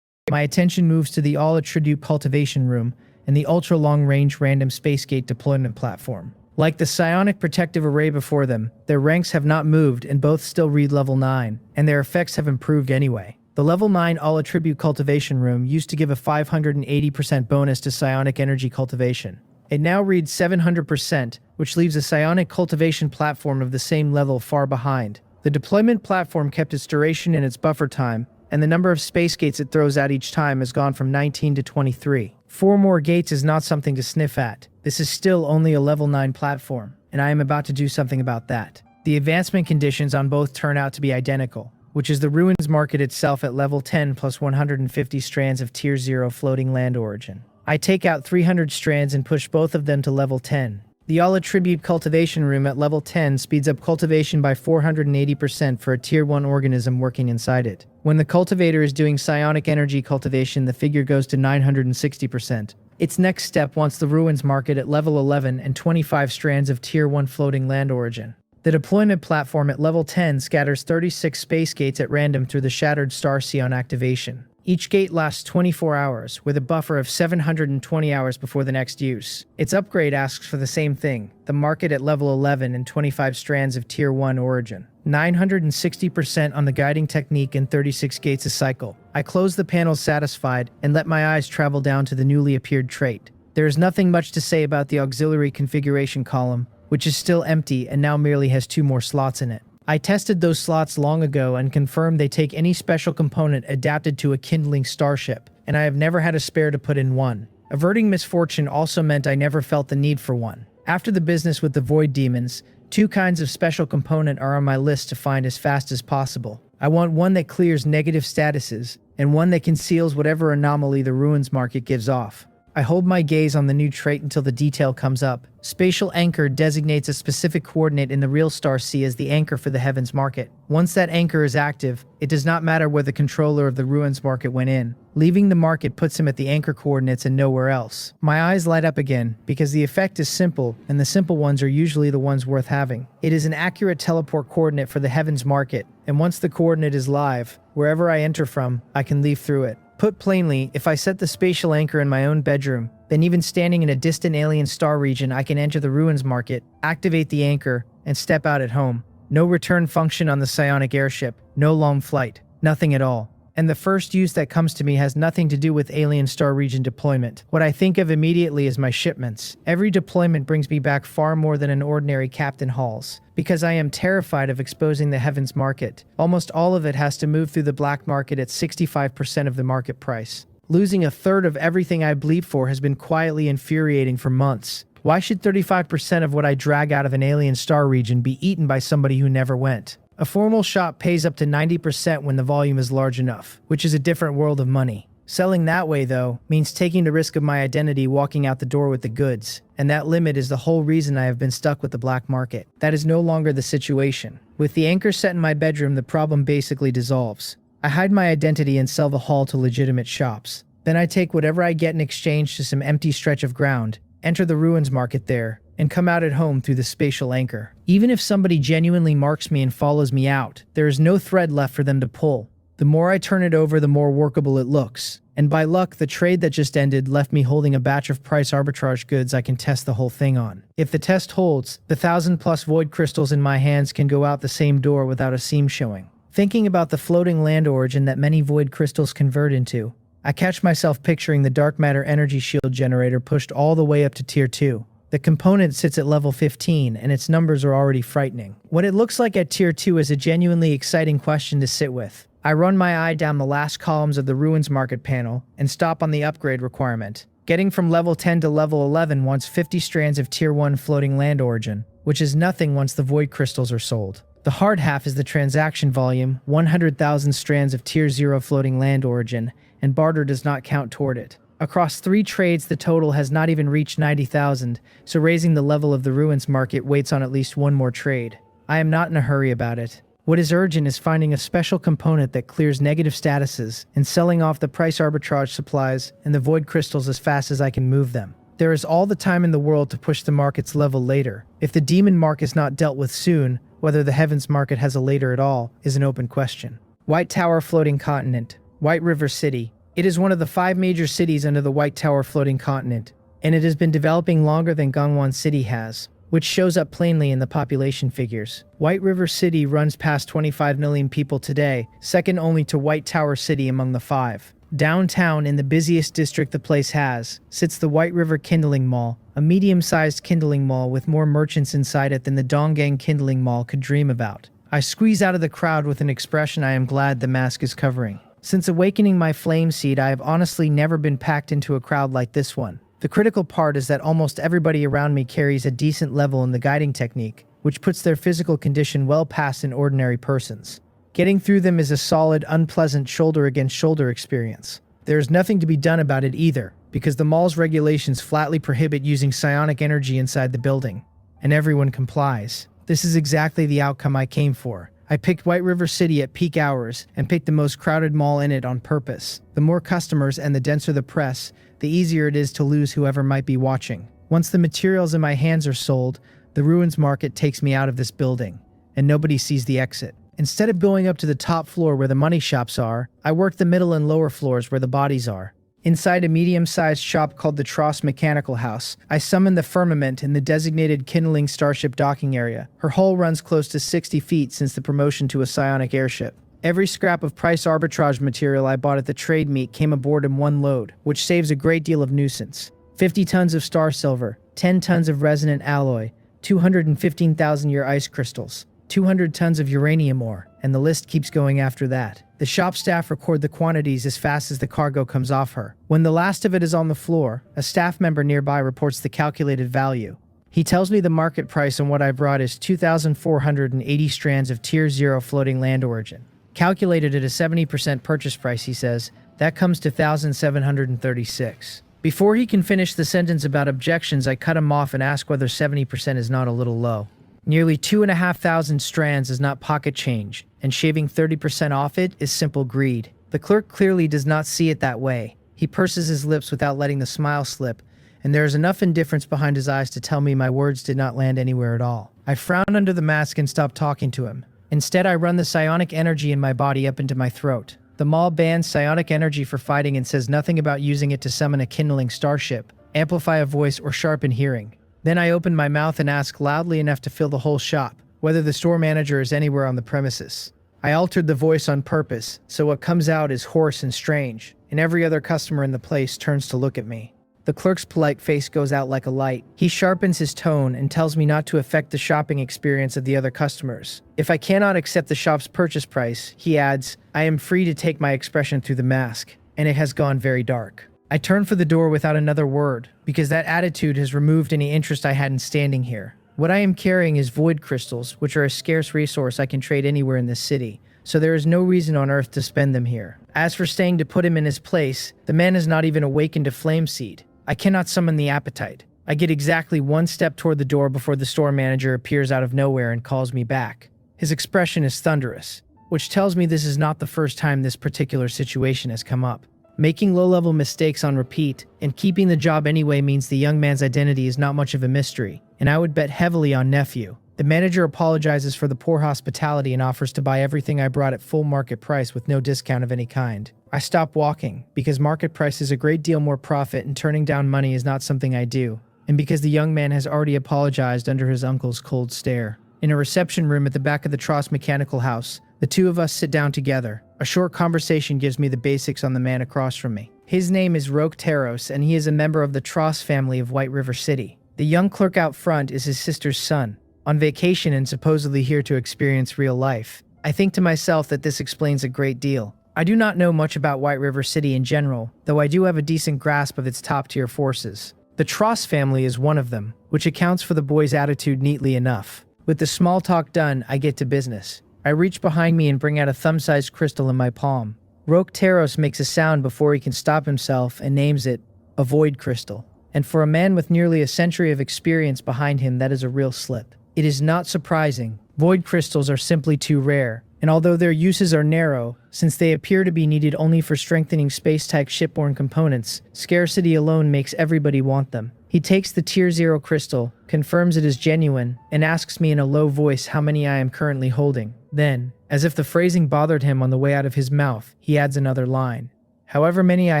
my attention moves to the all-attribute cultivation room and the ultra-long-range random space gate deployment platform. Like the psionic protective array before them, their ranks have not moved and both still read level 9, and their effects have improved anyway. The level 9 all-attribute cultivation room used to give a 580% bonus to psionic energy cultivation. It now reads 700%, which leaves a psionic cultivation platform of the same level far behind. The deployment platform kept its duration and its buffer time, and the number of space gates it throws out each time has gone from 19 to 23. 4 more gates is not something to sniff at. This is still only a level 9 platform, and I am about to do something about that. The advancement conditions on both turn out to be identical, which is the ruins market itself at level 10 plus 150 strands of tier 0 floating land origin. I take out 300 strands and push both of them to level 10. The all-attribute cultivation room at level 10 speeds up cultivation by 480% for a tier 1 organism working inside it. When the cultivator is doing psionic energy cultivation, the figure goes to 960%. Its next step wants the ruins market at level 11 and 25 strands of tier 1 floating land origin. The deployment platform at level 10 scatters 36 space gates at random through the shattered star sea on activation. Each gate lasts 24 hours, with a buffer of 720 hours before the next use. Its upgrade asks for the same thing, the market at level 11 and 25 strands of tier 1 origin. 960% on the guiding technique and 36 gates a cycle. I close the panels satisfied and let my eyes travel down to the newly appeared trait. There is nothing much to say about the auxiliary configuration column, which is still empty and now merely has 2 more slots in it. I tested those slots long ago and confirmed they take any special component adapted to a kindling starship, and I have never had a spare to put in one. Averting misfortune also meant I never felt the need for one. After the business with the void demons, 2 kinds of special component are on my list to find as fast as possible. I want one that clears negative statuses, and one that conceals whatever anomaly the ruins market gives off. I hold my gaze on the new trait until the detail comes up. Spatial anchor designates a specific coordinate in the real star sea as the anchor for the heavens market. Once that anchor is active, it does not matter where the controller of the ruins market went in. Leaving the market puts him at the anchor coordinates and nowhere else. My eyes light up again, because the effect is simple, and the simple ones are usually the ones worth having. It is an accurate teleport coordinate for the heavens market, and once the coordinate is live, wherever I enter from, I can leave through it. Put plainly, if I set the spatial anchor in my own bedroom, then even standing in a distant alien star region, I can enter the ruins market, activate the anchor, and step out at home. No return function on the psionic airship, no long flight, nothing at all. And the first use that comes to me has nothing to do with alien star region deployment. What I think of immediately is my shipments. Every deployment brings me back far more than an ordinary captain hauls, because I am terrified of exposing the heavens market. Almost all of it has to move through the black market at 65% of the market price. Losing a third of everything I bleed for has been quietly infuriating for months. Why should 35% of what I drag out of an alien star region be eaten by somebody who never went? A formal shop pays up to 90% when the volume is large enough, which is a different world of money. Selling that way, though, means taking the risk of my identity walking out the door with the goods, and that limit is the whole reason I have been stuck with the black market. That is no longer the situation. With the anchor set in my bedroom, the problem basically dissolves. I hide my identity and sell the haul to legitimate shops. Then I take whatever I get in exchange to some empty stretch of ground, enter the ruins market there, and come out at home through the spatial anchor. Even if somebody genuinely marks me and follows me out, there is no thread left for them to pull. The more I turn it over, the more workable it looks. And by luck, the trade that just ended left me holding a batch of price arbitrage goods I can test the whole thing on. If the test holds, the 1,000+ void crystals in my hands can go out the same door without a seam showing. Thinking about the floating land origin that many void crystals convert into, I catch myself picturing the dark matter energy shield generator pushed all the way up to tier 2. The component sits at level 15 and its numbers are already frightening. What it looks like at tier 2 is a genuinely exciting question to sit with. I run my eye down the last columns of the ruins market panel and stop on the upgrade requirement. Getting from level 10 to level 11 wants 50 strands of tier 1 floating land origin, which is nothing once the void crystals are sold. The hard half is the transaction volume, 100,000 strands of tier 0 floating land origin, and barter does not count toward it. Across 3 trades, the total has not even reached 90,000, so raising the level of the ruins market waits on at least one more trade. I am not in a hurry about it. What is urgent is finding a special component that clears negative statuses and selling off the price arbitrage supplies and the void crystals as fast as I can move them. There is all the time in the world to push the market's level later. If the demon mark is not dealt with soon, whether the heavens market has a later at all is an open question. White Tower floating continent. White River City. It is one of the 5 major cities under the White Tower floating continent, and it has been developing longer than Gangwon City has, which shows up plainly in the population figures. White River City runs past 25 million people today, second only to White Tower City among the 5. Downtown, in the busiest district the place has, sits the White River Kindling Mall, a medium-sized kindling mall with more merchants inside it than the Donggang Kindling Mall could dream about. I squeeze out of the crowd with an expression I am glad the mask is covering. Since awakening my flame seed, I have honestly never been packed into a crowd like this one. The critical part is that almost everybody around me carries a decent level in the guiding technique, which puts their physical condition well past an ordinary person's. Getting through them is a solid, unpleasant shoulder-against-shoulder experience. There is nothing to be done about it either, because the mall's regulations flatly prohibit using psionic energy inside the building, and everyone complies. This is exactly the outcome I came for. I picked White River City at peak hours and picked the most crowded mall in it on purpose. The more customers and the denser the press, the easier it is to lose whoever might be watching. Once the materials in my hands are sold, the ruins market takes me out of this building, and nobody sees the exit. Instead of going up to the top floor where the money shops are, I work the middle and lower floors where the bodies are. Inside a medium-sized shop called the Tross Mechanical House, I summon the Firmament in the designated kindling starship docking area. Her hull runs close to 60 feet since the promotion to a psionic airship. Every scrap of price arbitrage material I bought at the trade meet came aboard in one load, which saves a great deal of nuisance. 50 tons of star silver, 10 tons of resonant alloy, 215,000-year ice crystals, 200 tons of uranium ore, and the list keeps going after that. The shop staff record the quantities as fast as the cargo comes off her. When the last of it is on the floor, a staff member nearby reports the calculated value. He tells me the market price on what I brought is 2,480 strands of Tier 0 floating land origin. Calculated at a 70% purchase price, he says, that comes to 1,736. Before he can finish the sentence about objections, I cut him off and ask whether 70% is not a little low. Nearly 2,500 strands is not pocket change, and shaving 30% off it is simple greed. The clerk clearly does not see it that way. He purses his lips without letting the smile slip, and there is enough indifference behind his eyes to tell me my words did not land anywhere at all. I frown under the mask and stop talking to him. Instead, I run the psionic energy in my body up into my throat. The mall bans psionic energy for fighting and says nothing about using it to summon a kindling starship, amplify a voice, or sharpen hearing. Then I open my mouth and ask loudly enough to fill the whole shop, whether the store manager is anywhere on the premises. I altered the voice on purpose, so what comes out is hoarse and strange, and every other customer in the place turns to look at me. The clerk's polite face goes out like a light. He sharpens his tone and tells me not to affect the shopping experience of the other customers. If I cannot accept the shop's purchase price, he adds, I am free to take my expression through the mask, and it has gone very dark. I turn for the door without another word, because that attitude has removed any interest I had in standing here. What I am carrying is void crystals, which are a scarce resource I can trade anywhere in this city, so there is no reason on earth to spend them here. As for staying to put him in his place, the man has not even awakened a flame seed. I cannot summon the appetite. I get exactly one step toward the door before the store manager appears out of nowhere and calls me back. His expression is thunderous, which tells me this is not the first time this particular situation has come up. Making low-level mistakes on repeat and keeping the job anyway means the young man's identity is not much of a mystery, and I would bet heavily on nephew. The manager apologizes for the poor hospitality and offers to buy everything I brought at full market price with no discount of any kind. I stop walking, because market price is a great deal more profit and turning down money is not something I do, and because the young man has already apologized under his uncle's cold stare. In a reception room at the back of the Tross Mechanical House, the two of us sit down together. A short conversation gives me the basics on the man across from me. His name is Rokteros, and he is a member of the Tross family of White River City. The young clerk out front is his sister's son, on vacation and supposedly here to experience real life. I think to myself that this explains a great deal. I do not know much about White River City in general, though I do have a decent grasp of its top-tier forces. The Tross family is one of them, which accounts for the boy's attitude neatly enough. With the small talk done, I get to business. I reach behind me and bring out a thumb-sized crystal in my palm. Rokteros makes a sound before he can stop himself and names it a void crystal. And for a man with nearly a century of experience behind him, that is a real slip. It is not surprising. Void crystals are simply too rare, and although their uses are narrow, since they appear to be needed only for strengthening space-type shipborne components, scarcity alone makes everybody want them. He takes the Tier 0 crystal, confirms it is genuine, and asks me in a low voice how many I am currently holding. Then, as if the phrasing bothered him on the way out of his mouth, he adds another line. However many I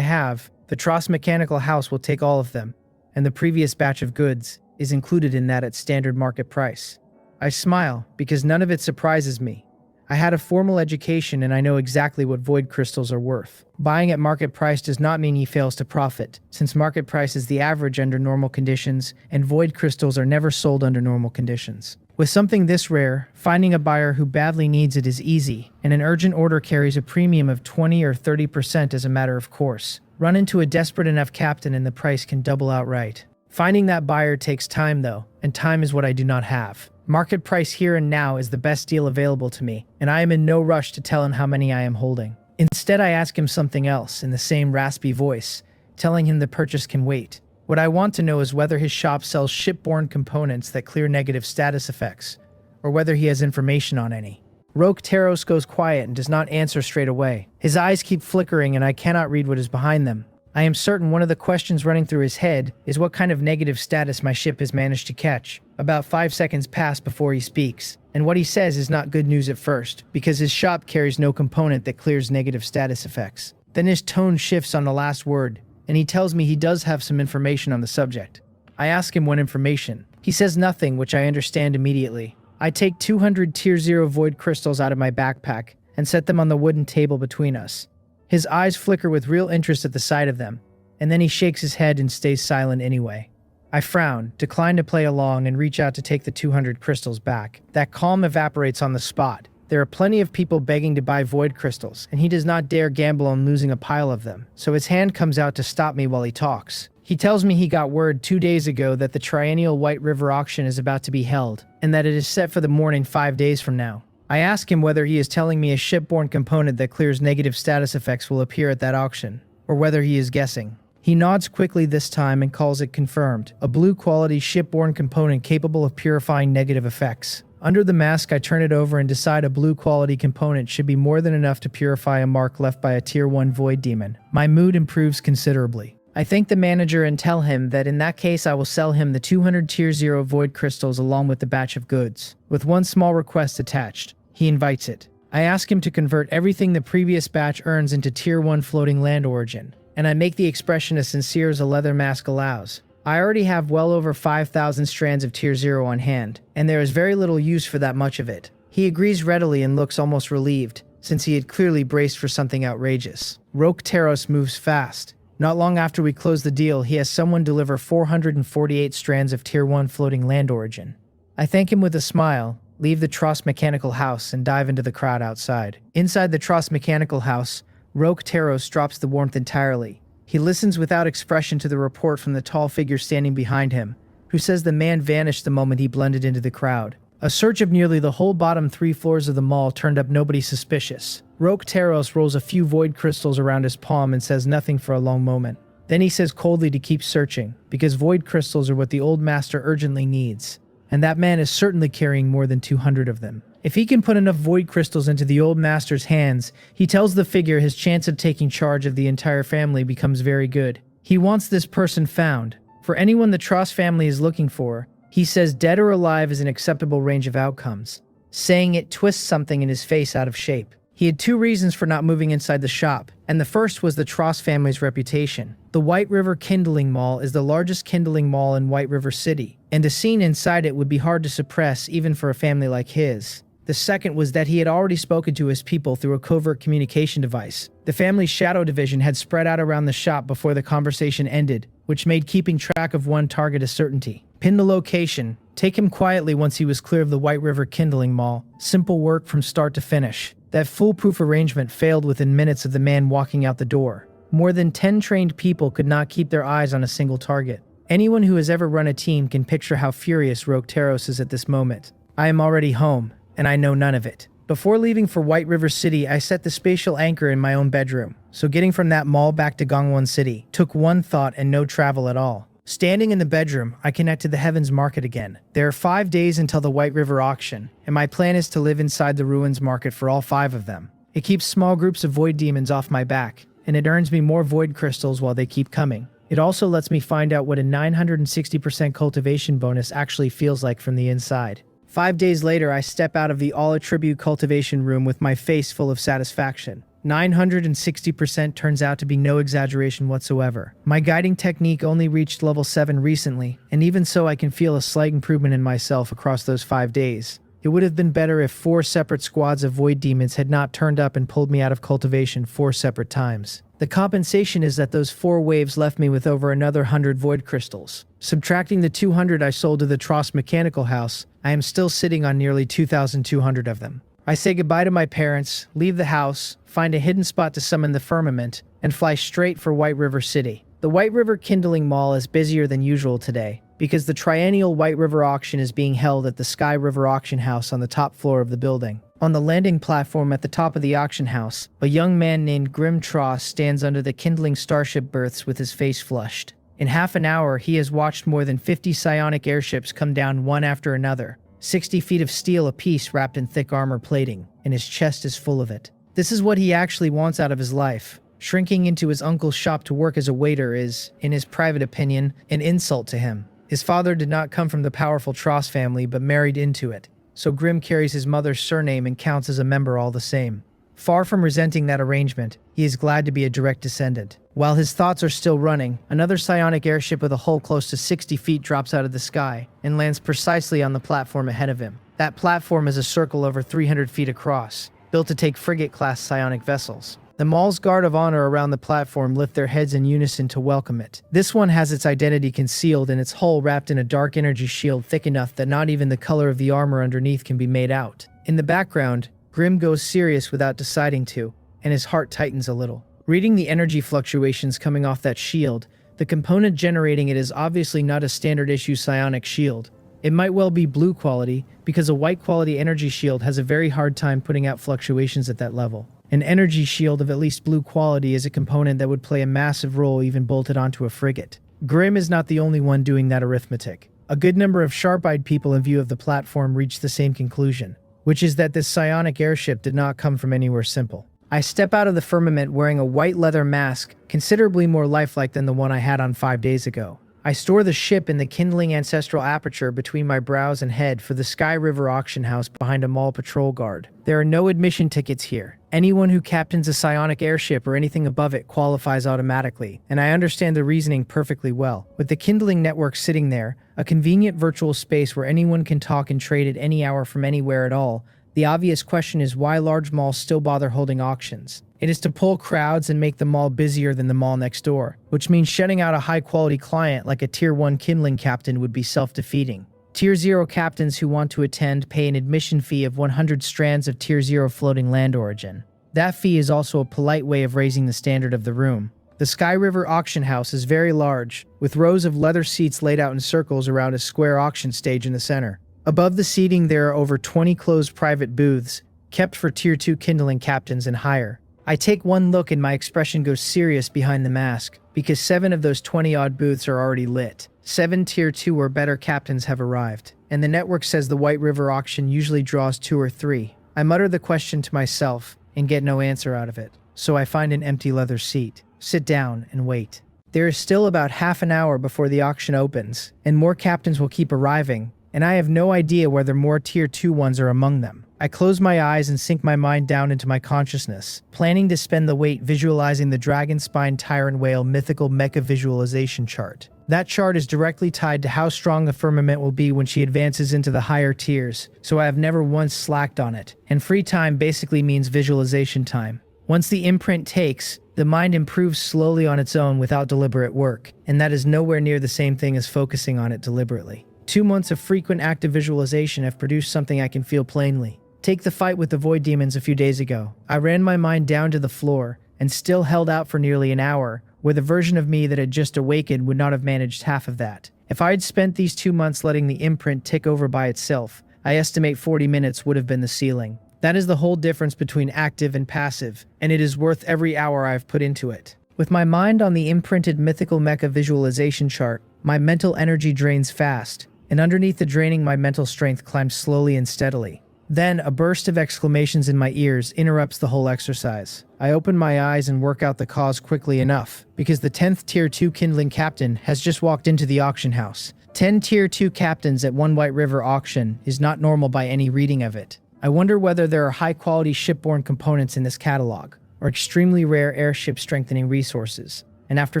have, the Tross Mechanical House will take all of them, and the previous batch of goods is included in that at standard market price. I smile, because none of it surprises me. I had a formal education and I know exactly what void crystals are worth. Buying at market price does not mean he fails to profit, since market price is the average under normal conditions, and void crystals are never sold under normal conditions. With something this rare, finding a buyer who badly needs it is easy, and an urgent order carries a premium of 20 or 30% as a matter of course. Run into a desperate enough captain and the price can double outright. Finding that buyer takes time though, and time is what I do not have. Market price here and now is the best deal available to me, and I am in no rush to tell him how many I am holding. Instead, I ask him something else in the same raspy voice, telling him the purchase can wait. What I want to know is whether his shop sells shipborne components that clear negative status effects, or whether he has information on any. Rokteros goes quiet and does not answer straight away. His eyes keep flickering and I cannot read what is behind them. I am certain one of the questions running through his head is what kind of negative status my ship has managed to catch. About 5 seconds pass before he speaks, and what he says is not good news at first, because his shop carries no component that clears negative status effects. Then his tone shifts on the last word, and he tells me he does have some information on the subject. I ask him what information. He says nothing, which I understand immediately. I take 200 Tier 0 void crystals out of my backpack and set them on the wooden table between us. His eyes flicker with real interest at the sight of them, and then he shakes his head and stays silent anyway. I frown, decline to play along, and reach out to take the 200 crystals back. That calm evaporates on the spot. There are plenty of people begging to buy void crystals, and he does not dare gamble on losing a pile of them, so his hand comes out to stop me while he talks. He tells me he got word 2 days ago that the triennial White River auction is about to be held, and that it is set for the morning 5 days from now. I ask him whether he is telling me a shipborne component that clears negative status effects will appear at that auction, or whether he is guessing. He nods quickly this time and calls it confirmed, a blue-quality shipborne component capable of purifying negative effects. Under the mask, I turn it over and decide a blue-quality component should be more than enough to purify a mark left by a Tier 1 void demon. My mood improves considerably. I thank the manager and tell him that in that case I will sell him the 200 Tier 0 void crystals along with the batch of goods, with one small request attached. He invites it. I ask him to convert everything the previous batch earns into Tier 1 floating land origin, and I make the expression as sincere as a leather mask allows. I already have well over 5,000 strands of Tier 0 on hand, and there is very little use for that much of it. He agrees readily and looks almost relieved, since he had clearly braced for something outrageous. Rokteros moves fast. Not long after we close the deal, he has someone deliver 448 strands of Tier 1 floating land origin. I thank him with a smile, leave the Tross Mechanical House, and dive into the crowd outside. Inside the Tross Mechanical House, Rokteros drops the warmth entirely. He listens without expression to the report from the tall figure standing behind him, who says the man vanished the moment he blended into the crowd. A search of nearly the whole bottom 3 floors of the mall turned up nobody suspicious. Rokteros rolls a few void crystals around his palm and says nothing for a long moment. Then he says coldly to keep searching, because void crystals are what the old master urgently needs. And that man is certainly carrying more than 200 of them. If he can put enough void crystals into the old master's hands, he tells the figure his chance of taking charge of the entire family becomes very good. He wants this person found. For anyone the Tross family is looking for, he says dead or alive is an acceptable range of outcomes. Saying it twists something in his face out of shape. He had 2 reasons for not moving inside the shop, and the first was the Tross family's reputation. The White River Kindling Mall is the largest kindling mall in White River City, and a scene inside it would be hard to suppress even for a family like his. The The second was that he had already spoken to his people through a covert communication device. The family's shadow division had spread out around the shop before the conversation ended, which made keeping track of one target a certainty. Pin the location. Take him quietly once he was clear of the White River Kindling Mall. Simple work from start to finish. That foolproof arrangement failed within minutes of the man walking out the door. More than 10 trained people could not keep their eyes on a single target. Anyone who has ever run a team can picture how furious Roqueteros is at this moment. I am already home, and I know none of it. Before leaving for White River City, I set the spatial anchor in my own bedroom, so getting from that mall back to Gangwon City took one thought and no travel at all. Standing in the bedroom, I connect to the Heavens Market again. There are 5 days until the White River auction, and my plan is to live inside the Ruins Market for all 5 of them. It keeps small groups of void demons off my back, and it earns me more void crystals while they keep coming. It also lets me find out what a 960% cultivation bonus actually feels like from the inside. 5 days later, I step out of the all-attribute cultivation room with my face full of satisfaction. 960% turns out to be no exaggeration whatsoever. My guiding technique only reached level 7 recently, and even so I can feel a slight improvement in myself across those 5 days. It would have been better if 4 separate squads of void demons had not turned up and pulled me out of cultivation 4 separate times. The compensation is that those 4 waves left me with over another 100 void crystals. Subtracting the 200 I sold to the Trost Mechanical House, I am still sitting on nearly 2,200 of them. I say goodbye to my parents, leave the house, find a hidden spot to summon the firmament, and fly straight for White River City. The White River Kindling Mall is busier than usual today, because the triennial White River auction is being held at the Sky River Auction House on the top floor of the building. On the landing platform at the top of the auction house, a young man named Grim Tross stands under the kindling starship berths with his face flushed. In half an hour, he has watched more than 50 psionic airships come down one after another. 60 feet of steel apiece wrapped in thick armor plating, and his chest is full of it. This is what he actually wants out of his life. Shrinking into his uncle's shop to work as a waiter is, in his private opinion, an insult to him. His father did not come from the powerful Tross family, but married into it, so Grim carries his mother's surname and counts as a member all the same. Far from resenting that arrangement, he is glad to be a direct descendant. While his thoughts are still running, another psionic airship with a hull close to 60 feet drops out of the sky and lands precisely on the platform ahead of him. That platform is a circle over 300 feet across, built to take frigate-class psionic vessels. The mall's guard of honor around the platform lift their heads in unison to welcome it. This one has its identity concealed and its hull wrapped in a dark energy shield thick enough that not even the color of the armor underneath can be made out. In the background, Grim goes serious without deciding to, and his heart tightens a little. Reading the energy fluctuations coming off that shield, the component generating it is obviously not a standard issue psionic shield. It might well be blue quality, because a white quality energy shield has a very hard time putting out fluctuations at that level. An energy shield of at least blue quality is a component that would play a massive role even bolted onto a frigate. Grim is not the only one doing that arithmetic. A good number of sharp-eyed people in view of the platform reach the same conclusion, which is that this psionic airship did not come from anywhere simple. I step out of the firmament wearing a white leather mask, considerably more lifelike than the one I had on 5 days ago. I store the ship in the kindling ancestral aperture between my brows and head for the Sky River auction house behind a mall patrol guard. There are no admission tickets here. Anyone who captains a psionic airship or anything above it qualifies automatically, and I understand the reasoning perfectly well. With the kindling network sitting there, a convenient virtual space where anyone can talk and trade at any hour from anywhere at all, the obvious question is why large malls still bother holding auctions. It is to pull crowds and make the mall busier than the mall next door, which means shutting out a high-quality client like a Tier 1 kindling captain would be self-defeating. Tier 0 captains who want to attend pay an admission fee of 100 strands of Tier 0 floating land origin. That fee is also a polite way of raising the standard of the room. The Sky River auction house is very large, with rows of leather seats laid out in circles around a square auction stage in the center. Above the seating there are over 20 closed private booths, kept for Tier 2 kindling captains and higher. I take one look and my expression goes serious behind the mask, because 7 of those 20-odd booths are already lit. 7 Tier 2 or better captains have arrived, and the network says the White River auction usually draws 2 or 3. I mutter the question to myself, and get no answer out of it, so I find an empty leather seat, sit down, and wait. There is still about half an hour before the auction opens, and more captains will keep arriving, and I have no idea whether more Tier 2 ones are among them. I close my eyes and sink my mind down into my consciousness, planning to spend the weight visualizing the dragon spine tyrant whale mythical mecha visualization chart. That chart is directly tied to how strong the firmament will be when she advances into the higher tiers, so I have never once slacked on it. And free time basically means visualization time. Once the imprint takes, the mind improves slowly on its own without deliberate work, and that is nowhere near the same thing as focusing on it deliberately. 2 months of frequent active visualization have produced something I can feel plainly. Take the fight with the void demons a few days ago. I ran my mind down to the floor and still held out for nearly an hour, where the version of me that had just awakened would not have managed half of that. If I had spent these 2 months letting the imprint tick over by itself, I estimate 40 minutes would have been the ceiling. That is the whole difference between active and passive, and it is worth every hour I've put into it. With my mind on the imprinted mythical mecha visualization chart, my mental energy drains fast, and underneath the draining my mental strength climbs slowly and steadily. Then, a burst of exclamations in my ears interrupts the whole exercise. I open my eyes and work out the cause quickly enough, because the 10th Tier 2 kindling captain has just walked into the auction house. 10 Tier 2 captains at one White River auction is not normal by any reading of it. I wonder whether there are high-quality shipborne components in this catalog, or extremely rare airship strengthening resources. And after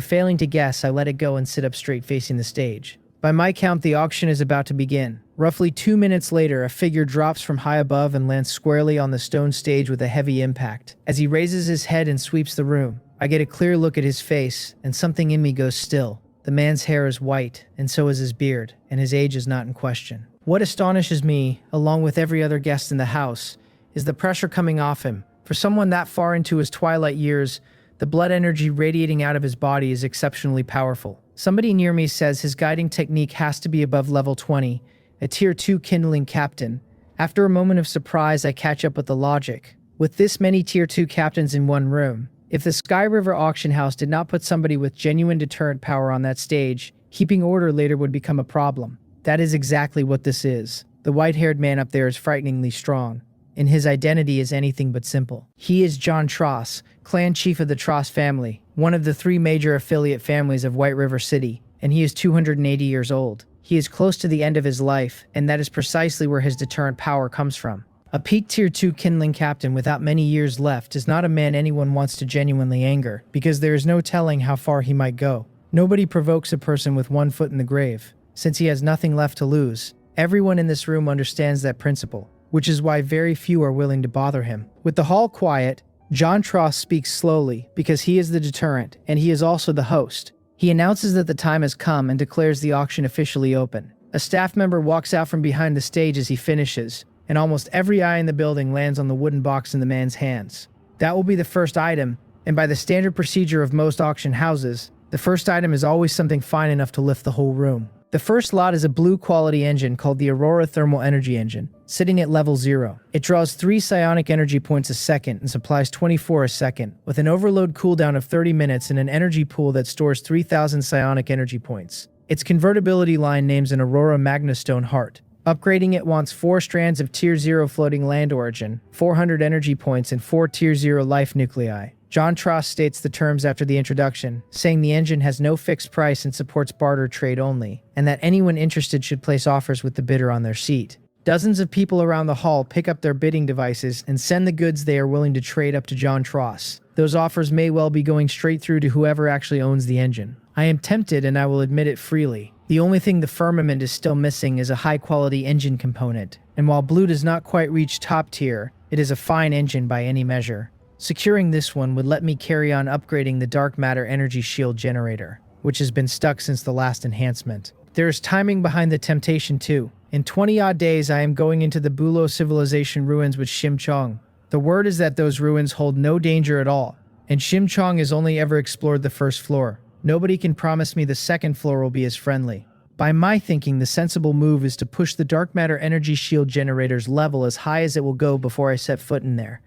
failing to guess, I let it go and sit up straight facing the stage. By my count, the auction is about to begin. Roughly 2 minutes later, a figure drops from high above and lands squarely on the stone stage with a heavy impact. As he raises his head and sweeps the room, I get a clear look at his face, and something in me goes still. The man's hair is white, and so is his beard, and his age is not in question. What astonishes me, along with every other guest in the house, is the pressure coming off him. For someone that far into his twilight years, the blood energy radiating out of his body is exceptionally powerful. Somebody near me says his guiding technique has to be above level 20, a tier 2 kindling captain. After a moment of surprise, I catch up with the logic. With this many tier 2 captains in one room, if the Sky River auction house did not put somebody with genuine deterrent power on that stage, keeping order later would become a problem. That is exactly what this is. The white-haired man up there is frighteningly strong, and his identity is anything but simple. He is John Tross, clan chief of the Tross family, one of the 3 major affiliate families of White River City, and he is 280 years old. He is close to the end of his life, and that is precisely where his deterrent power comes from. A peak tier 2 kindling captain without many years left is not a man anyone wants to genuinely anger, because there is no telling how far he might go. Nobody provokes a person with 1 foot in the grave, since he has nothing left to lose. Everyone in this room understands that principle, which is why very few are willing to bother him. With the hall quiet, John Tross speaks slowly because he is the deterrent and he is also the host. He announces that the time has come and declares the auction officially open. A staff member walks out from behind the stage as he finishes, and almost every eye in the building lands on the wooden box in the man's hands. That will be the first item, and by the standard procedure of most auction houses, the first item is always something fine enough to lift the whole room. The first lot is a blue quality engine called the Aurora Thermal Energy Engine, sitting at level 0. It draws 3 psionic energy points a second and supplies 24 a second, with an overload cooldown of 30 minutes and an energy pool that stores 3,000 psionic energy points. Its convertibility line names an Aurora Magnastone Heart. Upgrading it wants 4 strands of Tier 0 floating land origin, 400 energy points, and 4 Tier 0 life nuclei. John Tross states the terms after the introduction, saying the engine has no fixed price and supports barter trade only, and that anyone interested should place offers with the bidder on their seat. Dozens of people around the hall pick up their bidding devices and send the goods they are willing to trade up to John Tross. Those offers may well be going straight through to whoever actually owns the engine. I am tempted, and I will admit it freely. The only thing the firmament is still missing is a high-quality engine component, and while Blue does not quite reach top tier, it is a fine engine by any measure. Securing this one would let me carry on upgrading the dark matter energy shield generator, which has been stuck since the last enhancement. There is timing behind the temptation too. In 20-odd days, I am going into the Bulo civilization ruins with Shim Chong. The word is that those ruins hold no danger at all, and Shim Chong has only ever explored the first floor. Nobody can promise me the second floor will be as friendly. By my thinking, the sensible move is to push the dark matter energy shield generator's level as high as it will go before I set foot in there.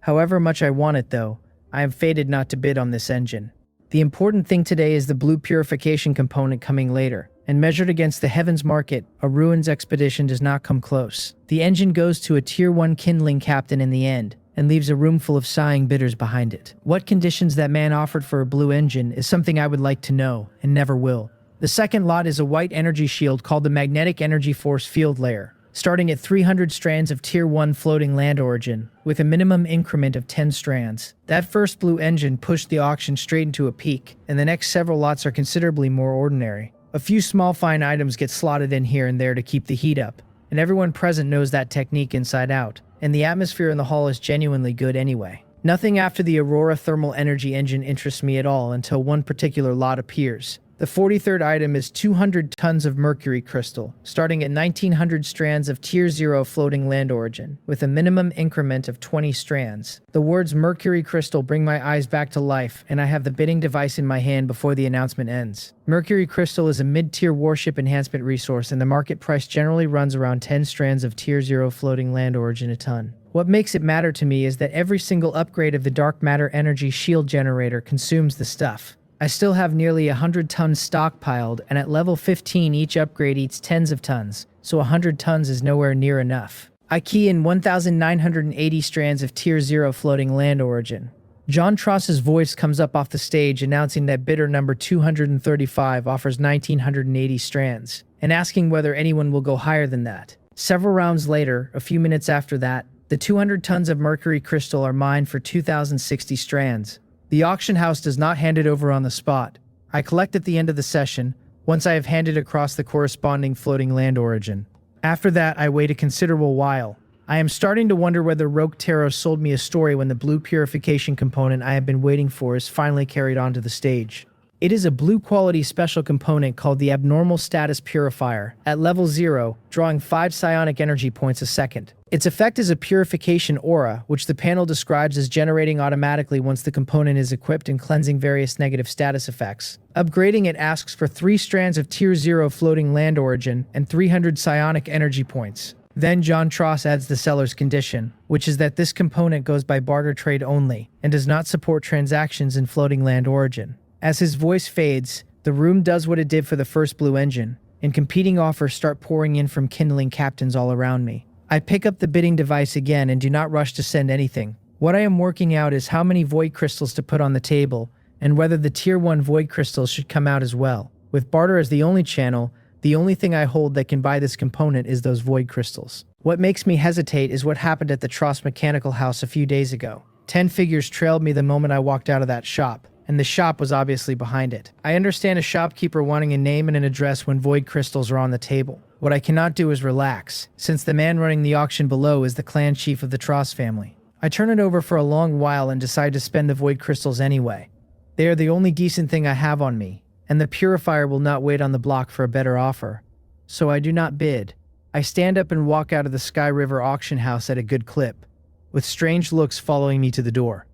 However much I want it though, I am fated not to bid on this engine. The important thing today is the blue purification component coming later, and measured against the heavens market, a ruins expedition does not come close. The engine goes to a tier 1 kindling captain in the end, and leaves a room full of sighing bidders behind it. What conditions that man offered for a blue engine is something I would like to know, and never will. The second lot is a white energy shield called the Magnetic Energy Force Field Layer. starting at 300 strands of Tier 1 floating land origin, with a minimum increment of 10 strands. That first blue engine pushed the auction straight into a peak, and the next several lots are considerably more ordinary. A few small fine items get slotted in here and there to keep the heat up, and everyone present knows that technique inside out, and the atmosphere in the hall is genuinely good anyway. Nothing after the Aurora thermal energy engine interests me at all until one particular lot appears. The 43rd item is 200 tons of mercury crystal, starting at 1900 strands of Tier 0 floating land origin, with a minimum increment of 20 strands. The words mercury crystal bring my eyes back to life, and I have the bidding device in my hand before the announcement ends. Mercury crystal is a mid-tier warship enhancement resource, and the market price generally runs around 10 strands of Tier 0 floating land origin a ton. What makes it matter to me is that every single upgrade of the dark matter energy shield generator consumes the stuff. I still have nearly 100 tons stockpiled, and at level 15 each upgrade eats tens of tons, so 100 tons is nowhere near enough. I key in 1,980 strands of Tier 0 floating land origin. John Tross's voice comes up off the stage announcing that bidder number 235 offers 1,980 strands, and asking whether anyone will go higher than that. Several rounds later, a few minutes after that, the 200 tons of mercury crystal are mined for 2,060 strands. The auction house does not hand it over on the spot. I collect at the end of the session, once I have handed across the corresponding floating land origin. After that, I wait a considerable while. I am starting to wonder whether Rogue Tarot sold me a story when the blue purification component I have been waiting for is finally carried onto the stage. It is a blue quality special component called the Abnormal Status Purifier, at level 0, drawing 5 psionic energy points a second. Its effect is a purification aura, which the panel describes as generating automatically once the component is equipped and cleansing various negative status effects. Upgrading it asks for 3 strands of Tier 0 floating land origin and 300 psionic energy points. Then John Tross adds the seller's condition, which is that this component goes by barter trade only, and does not support transactions in floating land origin. As his voice fades, the room does what it did for the first blue engine, and competing offers start pouring in from kindling captains all around me. I pick up the bidding device again and do not rush to send anything. What I am working out is how many void crystals to put on the table, and whether the Tier 1 void crystals should come out as well. With barter as the only channel, the only thing I hold that can buy this component is those void crystals. What makes me hesitate is what happened at the Tross Mechanical House a few days ago. 10 figures trailed me the moment I walked out of that shop, and the shop was obviously behind it. I understand a shopkeeper wanting a name and an address when void crystals are on the table. What I cannot do is relax, since the man running the auction below is the clan chief of the Tross family. I turn it over for a long while and decide to spend the void crystals anyway. They are the only decent thing I have on me, and the purifier will not wait on the block for a better offer. So I do not bid. I stand up and walk out of the Sky River auction house at a good clip, with strange looks following me to the door.